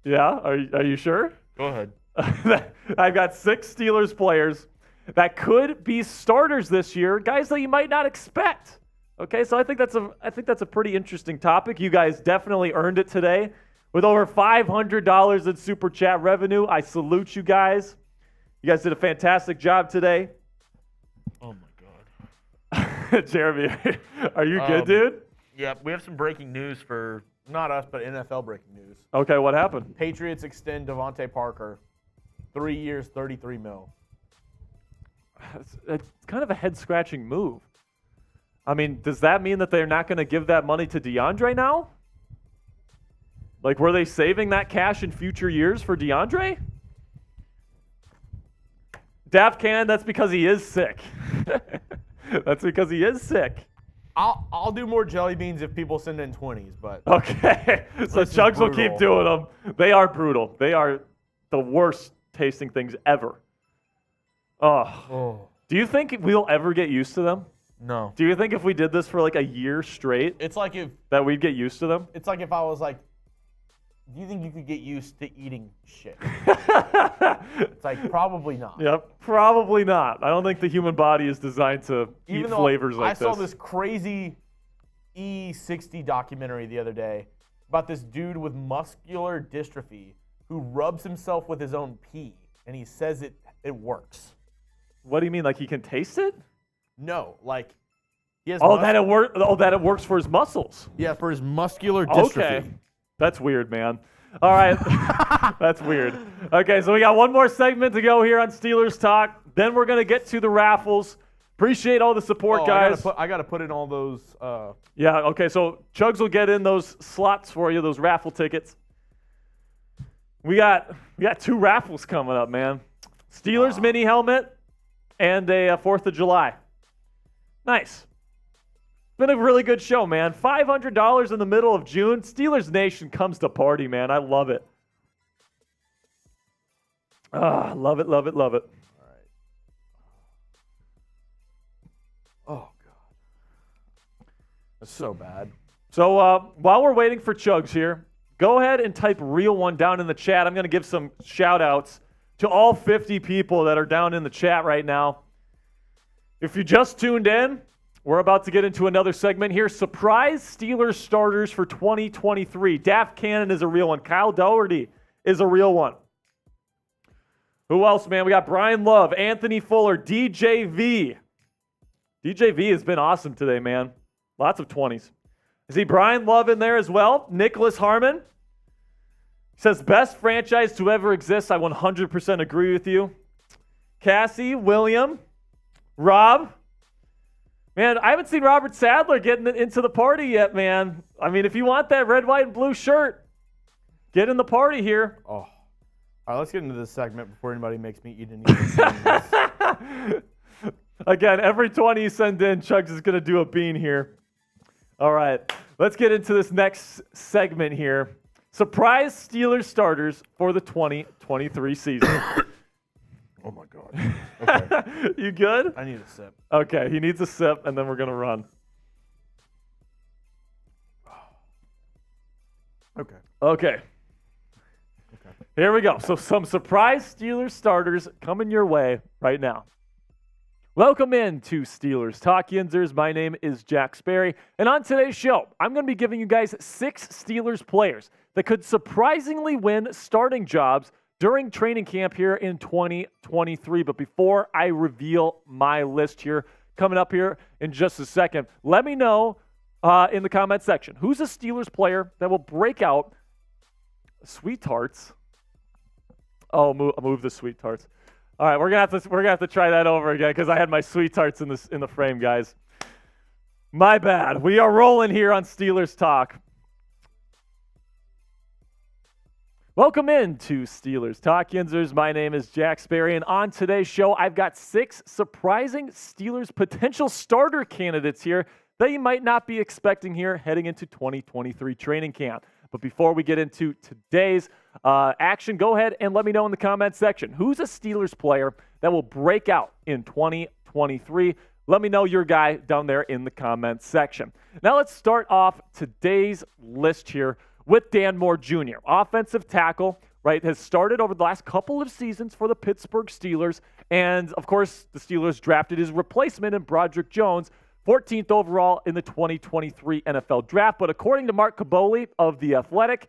Yeah, are you sure? Go ahead. I've got 6 Steelers players that could be starters this year, guys that you might not expect. Okay, so I think that's a pretty interesting topic. You guys definitely earned it today with over $500 in super chat revenue. I salute you guys. You guys did a fantastic job today. Oh my God. Jeremy, are you good, dude? Yeah, we have some breaking news for. Not us, but NFL breaking news. Okay, what happened? Patriots extend Devontae Parker 3 years, $33 million. It's kind of a head-scratching move. I mean, does that mean that they're not going to give that money to DeAndre now? Like, were they saving that cash in future years for DeAndre? Daft Can, that's because he is sick. That's because he is sick. I'll do more jelly beans if people send in 20s, but Okay, so Chuggs will keep doing them. They are brutal. They are the worst tasting things ever. Oh. Do you think we'll ever get used to them? No. Do you think if we did this for like a year straight, it's like that we'd get used to them? It's like if I was like, do you think you could get used to eating shit? It's like, probably not. Yep, probably not. I don't think the human body is designed to eat flavors like this. I saw this crazy E60 documentary the other day about this dude with muscular dystrophy who rubs himself with his own pee, and he says it works. What do you mean? Like he can taste it? No, like he has. That it works for his muscles. Yeah, for his muscular dystrophy. Okay, that's weird, man. All right, that's weird. Okay, so we got one more segment to go here on Steelers Talk. Then we're gonna get to the raffles. Appreciate all the support, guys. I gotta put in all those. Yeah. Okay. So Chuggs will get in those slots for you, those raffle tickets. We got 2 raffles coming up, man. Steelers mini helmet and a 4th of July. Nice. Been a really good show, man. $500 in the middle of June. Steelers Nation comes to party, man. I love it. Love it, love it, love it. All right. Oh, God. That's so bad. So while we're waiting for Chuggs here, go ahead and type real one down in the chat. I'm going to give some shout-outs to all 50 people that are down in the chat right now. If you just tuned in, we're about to get into another segment here. Surprise Steelers starters for 2023. Daft Cannon is a real one. Kyle Doherty is a real one. Who else, man? We got Brian Love, Anthony Fuller, DJV. DJV has been awesome today, man. Lots of 20s. I see Brian Love in there as well. Nicholas Harmon says, best franchise to ever exist. I 100% agree with you. Cassie, William, Rob. Man, I haven't seen Robert Sadler getting into the party yet, man. I mean, if you want that red, white, and blue shirt, get in the party here. Oh. All right, let's get into this segment before anybody makes me eat anything. Again, every 20 you send in, Chuggs is going to do a bean here. All right, let's get into this next segment here. Surprise Steelers starters for the 2023 season. Oh, my God. Okay. You good? I need a sip. Okay, he needs a sip, and then we're going to run. Okay. Here we go. So some surprise Steelers starters coming your way right now. Welcome in to Steelers Talk, Yinzers. My name is Jack Sperry, and on today's show, I'm going to be giving you guys 6 Steelers players that could surprisingly win starting jobs during training camp here in 2023. But before I reveal my list here, coming up here in just a second, let me know in the comment section, who's a Steelers player that will break out Sweet Tarts? Oh, move the Sweet Tarts. All right, we're gonna have to try that over again because I had my Sweet Tarts in the frame, guys. My bad. We are rolling here on Steelers Talk. Welcome in to Steelers Talk, Yinzers. My name is Jack Sperry, and on today's show, I've got 6 surprising Steelers potential starter candidates here that you might not be expecting here heading into 2023 training camp. But before we get into today's action, go ahead and let me know in the comment section, who's a Steelers player that will break out in 2023? Let me know your guy down there in the comment section. Now let's start off today's list here with Dan Moore Jr., offensive tackle, right, has started over the last couple of seasons for the Pittsburgh Steelers. And, of course, the Steelers drafted his replacement in Broderick Jones, 14th overall in the 2023 NFL Draft. But according to Mark Kaboly of The Athletic,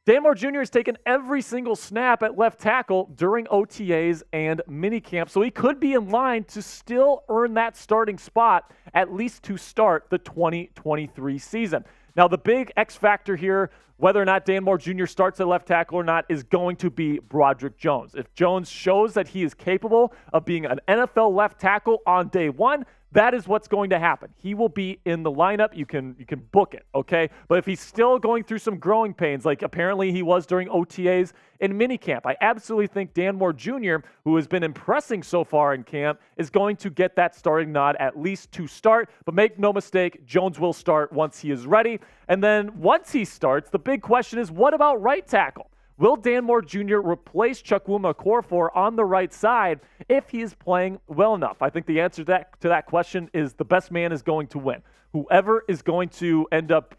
Dan Moore Jr. has taken every single snap at left tackle during OTAs and minicamp, so he could be in line to still earn that starting spot, at least to start the 2023 season. Now, the big X factor here, whether or not Dan Moore Jr. starts at left tackle or not, is going to be Broderick Jones. If Jones shows that he is capable of being an NFL left tackle on day one, that is what's going to happen. He will be in the lineup. You can book it, okay? But if he's still going through some growing pains, like apparently he was during OTAs and minicamp, I absolutely think Dan Moore Jr., who has been impressing so far in camp, is going to get that starting nod at least to start. But make no mistake, Jones will start once he is ready. And then once he starts, the big question is, what about right tackle? Will Dan Moore Jr. replace Chukwuma Okorafor on the right side if he is playing well enough? I think the answer to that question is the best man is going to win. Whoever is going to end up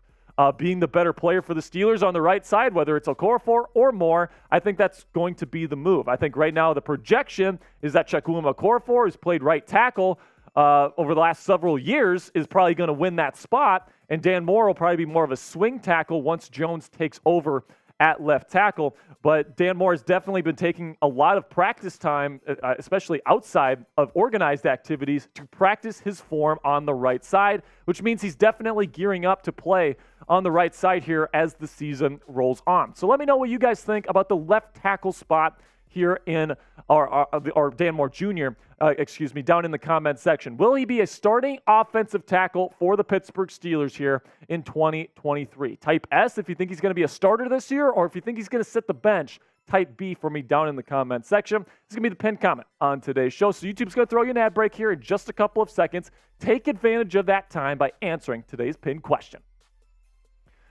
being the better player for the Steelers on the right side, whether it's Okorafor or Moore, I think that's going to be the move. I think right now the projection is that Chukwuma Okorafor, who's played right tackle over the last several years, is probably going to win that spot, and Dan Moore will probably be more of a swing tackle once Jones takes over at left tackle. But Dan Moore has definitely been taking a lot of practice time, especially outside of organized activities, to practice his form on the right side, which means he's definitely gearing up to play on the right side here as the season rolls on. So let me know what you guys think about the left tackle spot here in our Dan Moore Jr., down in the comment section. Will he be a starting offensive tackle for the Pittsburgh Steelers here in 2023? Type S if you think he's going to be a starter this year, or if you think he's going to sit the bench, type B for me down in the comment section. This is going to be the pinned comment on today's show. So YouTube's going to throw you an ad break here in just a couple of seconds. Take advantage of that time by answering today's pinned question.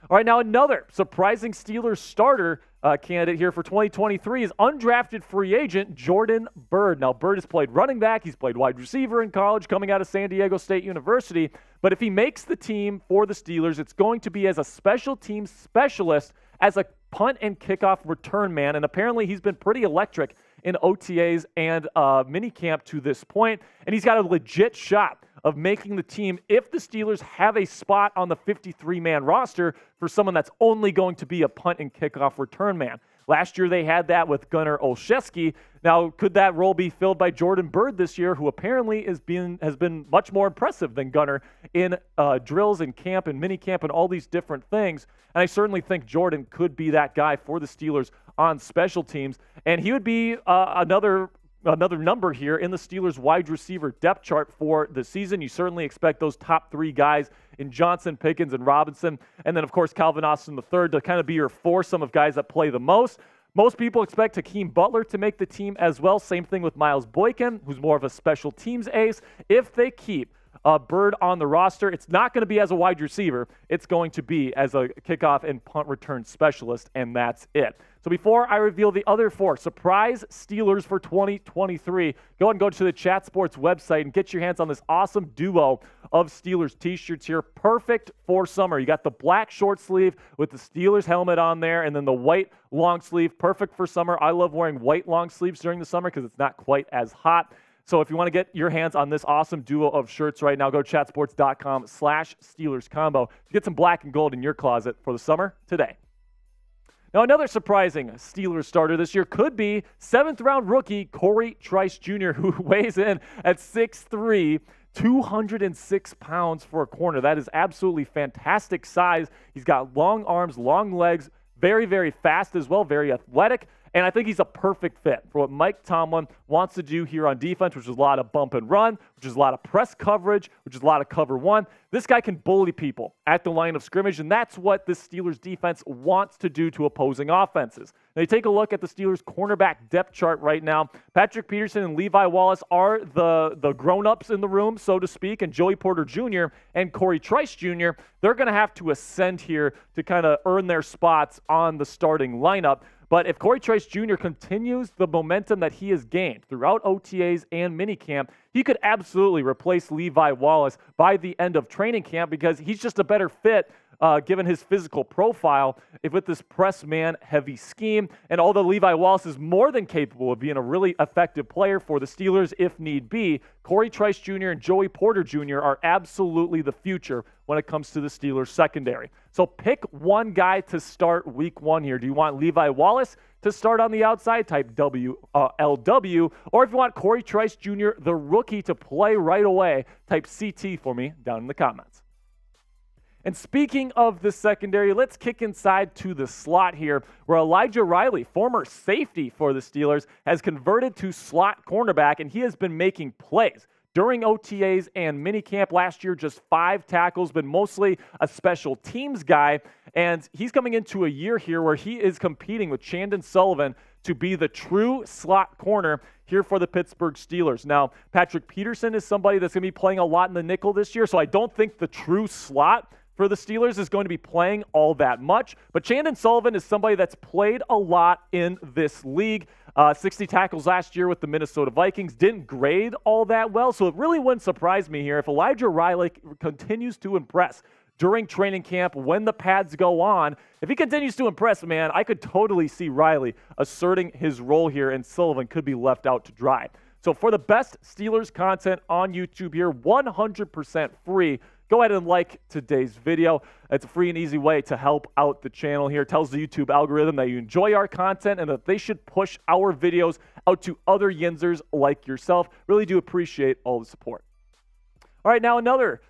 All right, now another surprising Steelers starter candidate here for 2023 is undrafted free agent Jordan Byrd. Now, Byrd has played running back. He's played wide receiver in college coming out of San Diego State University. But if he makes the team for the Steelers, it's going to be as a special teams specialist, as a punt and kickoff return man. And apparently he's been pretty electric in OTAs and minicamp to this point. And he's got a legit shot of making the team if the Steelers have a spot on the 53-man roster for someone that's only going to be a punt and kickoff return man. Last year they had that with Gunnar Olszewski. Now, could that role be filled by Jordan Byrd this year, who apparently has been much more impressive than Gunnar in drills and camp and minicamp and all these different things? And I certainly think Jordan could be that guy for the Steelers on special teams. And he would be another number here in the Steelers wide receiver depth chart for the season. You certainly expect those top three guys in Johnson, Pickens, and Robinson. And then, of course, Calvin Austin III to kind of be your foursome of guys that play the most. Most people expect Hakeem Butler to make the team as well. Same thing with Miles Boykin, who's more of a special teams ace. If they keep Byrd on the roster, it's not going to be as a wide receiver. It's going to be as a kickoff and punt return specialist, and that's it. So before I reveal the other four surprise Steelers for 2023, go ahead and go to the Chat Sports website and get your hands on this awesome duo of Steelers t-shirts here. Perfect for summer. You got the black short sleeve with the Steelers helmet on there, and then the white long sleeve. Perfect for summer. I love wearing white long sleeves during the summer because it's not quite as hot. So if you want to get your hands on this awesome duo of shirts right now, go to chatsports.com/Steelers combo to get some black and gold in your closet for the summer today. Now, another surprising Steelers starter this year could be 7th-round rookie Corey Trice Jr., who weighs in at 6'3", 206 pounds for a corner. That is absolutely fantastic size. He's got long arms, long legs, very, very fast as well, very athletic. And I think he's a perfect fit for what Mike Tomlin wants to do here on defense, which is a lot of bump and run, which is a lot of press coverage, which is a lot of cover one. This guy can bully people at the line of scrimmage, and that's what this Steelers defense wants to do to opposing offenses. Now, you take a look at the Steelers cornerback depth chart right now. Patrick Peterson and Levi Wallace are the grown-ups in the room, so to speak, and Joey Porter Jr. and Corey Trice Jr., they're going to have to ascend here to kind of earn their spots on the starting lineup. But if Corey Trice Jr. continues the momentum that he has gained throughout OTAs and minicamp, he could absolutely replace Levi Wallace by the end of training camp because he's just a better fit given his physical profile, if with this press man heavy scheme. And although Levi Wallace is more than capable of being a really effective player for the Steelers if need be, Corey Trice Jr. and Joey Porter Jr. are absolutely the future when it comes to the Steelers secondary. So pick one guy to start week 1 here. Do you want Levi Wallace to start on the outside, type LW, or if you want Corey Trice Jr., the rookie, to play right away, type CT for me down in the comments. And speaking of the secondary, let's kick inside to the slot here, where Elijah Riley, former safety for the Steelers, has converted to slot cornerback, and he has been making plays. During OTAs and minicamp last year, just 5 tackles, but mostly a special teams guy. And he's coming into a year here where he is competing with Chandon Sullivan to be the true slot corner here for the Pittsburgh Steelers. Now, Patrick Peterson is somebody that's going to be playing a lot in the nickel this year, so I don't think the true slot for the Steelers is going to be playing all that much. But Chandon Sullivan is somebody that's played a lot in this league. 60 tackles last year with the Minnesota Vikings. Didn't grade all that well, so it really wouldn't surprise me here if Elijah Riley continues to impress during training camp when the pads go on. If he continues to impress, man, I could totally see Riley asserting his role here, and Sullivan could be left out to dry. So for the best Steelers content on YouTube here, 100% free, go ahead and like today's video. It's a free and easy way to help out the channel here. It tells the YouTube algorithm that you enjoy our content and that they should push our videos out to other yinzers like yourself. Really do appreciate all the support. All right, now another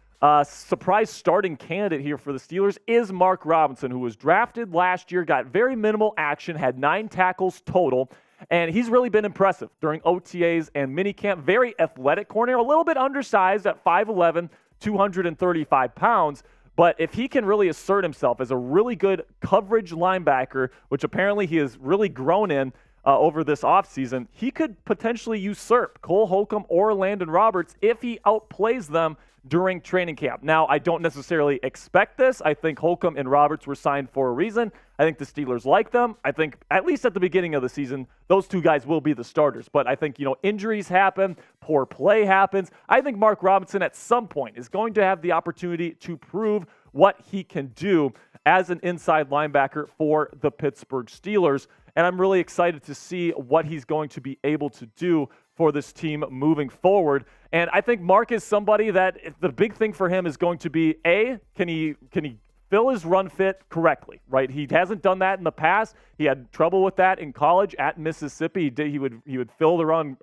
surprise starting candidate here for the Steelers is Mark Robinson, who was drafted last year, got very minimal action, had 9 tackles total, and he's really been impressive during OTAs and minicamp. Very athletic corner, a little bit undersized at 5'11", 235 pounds, but if he can really assert himself as a really good coverage linebacker, which apparently he has really grown in over this offseason, he could potentially usurp Cole Holcomb or Landon Roberts if he outplays them during training camp. Now, I don't necessarily expect this. I think Holcomb and Roberts were signed for a reason. I think the Steelers like them. I think, at least at the beginning of the season, those 2 guys will be the starters. But I think, injuries happen, poor play happens. I think Mark Robinson at some point is going to have the opportunity to prove what he can do as an inside linebacker for the Pittsburgh Steelers. And I'm really excited to see what he's going to be able to do for this team moving forward. And I think Mark is somebody that the big thing for him is going to be, A, can he fill his run fit correctly, right? He hasn't done that in the past. He had trouble with that in college at Mississippi. He would fill the run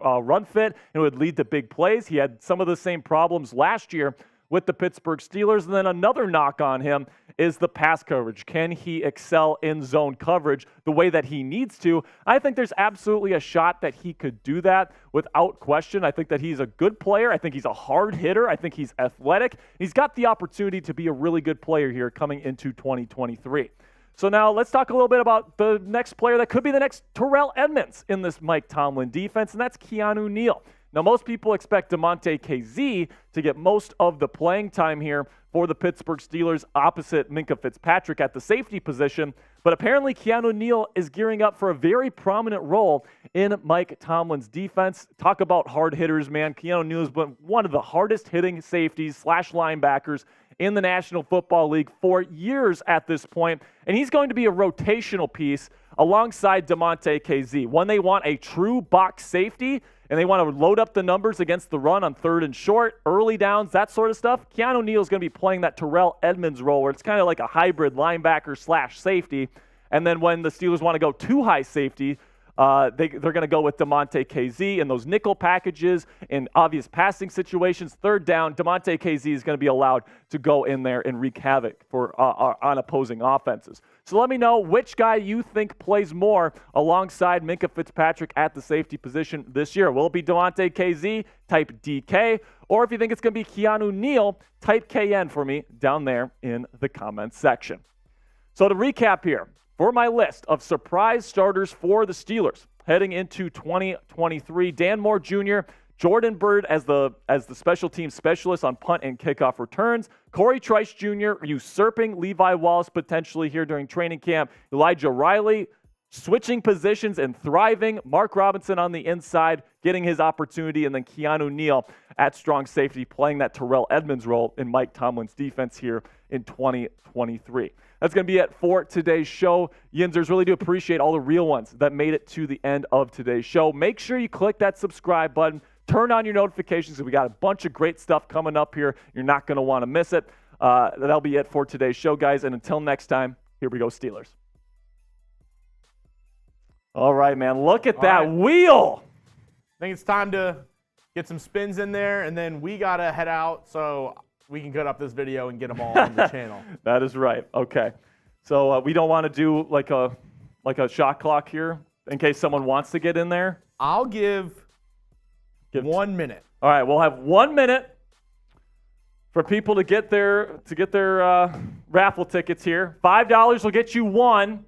fit, and it would lead to big plays. He had some of the same problems last year with the Pittsburgh Steelers. And then another knock on him is the pass coverage. Can he excel in zone coverage the way that he needs to? I think there's absolutely a shot that he could do that without question. I think that he's a good player. I think he's a hard hitter. I think he's athletic. He's got the opportunity to be a really good player here coming into 2023. So now let's talk a little bit about the next player that could be the next Terrell Edmunds in this Mike Tomlin defense, and that's Keanu Neal. Now, most people expect Damontae Kazee to get most of the playing time here for the Pittsburgh Steelers opposite Minkah Fitzpatrick at the safety position, but apparently Keanu Neal is gearing up for a very prominent role in Mike Tomlin's defense. Talk about hard hitters, man. Keanu Neal has been one of the hardest hitting safeties / linebackers in the National Football League for years at this point, and he's going to be a rotational piece alongside Damontae Kazee. When they want a true box safety and they want to load up the numbers against the run on 3rd and short, early downs, that sort of stuff, Keanu Neal is going to be playing that Terrell Edmunds role where it's kind of like a hybrid linebacker / safety. And then when the Steelers want to go too high safety, they're going to go with Damontae Kazee in those nickel packages in obvious passing situations. 3rd down, Damontae Kazee is going to be allowed to go in there and wreak havoc for on opposing offenses. So let me know which guy you think plays more alongside Minkah Fitzpatrick at the safety position this year. Will it be Damontae Kazee? Type DK. Or if you think it's going to be Keanu Neal, type KN for me down there in the comments section. So to recap here, for my list of surprise starters for the Steelers heading into 2023, Dan Moore Jr., Jordan Byrd as the special team specialist on punt and kickoff returns, Corey Trice Jr. usurping Levi Wallace potentially here during training camp, Elijah Riley switching positions and thriving. Mark Robinson on the inside, getting his opportunity, and then Keanu Neal at strong safety, playing that Terrell Edmunds role in Mike Tomlin's defense here in 2023. That's going to be it for today's show. Yinzers, really do appreciate all the real ones that made it to the end of today's show. Make sure you click that subscribe button. Turn on your notifications because we got a bunch of great stuff coming up here. You're not going to want to miss it. That'll be it for today's show, guys. And until next time, here we go, Steelers. All right, man. Look at that wheel. I think it's time to get some spins in there, and then we got to head out so we can cut up this video and get them all on the channel. That is right. Okay. So we don't want to do like a shot clock here in case someone wants to get in there. I'll give 1 minute. All right. We'll have 1 minute for people to get their raffle tickets here. $5 will get you 1.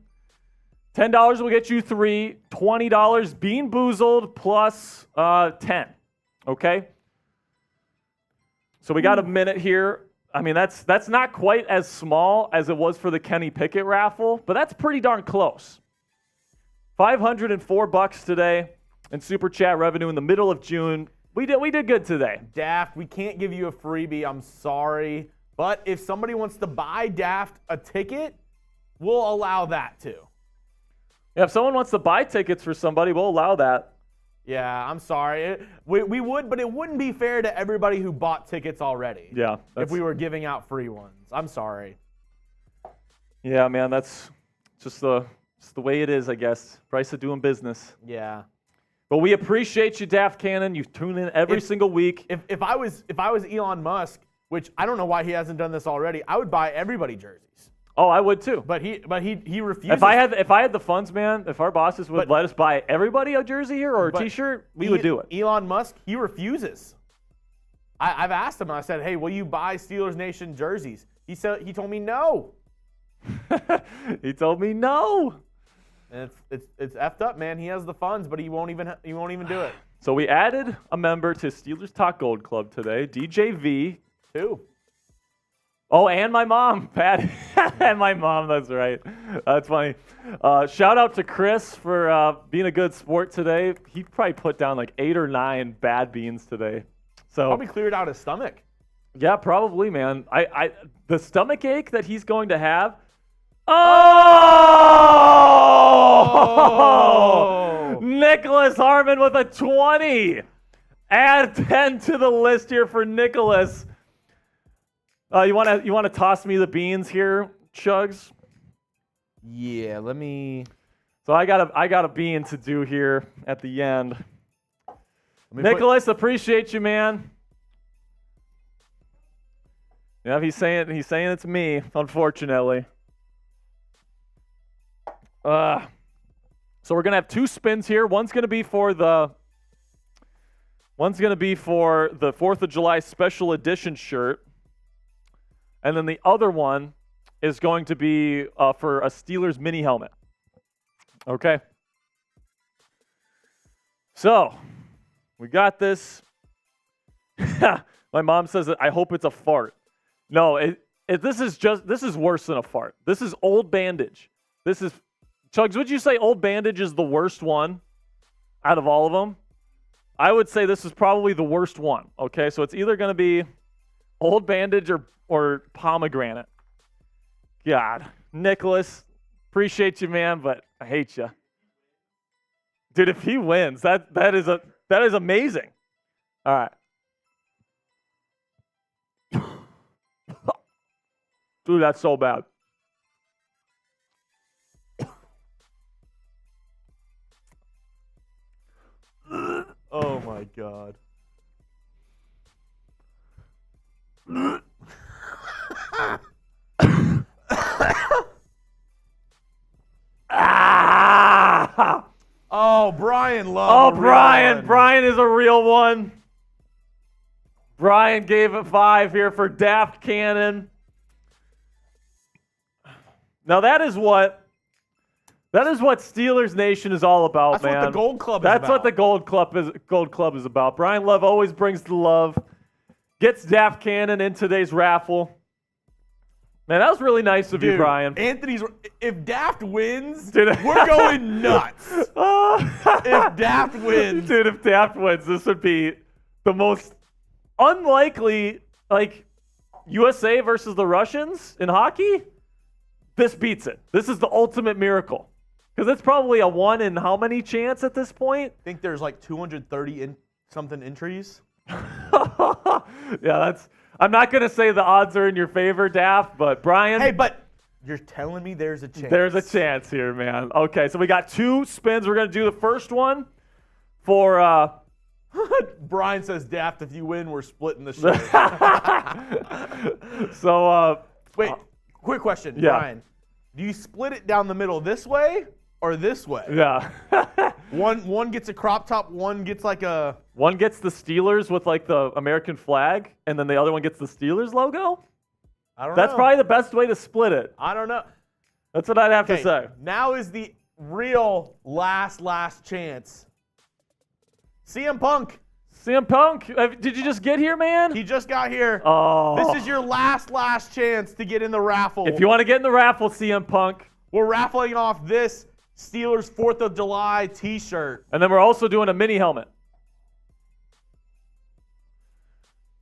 $10 will get you 3. $20 Bean Boozled plus 10. Okay. So we got a minute here. I mean, that's not quite as small as it was for the Kenny Pickett raffle, but that's pretty darn close. $504 today in Super Chat revenue in the middle of June. We did good today. Daft, we can't give you a freebie. I'm sorry. But if somebody wants to buy Daft a ticket, we'll allow that too. Yeah, if someone wants to buy tickets for somebody, we'll allow that. Yeah, I'm sorry. We would, but it wouldn't be fair to everybody who bought tickets already. Yeah. If we were giving out free ones. I'm sorry. Yeah, man, that's just the way it is, I guess. Price of doing business. Yeah. But we appreciate you, Daft Cannon. You tune in every single week. If I was Elon Musk, which I don't know why he hasn't done this already, I would buy everybody jerseys. Oh, I would too. But he refuses. If I had the funds, man, if our bosses would let us buy everybody a jersey here or a T-shirt, we would do it. Elon Musk, he refuses. I've asked him. I said, "Hey, will you buy Steelers Nation jerseys?" He told me no. He told me no. And it's effed up, man. He has the funds, but he won't even do it. So we added a member to Steelers Talk Gold Club today, DJV. 2. Oh, and my mom, Pat. And my mom, that's right. That's funny. Shout out to Chris for being a good sport today. He probably put down like 8 or 9 bad beans today. So Probably cleared out his stomach. Yeah, probably, man. The stomach ache that he's going to have. Oh! Nicholas Harmon with a 20. Add 10 to the list here for Nicholas. You want to toss me the beans here, Chuggs? Yeah, let me. So I got a bean to do here at the end. Nicholas, appreciate you, man. Yeah, he's saying it's me, unfortunately. So we're gonna have 2 spins here. One's gonna be for the 4th of July special edition shirt. And then the other one is going to be for a Steelers mini helmet. Okay. So we got this. My mom says that I hope it's a fart. No, this is worse than a fart. This is old bandage. This is Chuggs. Would you say old bandage is the worst one out of all of them? I would say this is probably the worst one. Okay, so it's either going to be old bandage or pomegranate. God, Nicholas, appreciate you, man, but I hate you, dude. If he wins, that is amazing. All right, dude, that's so bad. Oh my God. Oh, Brian loved. Oh, Brian is a real one. Brian gave it 5 here for Daft Cannon. Now that is what Steelers Nation is all about, man. That's what the Gold Club is That's about. what the Gold Club is about. Brian Love always brings the love. Gets Daft Cannon in today's raffle. Man, that was really nice of you, Dude, Brian. Anthony's. If Daft wins, Dude. we're going nuts. If Daft wins. Dude, if Daft wins, this would be the most unlikely, like, USA versus the Russians in hockey. This beats it. This is the ultimate miracle. Because it's probably a 1 in how many chance at this point? I think there's like 230 something entries. Yeah, that's. I'm not going to say the odds are in your favor, Daft, but Brian. Hey, but you're telling me there's a chance. There's a chance here, man. Okay, so we got 2 spins. We're going to do the first one for. Brian says, Daft, if you win, we're splitting the show. So. Wait, quick question, Yeah. Brian. Do you split it down the middle this way or this way? Yeah. One gets a crop top, one gets like a. One gets the Steelers with like the American flag, and then the other one gets the Steelers logo. I don't know. That's probably the best way to split it. I don't know. That's what I'd have to Okay, say. now is the real last chance. CM Punk. CM Punk, did you just get here, man? He just got here. Oh. This is your last chance to get in the raffle. If you want to get in the raffle, CM Punk. We're raffling off this Steelers 4th of July t-shirt. And then we're also doing a mini helmet.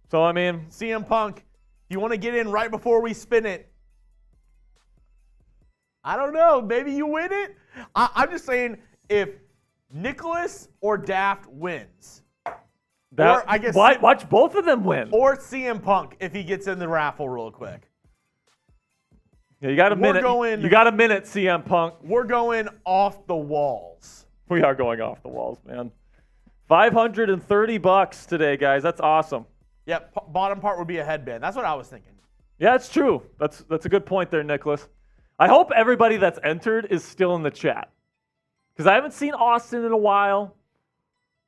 So, I mean. CM Punk, you want to get in right before we spin it? I don't know. Maybe you win it? I'm just saying if Nicholas or Daft wins. Or I guess Watch both of them win. Or CM Punk if he gets in the raffle real quick. Yeah, you got a minute. You got a minute, CM Punk. We're going off the walls. We are going off the walls, man. $530 today, guys. That's awesome. Yep, bottom part would be a headband. That's what I was thinking. Yeah, it's true. That's a good point there, Nicholas. I hope everybody that's entered is still in the chat. Because I haven't seen Austin in a while.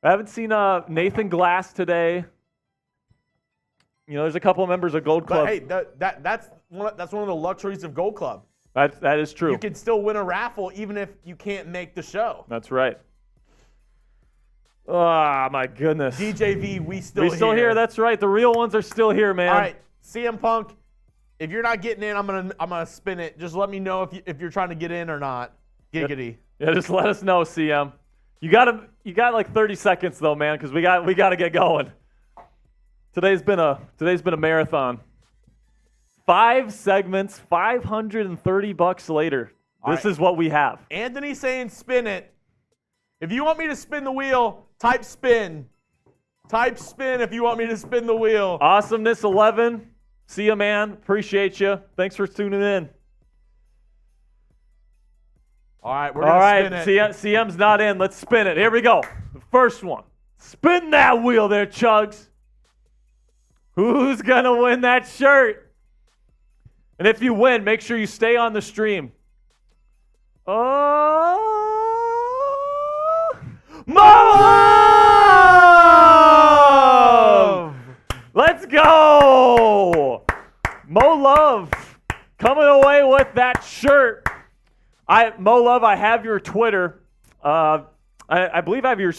I haven't seen Nathan Glass today. You know, there's a couple of members of Gold Club. But hey, that's one of the luxuries of Gold Club. That is true. You can still win a raffle even if you can't make the show. That's right. Ah, my goodness. DJV, we still here. That's right. The real ones are still here, man. All right, CM Punk. If you're not getting in, I'm gonna spin it. Just let me know if you're trying to get in or not. Giggity. Yeah, just let us know, CM. You got like 30 seconds though, man, because we got to get going. Today's been a marathon. 5 segments, $530 later. This is what we have. Anthony's saying spin it. If you want me to spin the wheel, type spin. Type spin if you want me to spin the wheel. Awesomeness 11. See ya, man. Appreciate you. Thanks for tuning in. All right, we're going to spin it. CM's not in. Let's spin it. Here we go. The first one. Spin that wheel there, Chuggs. Who's going to win that shirt? And if you win, make sure you stay on the stream. Mo Love! Let's go! Mo Love coming away with that shirt. Mo Love, I have your Twitter. I believe I have your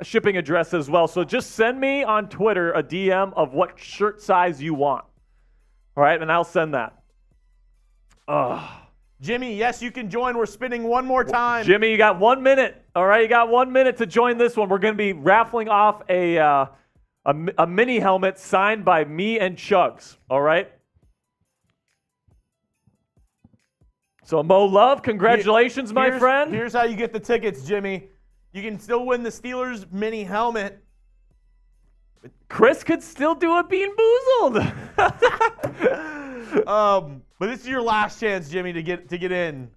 shipping address as well. So just send me on Twitter a DM of what shirt size you want. All right, and I'll send that. Jimmy, yes, you can join. We're spinning one more time. Jimmy, you got 1 minute. All right, you got 1 minute to join this one. We're going to be raffling off a mini helmet signed by me and Chuggs. All right. So Mo Love, congratulations, my friend. Here's how you get the tickets, Jimmy. You can still win the Steelers mini helmet. Chris could still do it being boozled. But this is your last chance, Jimmy, to get in.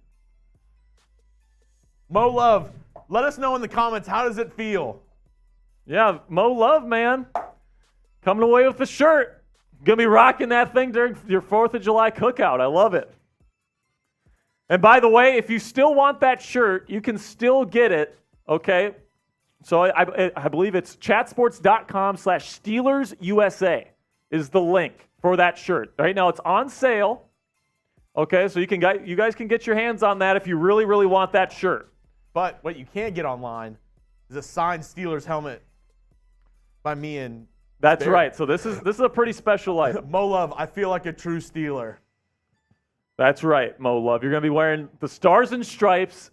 Mo Love, let us know in the comments, how does it feel? Yeah, Mo Love, man. Coming away with the shirt. Gonna be rocking that thing during your 4th of July cookout. I love it. And by the way, if you still want that shirt, you can still get it, okay? So I believe it's chatsports.com/SteelersUSA is the link for that shirt. Right now it's on sale. Okay, so you guys can get your hands on that if you really, really want that shirt. But what you can't get online is a signed Steelers helmet by me and That's Sperry. right. So this is a pretty special item. Mo Love, I feel like a true Steeler. That's right, Mo Love. You're going to be wearing the Stars and Stripes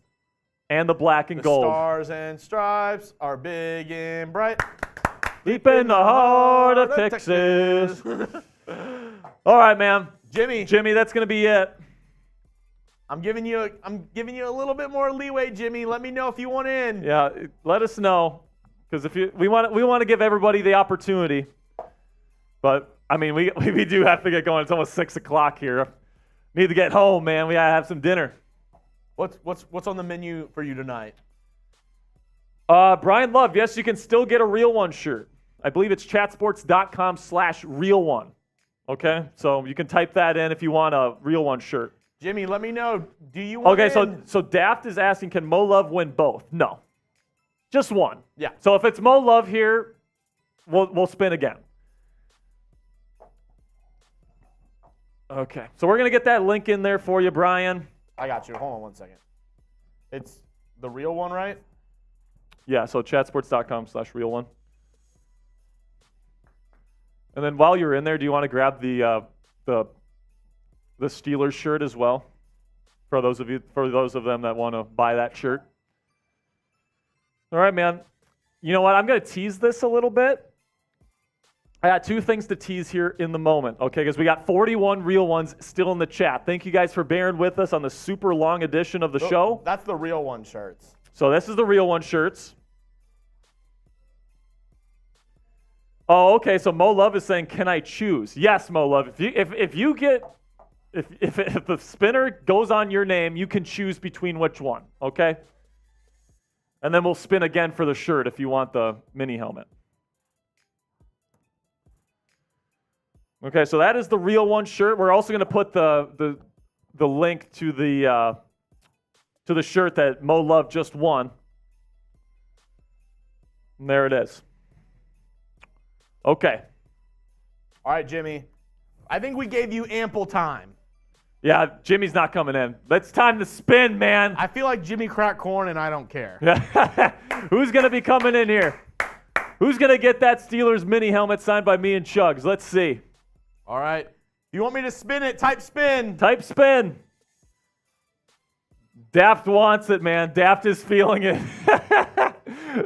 and the black and gold. The Stars and Stripes are big and bright. Deep in the heart of Texas. All right, man. Jimmy, that's going to be it. I'm giving you a little bit more leeway, Jimmy. Let me know if you want in. Yeah, let us know, because we want to give everybody the opportunity. But I mean, we do have to get going. It's almost 6 o'clock here. Need to get home, man. We gotta have some dinner. What's on the menu for you tonight? Brian Love, yes, you can still get a Real One shirt. I believe it's chatsports.com/real1. Okay, so you can type that in if you want a Real One shirt. Jimmy, let me know. Do you want in? So Daft is asking, can Mo Love win both? No, just one. Yeah. So if it's Mo Love here, we'll spin again. Okay, so we're going to get that link in there for you, Brian. I got you. Hold on 1 second. It's the Real One, right? Yeah, so chatsports.com/real1. And then while you're in there, do you want to grab the Steelers shirt as well? For those of them that want to buy that shirt. All right, man. You know what? I'm going to tease this a little bit. I got two things to tease here in the moment, okay? Because we got 41 Real Ones still in the chat. Thank you guys for bearing with us on the super long edition of the show. That's the Real One shirts. So this is the Real One shirts. Oh, okay. So Mo Love is saying, "Can I choose?" Yes, Mo Love. If the spinner goes on your name, you can choose between which one, okay? And then we'll spin again for the shirt if you want the mini helmet. Okay, so that is the Real One shirt. We're also going to put the link to the shirt that Mo Love just won. And there it is. Okay. All right, Jimmy. I think we gave you ample time. Yeah, Jimmy's not coming in. It's time to spin, man. I feel like Jimmy cracked corn, and I don't care. Who's going to be coming in here? Who's going to get that Steelers mini helmet signed by me and Chuggs? Let's see. All right. If you want me to spin it, type spin. Type spin. Daft wants it, man. Daft is feeling it.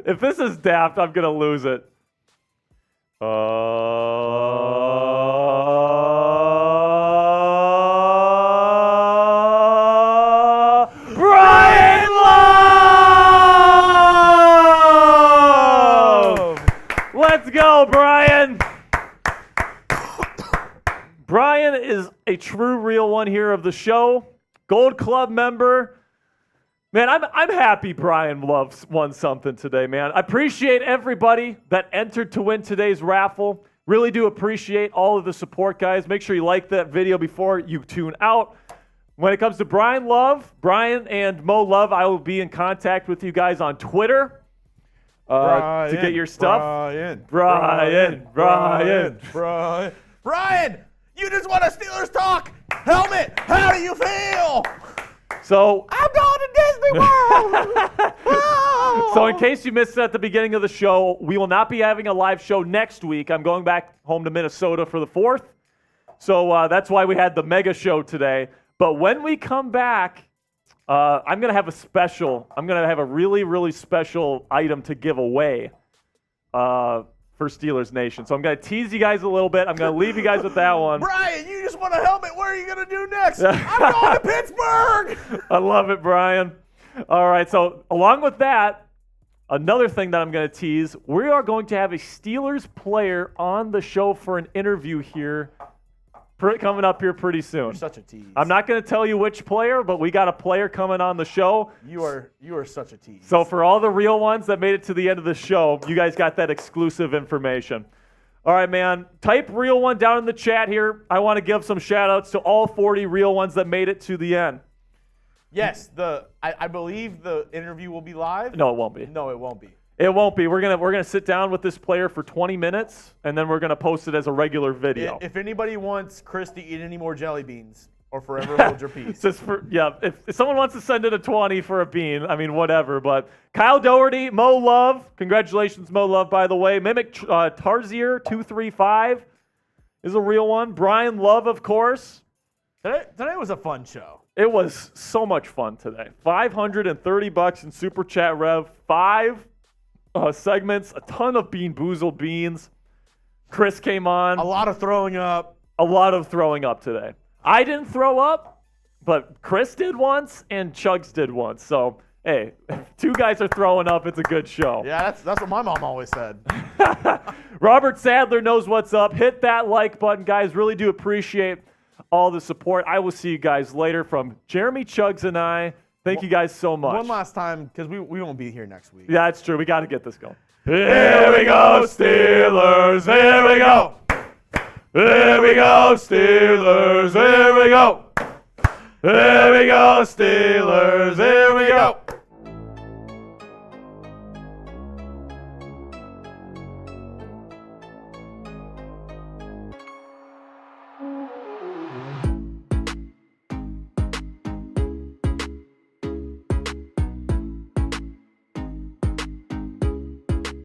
If this is Daft, I'm going to lose it. Brian Love! Let's go, Brian. Brian is a true Real One here of the show. Gold Club member. Man, I'm happy Brian Love won something today, man. I appreciate everybody that entered to win today's raffle. Really do appreciate all of the support, guys. Make sure you like that video before you tune out. When it comes to Brian and Mo Love, I will be in contact with you guys on Twitter to get your stuff. Brian, you just won a Steelers Talk helmet. How do you feel? So I'm going to Disney World. So in case you missed it at the beginning of the show, we will not be having a live show next week. I'm going back home to Minnesota for the 4th. So that's why we had the mega show today. But when we come back, I'm going to have a really, really special item to give away for Steelers Nation. So I'm going to tease you guys a little bit. I'm going to leave you guys with that one. Brian, you just won a helmet. What are you going to do next? I'm going to Pittsburgh. I love it, Brian. All right, so along with that, another thing that I'm going to tease, we are going to have a Steelers player on the show for an interview here coming up here pretty soon. You're such a tease. I'm not going to tell you which player, but we got a player coming on the show. You are such a tease. So for all the Real Ones that made it to the end of the show, you guys got that exclusive information. All right, man. Type Real One down in the chat here. I want to give some shout-outs to all 40 Real Ones that made it to the end. Yes, I believe the interview will be live. No, it won't be. No, it won't be. It won't be. We're gonna sit down with this player for 20 minutes, and then we're gonna post it as a regular video. If anybody wants Chris to eat any more jelly beans, or forever hold your peace. If someone wants to send in a 20 for a bean, I mean, whatever. But Kyle Doherty, Mo Love, congratulations, Mo Love, by the way. Mimic Tarzier 235 is a Real One. Brian Love, of course. Today was a fun show. It was so much fun today. $530 in Super Chat Rev, 5 segments, a ton of Bean Boozled beans. Chris came on. A lot of throwing up. A lot of throwing up today. I didn't throw up, but Chris did once and Chuggs did once. So, hey, if 2 guys are throwing up, it's a good show. Yeah, that's what my mom always said. Robert Sadler knows what's up. Hit that like button, guys. Really do appreciate all the support. I will see you guys later. From Jeremy Chuggs and I, thank you guys so much. One last time, because we won't be here next week. Yeah, that's true. We got to get this going. Here we go, Steelers. Here we go. Here we go, Steelers. Here we go. Here we go, Steelers. Here we go.